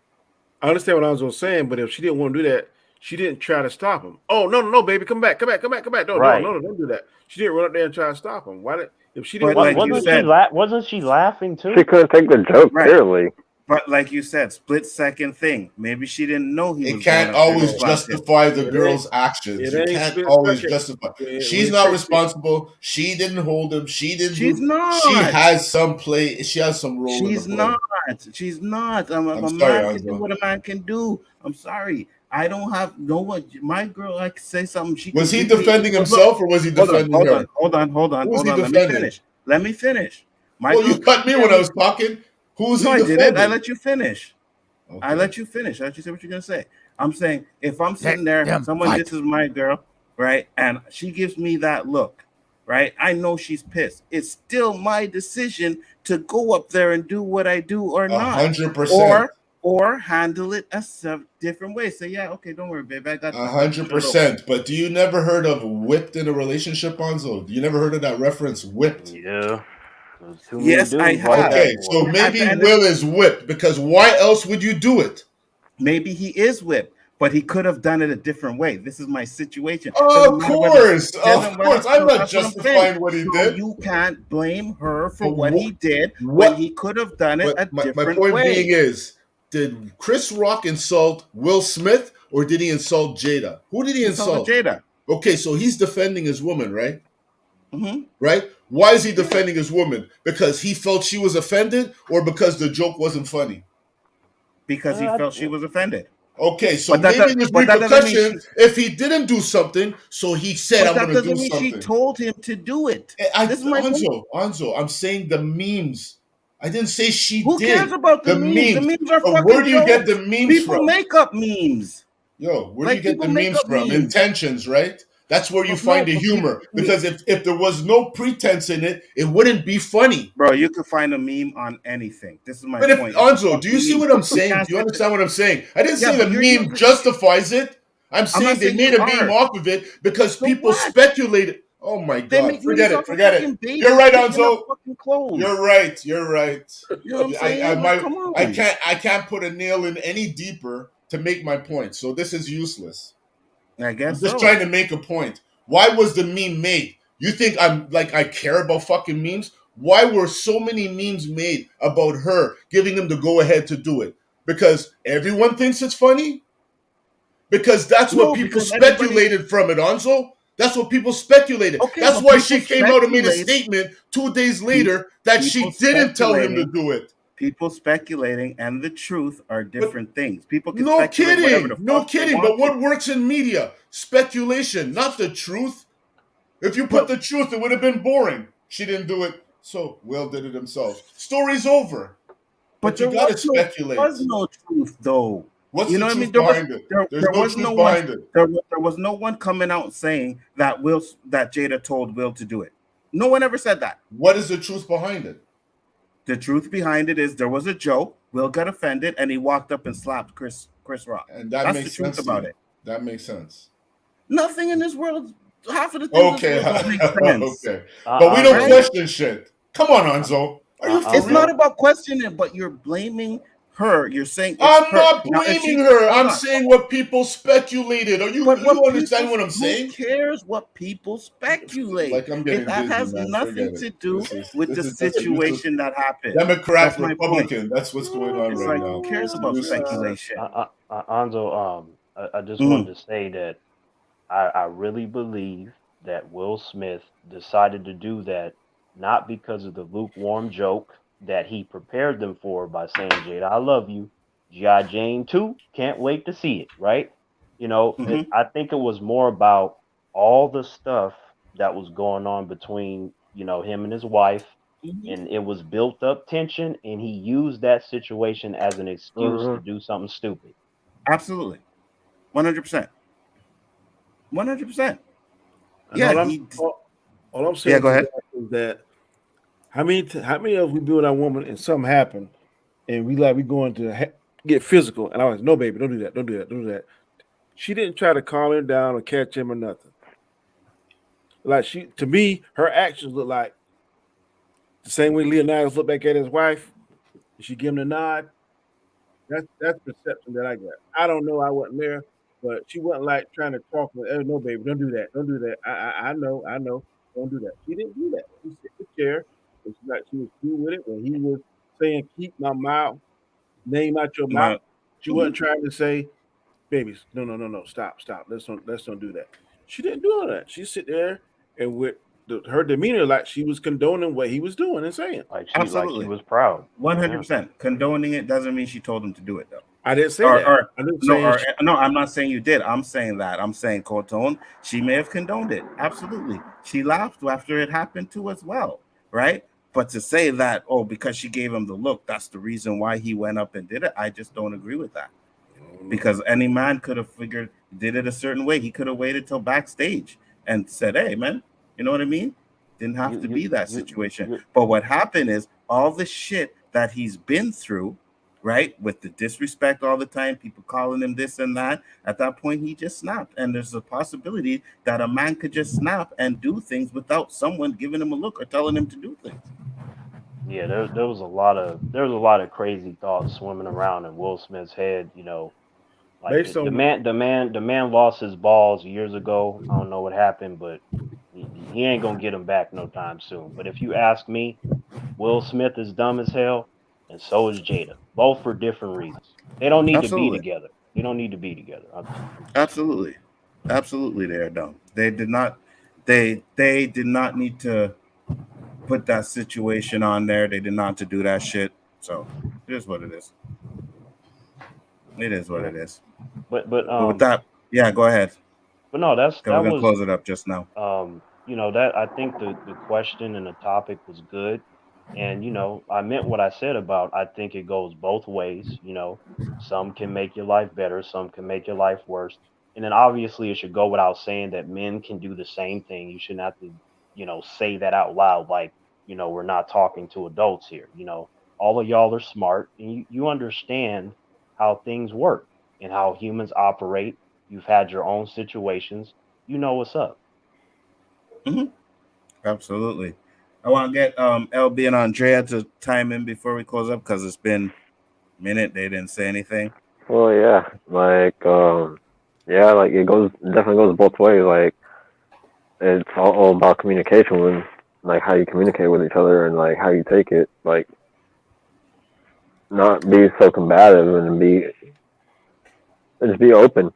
I understand what Anzo's saying, but if she didn't want to do that, she didn't try to stop him. Oh no, baby, come back! Don't do that. She didn't run up there and try to stop him. Why? If she didn't, wasn't she laughing too? She couldn't take the joke clearly. But like you said, split second thing. Maybe she didn't know he was. It can't always justify the girl's actions. You can't always justify. She's not responsible. She didn't hold him. She didn't. She's not. She has some play. She has some role. She's not. She's not. I'm a man can do what a man can do. I'm sorry. I don't have no one. My girl, I could say something. She was he defending himself or was he defending her? Hold on. Let me finish. You cut me when I was talking. Who's he defending? I didn't. I let you finish. Okay. I let you finish. I let you say what you're gonna say. I'm saying if I'm sitting there, this is my girl, right, and she gives me that look, right? I know she's pissed. It's still my decision to go up there and do what I do or not. 100%. Or handle it a different way. Say, yeah, okay, don't worry, babe. I got 100%. But do you never heard of whipped in a relationship, Anzo? You never heard of that reference, whipped? Yeah. Yes, I have. Okay, so maybe Will is whipped because why else would you do it? Maybe he is whipped, but he could have done it a different way. This is my situation. Of course. I'm not justifying what he did. You can't blame her for what he did when he could have done it a different way. My point being is, did Chris Rock insult Will Smith or did he insult Jada? Who did he insult? Jada. Okay, so he's defending his woman, right? Mm-hmm. Right? Why is he defending his woman? Because he felt she was offended or because the joke wasn't funny? Because he felt she was offended. Okay, so maybe there's repercussions if he didn't do something, so he said, I'm going to do something. She told him to do it. Anzo, I'm saying the memes. I didn't say she did. Who cares about the memes? The memes are fucking where do you get the memes People from? make up memes. Yo, where do you get the memes from? Intentions, right? That's where you find the humor. Because if there was no pretense in it, it wouldn't be funny. Bro, you can find a meme on anything. This is my point. Anzo, do you see what I'm saying? Do you understand what I'm saying? I didn't say the meme justifies it. I'm saying they made a meme off of it because people speculated. Oh my God! Forget it. You're right, Anzo. You're right. You know what I'm saying? I can't put a nail in any deeper to make my point. So this is useless. I guess I'm just trying to make a point. Why was the meme made? You think I care about fucking memes? Why were so many memes made about her giving him the go ahead to do it? Because everyone thinks it's funny? Because that's what people speculated from it, Anzo. That's what people speculated. Okay, that's why she came out and made a statement 2 days later that she didn't tell him to do it. People speculating and the truth are different things. People can no kidding. But what works in media? Speculation, not the truth. If you put the truth, it would have been boring. She didn't do it, so Will did it himself. Story's over. But you gotta speculate. There was no truth, though. What's the truth behind it? There's no truth behind it. There was no one coming out saying that Jada told Will to do it. No one ever said that. What is the truth behind it? The truth behind it is there was a joke. Will got offended, and he walked up and slapped Chris Rock. And that's the truth about it. That makes sense. Nothing in this world half of the things in this Okay, world don't make sense. okay, but we don't Anzo, Right? question shit. Come on, Anzo. Are you for It's not Anzo, real? about questioning, but you're blaming her. You're saying it's I'm her. not Now, if blaming she her. hold I'm on, saying what people speculated. Are you? but You what understand people, what I'm who saying? cares what people speculate? Like I'm It getting that dizzy, has man. nothing Forget it. to do This is with this the is this is situation that happened. Democrat, That's my point. Republican. That's what's going on It's right like, now. who cares It's about useless. speculation? Anzo, I just Mhm. wanted to say that I really believe that Will Smith decided to do that not because of the lukewarm joke that he prepared them for by saying, Jada, I love you. G.I. Jane 2, can't wait to see it, right? Mhm. I think it was more about all the stuff that was going on between, him and his wife, Mhm. and it was built up tension, and he used that situation as an excuse to Hmm. do something stupid. Absolutely, 100%, 100%. And Yeah, all I'm he. all I'm Yeah, saying go to ahead. that is that how many of us we be with our woman and something happened and we going to get physical and I was like, no baby, don't do that, don't do that, don't do that. She didn't try to calm him down or catch him or nothing. Like she to me, her actions look like the same way Leonidas looked back at his wife. She give him the nod. That's perception that I got. I don't know. I wasn't there, but she wasn't like trying to talk. Oh, no, baby, don't do that. Don't do that. I know. I know. Don't do that. She didn't do that. She sit in the chair and she was cool with it when he was saying, "Keep my mouth, name out your mouth." My, She mhm. wasn't trying to say, "Babies, no, no, no, no, stop. Let's don't do that." She didn't do all that. She sit there and with her demeanor, like she was condoning what he was doing and saying. Like she Absolutely, was proud. one hundred Yeah. percent. Condoning it doesn't mean she told him to do it though. I didn't say that. Or I didn't no, say or no, I'm not saying you did. I'm saying that. I'm saying Cotone, she may have condoned it. Absolutely. She laughed after it happened too as well, right? But to say that, oh, because she gave him the look, that's the reason why he went up and did it, I just don't agree with that. Because any man could have figured did it a certain way. He could have waited till backstage and said, "Hey, man, you know what I mean?" Didn't have You to you be that you situation. you But what happened is all the shit that he's been through, right? With the disrespect all the time, people calling him this and that. At that point, he just snapped. And there's a possibility that a man could just snap and do things without someone giving him a look or telling him to do things. Yeah, there was a lot of crazy thoughts swimming around in Will Smith's head. Like the, based the on man, the man lost his balls years ago. I don't know what happened, but he ain't gonna get them back no time soon. But if you ask me, Will Smith is dumb as hell, and so is Jada. Both for different reasons. They don't need to be Absolutely. together. They don't need to be together. I'm just saying. Absolutely. Absolutely they are dumb. They did not need to put that situation on there. They did not to do that shit. So it is what it is. It is what Yeah, it is. but But with um, that, yeah, go ahead. but no, Because we're that gonna was close it up just now. that I think the question and the topic was good, and I meant what I said about I think it goes both ways. Some can make your life better, some can make your life worse, and then obviously it should go without saying that men can do the same thing. You shouldn't have to say that out loud like we're not talking to adults here. All of y'all are smart and you understand how things work and how humans operate. You've had your own situations. You know what's up. Hmm. Absolutely. I want to get LB and Andrea to time in before we close up because it's been a minute. They didn't say anything. Well, yeah, yeah, like definitely goes both ways. Like it's all about communication when, like, how you communicate with each other and like how you take it. Like, not be so combative and just be open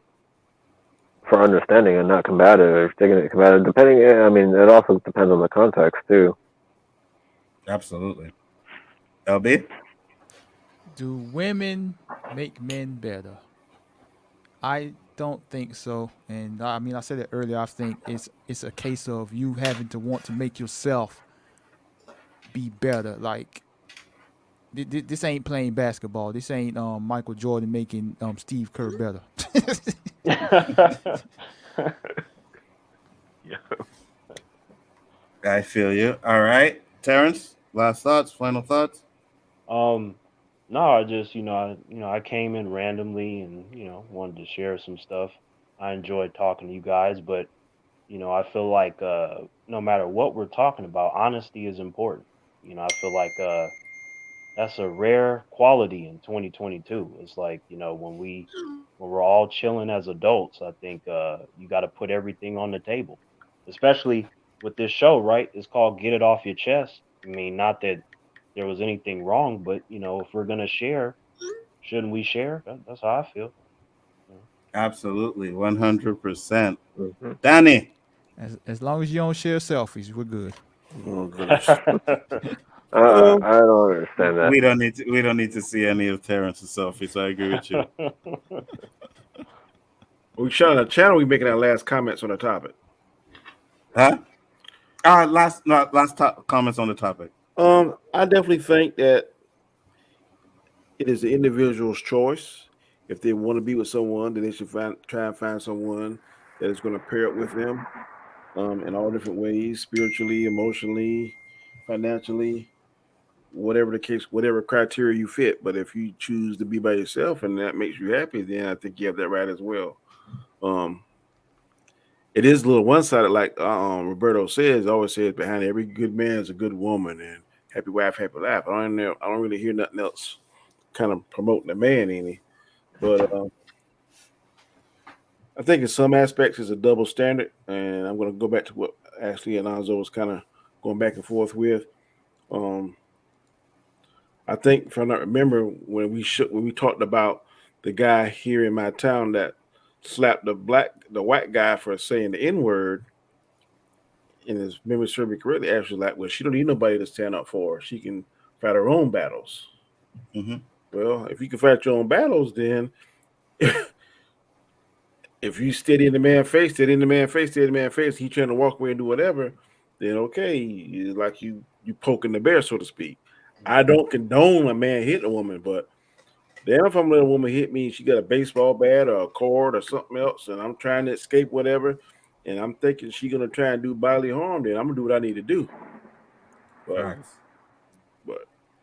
for understanding and not combative. If taking it combative, depending, I mean, it also depends on the context too. Absolutely. LB? Do women make men better? I don't think so. And I mean, I said it earlier. I think it's a case of you having to want to make yourself be better. Like this ain't playing basketball. This ain't Michael Jordan making Steve Kerr better. Yeah. I feel you. All right. Terrence, last thoughts, final thoughts? Um, no, I just I came in randomly and wanted to share some stuff. I enjoyed talking to you guys, but I feel like no matter what we're talking about, honesty is important. I feel like that's a rare quality in 2022. It's like, when we're all chilling as adults, I think you got to put everything on the table, especially with this show, right? It's called Get It Off Your Chest. I mean, not that there was anything wrong, but if we're gonna share, shouldn't we share? That's how I feel. You Absolutely, 100%. Mm-hmm. Danny, As long as you don't share selfies, we're good. Oh goodness. I don't understand that. we don't need to see any of Terrence's selfies. So I agree with you. We shut on the channel. We making our last comments on the topic. Huh? Last comments on the topic. I definitely think that it is the individual's choice. If they want to be with someone, then they should try and find someone that is going to pair up with them in all different ways, spiritually, emotionally, financially, whatever the case, whatever criteria you fit. But if you choose to be by yourself and that makes you happy, then I think you have that right as well. It is a little one-sided, like Roberto always says, behind every good man is a good woman, and happy wife, happy life. I don't really hear nothing else kind of promoting the man any. But I think in some aspects it's a double standard, and I'm going to go back to what Ashley and Nzo was kind of going back and forth with. I think, if I not remember, when we talked about the guy here in my town that slapped the white guy for saying the N word, and his memory served me correctly, actually, like, well, she don't need nobody to stand up for her. She can fight her own battles. Mm-hmm. Well, if you can fight your own battles, then if you steady in the man's face, steady in the man's face, steady in the man's face, he trying to walk away and do whatever, then okay, it's like you poking the bear, so to speak. I don't condone a man hitting a woman, but damn, if I'm letting a woman hit me, she got a baseball bat or a cord or something else, and I'm trying to escape whatever, and I'm thinking she's gonna try and do bodily harm, then I'm gonna do what I need to do. But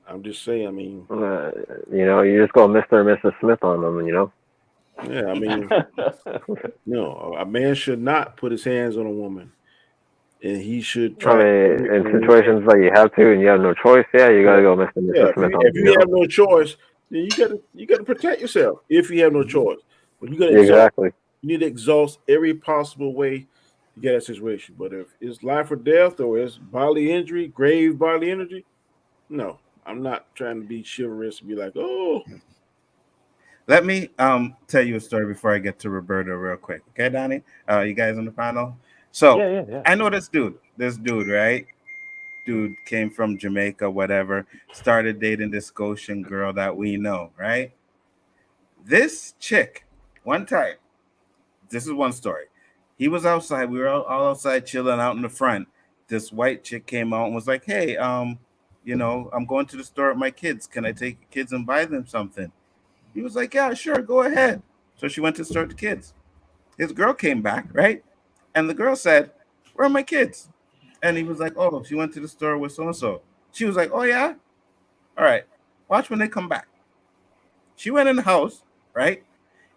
I'm just saying, I mean, You just go Mr. and Mrs. Smith on them, yeah, I mean, no, a man should not put his hands on a woman, and he should try. I mean, in situations like you have to and you have no choice, yeah, you gotta go Mr. and Mrs. Smith on them. If you have no choice, then you gotta protect yourself. If you have no choice, but you gotta exactly. You need to exhaust every possible way to get that situation. But if it's life or death or it's bodily injury, grave bodily injury, no, I'm not trying to be chivalrous and be like, oh. Let me tell you a story before I get to Roberto real quick. Okay, Donnie? You guys on the panel? So yeah. I know this dude, right? Dude came from Jamaica, whatever, started dating this Scotian girl that we know, right? This chick, one time, this is one story. He was outside, we were all outside chilling out in the front. This white chick came out and was like, hey, I'm going to the store with my kids. Can I take the kids and buy them something? He was like, yeah, sure, go ahead. So she went to start the kids. His girl came back, right? And the girl said, where are my kids? And he was like, oh, she went to the store with so-and-so. She was like, oh, yeah? All right. Watch when they come back. She went in the house, right?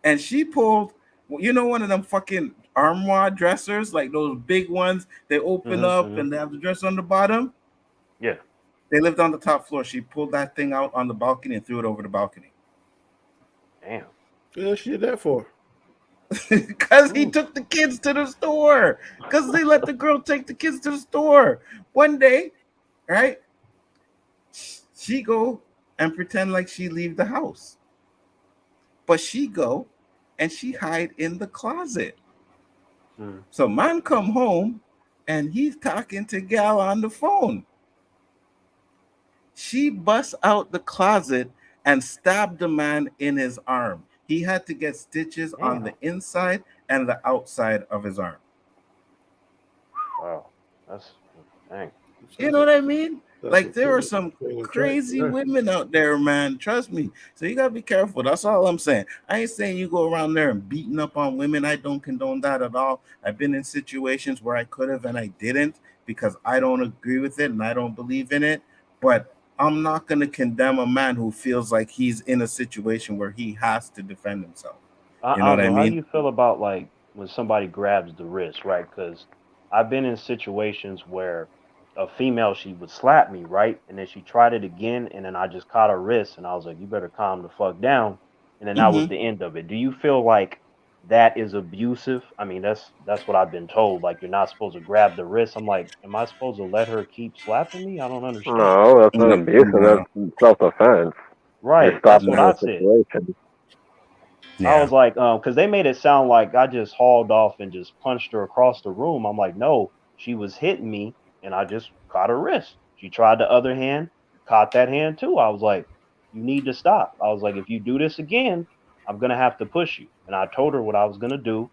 And she pulled, one of them fucking armoire dressers, like those big ones. They open up and they have the dress on the bottom. Yeah. They lived on the top floor. She pulled that thing out on the balcony and threw it over the balcony. Damn. What she did that for? Because he took the kids to the store. Because they let the girl take the kids to the store. One day, right? She go and pretend like she leave the house. But she go and she hide in the closet. So man come home and he's talking to gal on the phone. She busts out the closet and stabbed the man in his arm. He had to get stitches on the inside and the outside of his arm. Wow, that's dang. You know what I mean? Like there are some crazy women out there, man. Trust me. So you gotta be careful. That's all I'm saying. I ain't saying you go around there and beating up on women. I don't condone that at all. I've been in situations where I could have and I didn't because I don't agree with it and I don't believe in it. But I'm not going to condemn a man who feels like he's in a situation where he has to defend himself. You know what I mean? How do you feel about like when somebody grabs the wrist, right? Because I've been in situations where a female, she would slap me, right, and then she tried it again, and then I just caught her wrist, and I was like, "You better calm the fuck down," and then that was Mm-hmm. the end of it. Do you feel like that is abusive? I mean, that's what I've been told. Like you're not supposed to grab the wrist. I'm like, am I supposed to let her keep slapping me? I don't understand. No, that's not abusive. No. That's self-defense. You're Right, that's what stopping I the said. situation. I Yeah. was like, because they made it sound like I just hauled off and just punched her across the room. I'm like, no, she was hitting me and I just caught her wrist. She tried the other hand, caught that hand too. I was like, you need to stop. I was like, if you do this again, I'm gonna have to push you. And I told her what I was gonna do,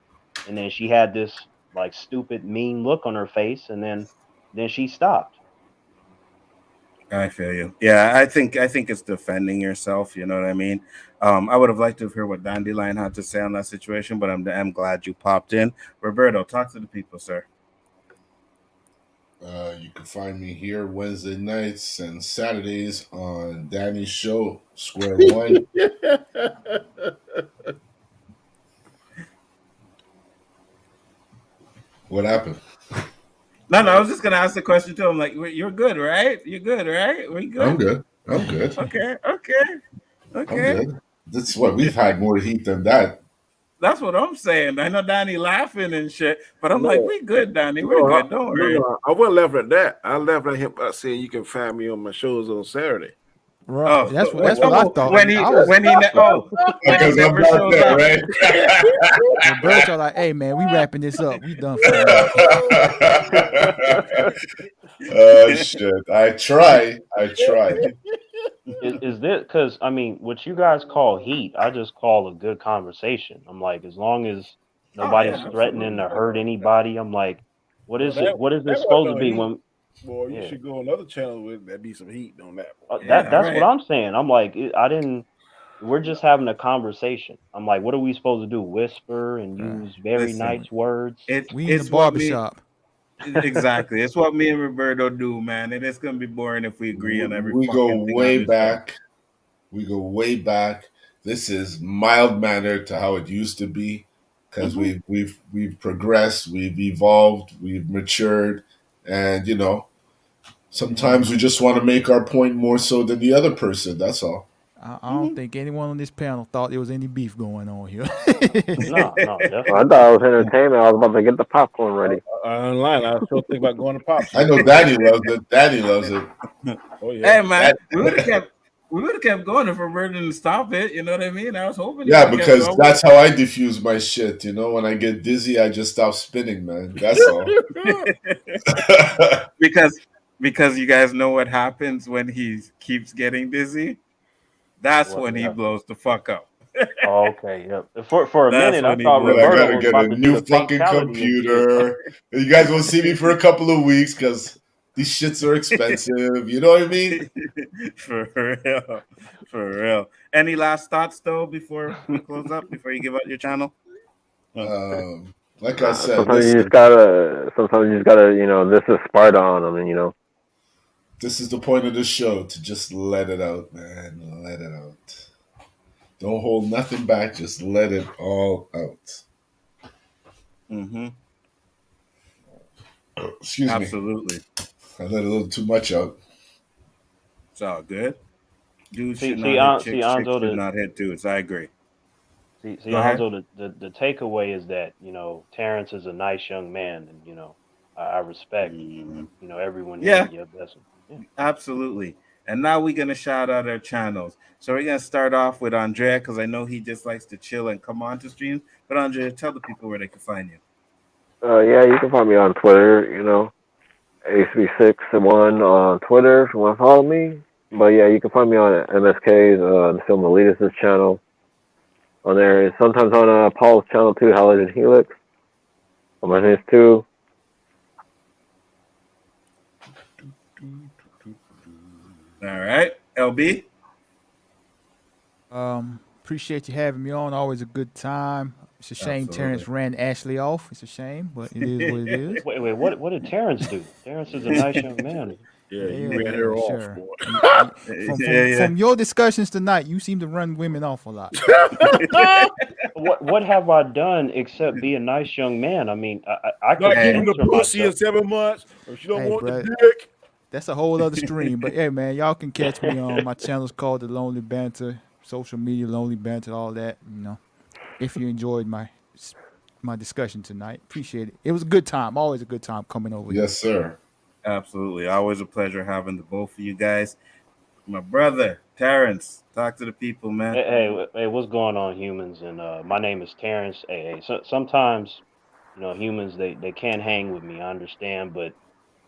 and then she had this like stupid mean look on her face, and then she stopped. I feel you. Yeah, I think it's defending yourself. You know what I mean? I would have liked to hear what Dandelion had to say on that situation, but I'm glad you popped in. Roberto, talk to the people, sir. You can find me here Wednesday nights and Saturdays on Danny's show, Square One. What happened? No, I was just gonna ask the question too. I'm like, you're good, right? You're good, right? We I'm good? good. I'm good. Okay. I'm good. That's what we've had more heat than that. That's what I'm saying. I know Danny laughing and shit, but I'm like, No, we good, Danny. We're good. Don't worry. I wasn't laughing at that. I laughed at him saying you can find me on my shows on Saturday. Right. Oh, That's what I thought. when he I was when he when he Because I'm never not shows there, up. right? Roberto like, hey man, we wrapping this up. We done for the night. Oh shit! I try. Is this because I mean, what you guys call heat, I just call a good conversation. I'm like, as long as Oh nobody's yeah, threatening absolutely. to hurt anybody, I'm like, what Well, is it? What is that this wasn't supposed to no be heat. when? Boy, you Yeah, should go on another channel with that be some heat on that. Boy. Yeah, that's what right. I'm saying. I'm like, I didn't. We're just having a conversation. I'm like, what are we supposed to do? Whisper and use very Listen, nice words? We in the it's what me barbershop. exactly. It's what me and Roberto do, man. And it's gonna be boring if we agree on every We go fucking thing on way this show. back. We go way back. This is mild mannered to how it used to be, because Mhm. we've progressed, we've evolved, we've matured, and sometimes we just want to make our point more so than the other person. That's all. I don't think anyone on this panel thought there was any beef going on here. No, no, I definitely thought not. it was entertainment. I was about to get the popcorn ready. Online, I was still thinking about going to Pop I Shop. know Danny loves it. Danny loves it. Oh yeah. Hey man, That, we would have kept going if Roberto didn't stop it. You know what I mean? I was hoping he would yeah, have kept because going. that's how I diffuse my shit. When I get dizzy, I just stop spinning, man. That's all. because because you guys know what happens when he keeps getting dizzy. That's What when he happened? blows the fuck up. Oh, okay, yep. For a That's minute, I when he thought Then blows I up. Roberto gotta was get a about to do new the fucking fatality and shit. computer. You guys won't see me for a couple of weeks because these shits are expensive. You know what I mean? For real. For real. Any last thoughts though before we close up, before you give out your channel? Oh. Like I said, Sometimes you just gotta. Sometimes you just gotta. This is Sparta on them, and. this is the point of the show, to just let it out, man. Let it out. Don't hold nothing back. Just let it all out. Mm-hmm. Excuse me. Absolutely. I let a little too much out. It's all good. Dudes See, should see, not hit see, chicks. Chicks Anzo, should not hit dudes. I agree. see, Go ahead. Anzo, the takeaway is that Terrence is a nice young man, and I respect everyone here. Yeah, Yeah, that's yeah. absolutely. And now we're gonna shout out our channels. So we're gonna start off with Andrea because I know he just likes to chill and come on to streams. But Andrea, tell the people where they can find you. Yeah, you can find me on Twitter. HB61 on Twitter if you want to follow me. But yeah, you can find me on MSK's the Film Elites channel on there. And sometimes on Paul's channel too, Halogen Helix. On my his too. All right, LB. Appreciate you having me on. Always a good time. It's a shame Absolutely. Terrence ran Ashley off. It's a shame, but it is what it is. Wait, what did Terrence do? Terrence is a nice young man. Yeah, you Yeah, ran her yeah, off, sure. boy. From your discussions tonight, you seem to run women off a lot. What have I done except be a nice young man? I mean, I could Not Hey. giving the censor pussy in myself. 7 months, or she don't Hey, want the bro, dick. that's a whole other stream. But hey, man, y'all can catch me on my channel's called The Lonely Banter, social media Lonely Banter, all that. If you enjoyed my discussion tonight, appreciate it. It was a good time. Always a good time coming over here. Yes, sir. Absolutely. Always a pleasure having the both of you guys. My brother, Terrence, talk to the people, man. Hey, what's going on, humans? And my name is Terrence. So sometimes, humans they can't hang with me. I understand, but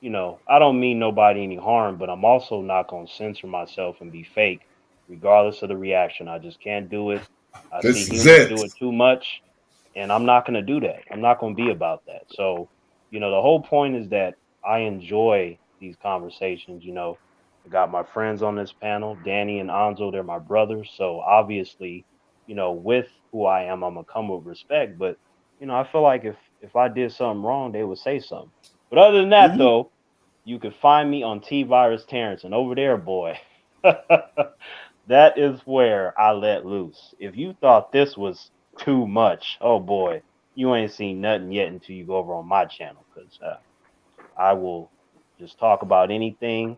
I don't mean nobody any harm. But I'm also not gonna censor myself and be fake, regardless of the reaction. I just can't do it. I see This is humans do it. it too much, and I'm not gonna do that. I'm not gonna be about that. So, the whole point is that I enjoy these conversations. I got my friends on this panel, Danny and Anzo, they're my brothers. So obviously, with who I am, I'm gonna come with respect. But I feel like if I did something wrong, they would say something. But other than that, Mhm. though, you can find me on T Virus Terrence, and over there, boy, that is where I let loose. If you thought this was too much, oh boy, you ain't seen nothing yet until you go over on my channel, because I will just talk about anything,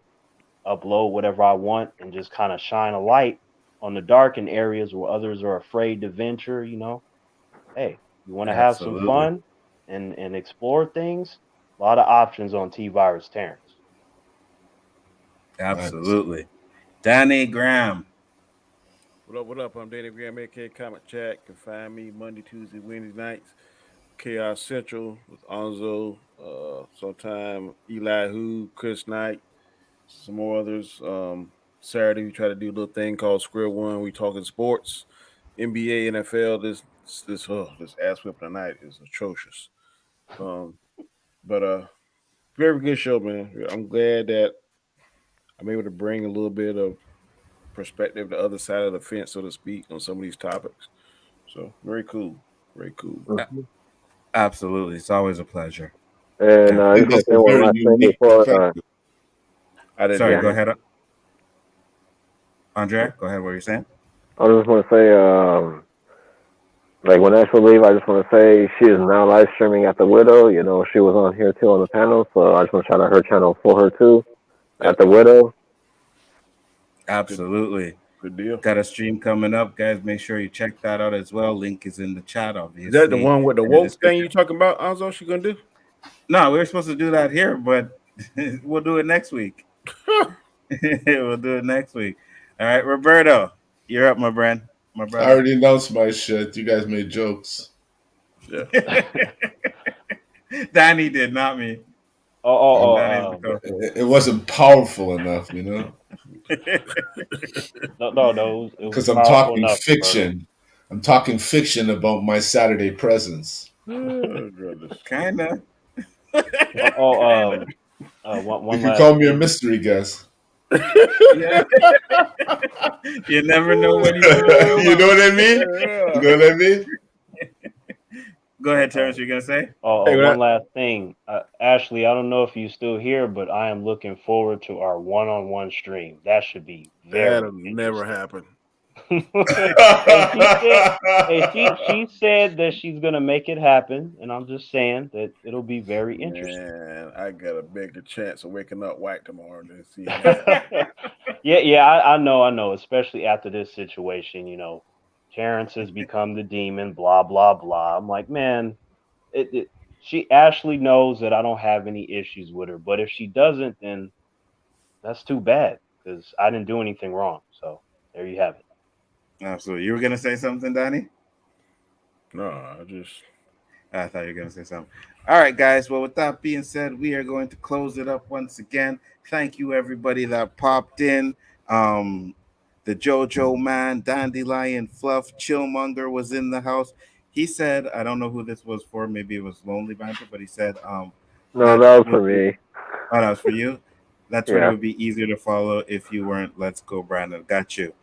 upload whatever I want, and just kind of shine a light on the darkened areas where others are afraid to venture. Hey, you want to have some Absolutely. fun and explore things? A lot of options on T Virus Terrence. Nice. Absolutely. Danny Graham. What up? What up? I'm Danny Graham, aka Comic Chat. You can find me Monday, Tuesday, Wednesday nights. Chaos Central with Onzo. Sometime Elihu, Chris Knight, some more others. Saturday we try to do a little thing called Square One. We talking sports, NBA, NFL. This ass whipping tonight is atrocious. Um, but very good show, man. I'm glad that I'm able to bring a little bit of perspective, the other side of the fence, so to speak, on some of these topics. So very cool, very cool. A- Mhm. Absolutely. It's always a pleasure. And I And just want Absolutely. to say that's a one very last thing unique before. perspective. I didn't Sorry, Yeah, go hear you. ahead. Andre, go ahead. What are you saying? I just want to say, like when Ashley leave, I just want to say she is now live streaming at the Widow. She was on here too on the panel, so I just want to shout out her channel for her too at Yep, the Widow. good, Absolutely. good deal. Got a stream coming up, guys. Make sure you check that out as well. Link is in the chat, Is that the obviously, one with the in the woke thing description. you talking about? Anzo, she gonna do? No, we were supposed to do that here, but we'll do it next week. We'll do it next week. All right, Roberto, you're up, my I brother. already announced my shit. You guys made jokes. Yeah. Danny did, not me. Oh, oh, Um, Danny's the oh. co it wasn't powerful enough, No, no. It was because I'm powerful talking enough, Roberto. fiction. I'm talking fiction about my Saturday presence. Oh, goodness. Kinda. Oh, Kinda. You one could last call me a thing. mystery guest. Yeah. You never know when he's gonna come You know out. what I mean? You know what I mean? Go Uh, ahead, uh, Terrence. You're gonna say? Hey, One last thing. Ashley, I don't know if you're still here, but I am looking forward to our one-on-one stream. That should be that'll very never interesting. happen. And she said, hey, she said that she's gonna make it happen, and I'm just saying that it'll be very interesting. Man, I got a bigger chance of waking up white tomorrow than seeing that. Yeah, I know. Especially after this situation, Terrence has become the demon. Blah blah blah. I'm like, man, she Ashley knows that I don't have any issues with her, but if she doesn't, then that's too bad because I didn't do anything wrong. So there you have it. Absolutely. You were gonna say something, Danny? No, I just I thought you were going to say something. All right, guys. Well, with that being said, we are going to close it up once again. Thank you, everybody that popped in. Um, the JoJo man, Dandelion Fluff, Chillmonger was in the house. He said, I don't know who this was for. Maybe it was Lonely Banter, but he said No, that that was for would be, me. oh, that was for you. That's what it Yeah. would be easier to follow if you weren't Let's Go Brandon. Got you.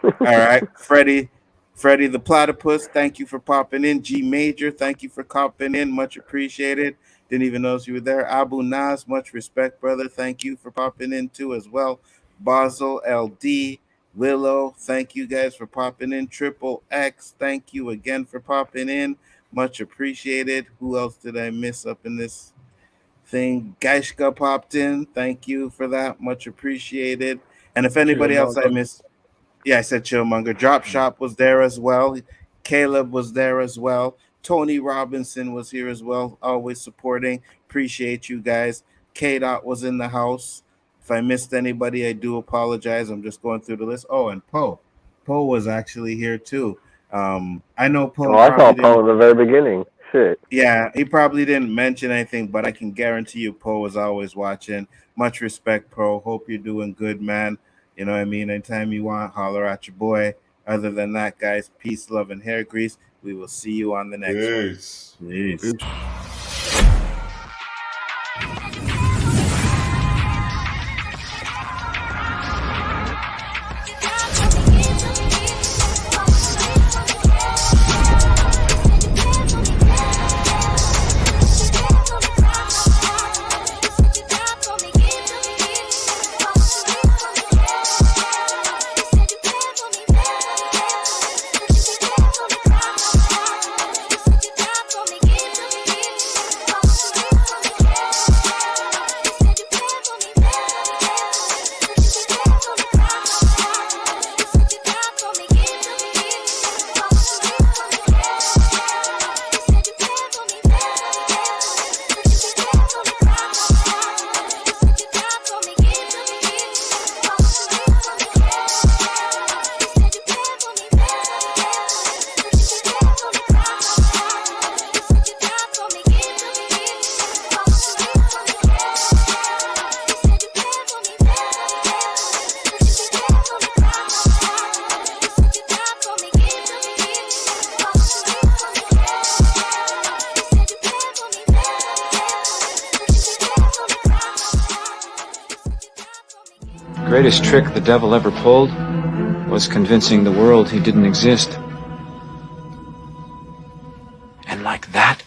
All right, Freddie. Freddie the Platypus, thank you for popping in. G Major, thank you for popping in. Much appreciated. Didn't even notice you were there. Abu Naz, much respect, brother. Thank you for popping in too as well. Basel LD, Willow, thank you guys for popping in. Triple X, thank you again for popping in. Much appreciated. Who else did I miss up in this thing? Geishka popped in. Thank you for that. Much appreciated. And if anybody else I Chillmonger. missed, yeah, I said Chillmonger. Drop Shop was there as well. Caleb was there as well. Tony Robinson was here as well, always supporting. Appreciate you guys. K-Dot was in the house. If I missed anybody, I do apologize. I'm just going through the list. Oh, and Poe. Poe was actually here too. I know Poe Oh, I saw probably didn't. Poe in the very beginning. Shit. Yeah, he probably didn't mention anything, but I can guarantee you Poe is always watching. Much respect, Poe. Hope you're doing good, man. You know what I mean? Anytime you want, holler at your boy. Other than that, guys, peace, love, and hair grease. We will see you on the next Peace. one. Peace. The greatest trick the devil ever pulled was convincing the world he didn't exist. And like that,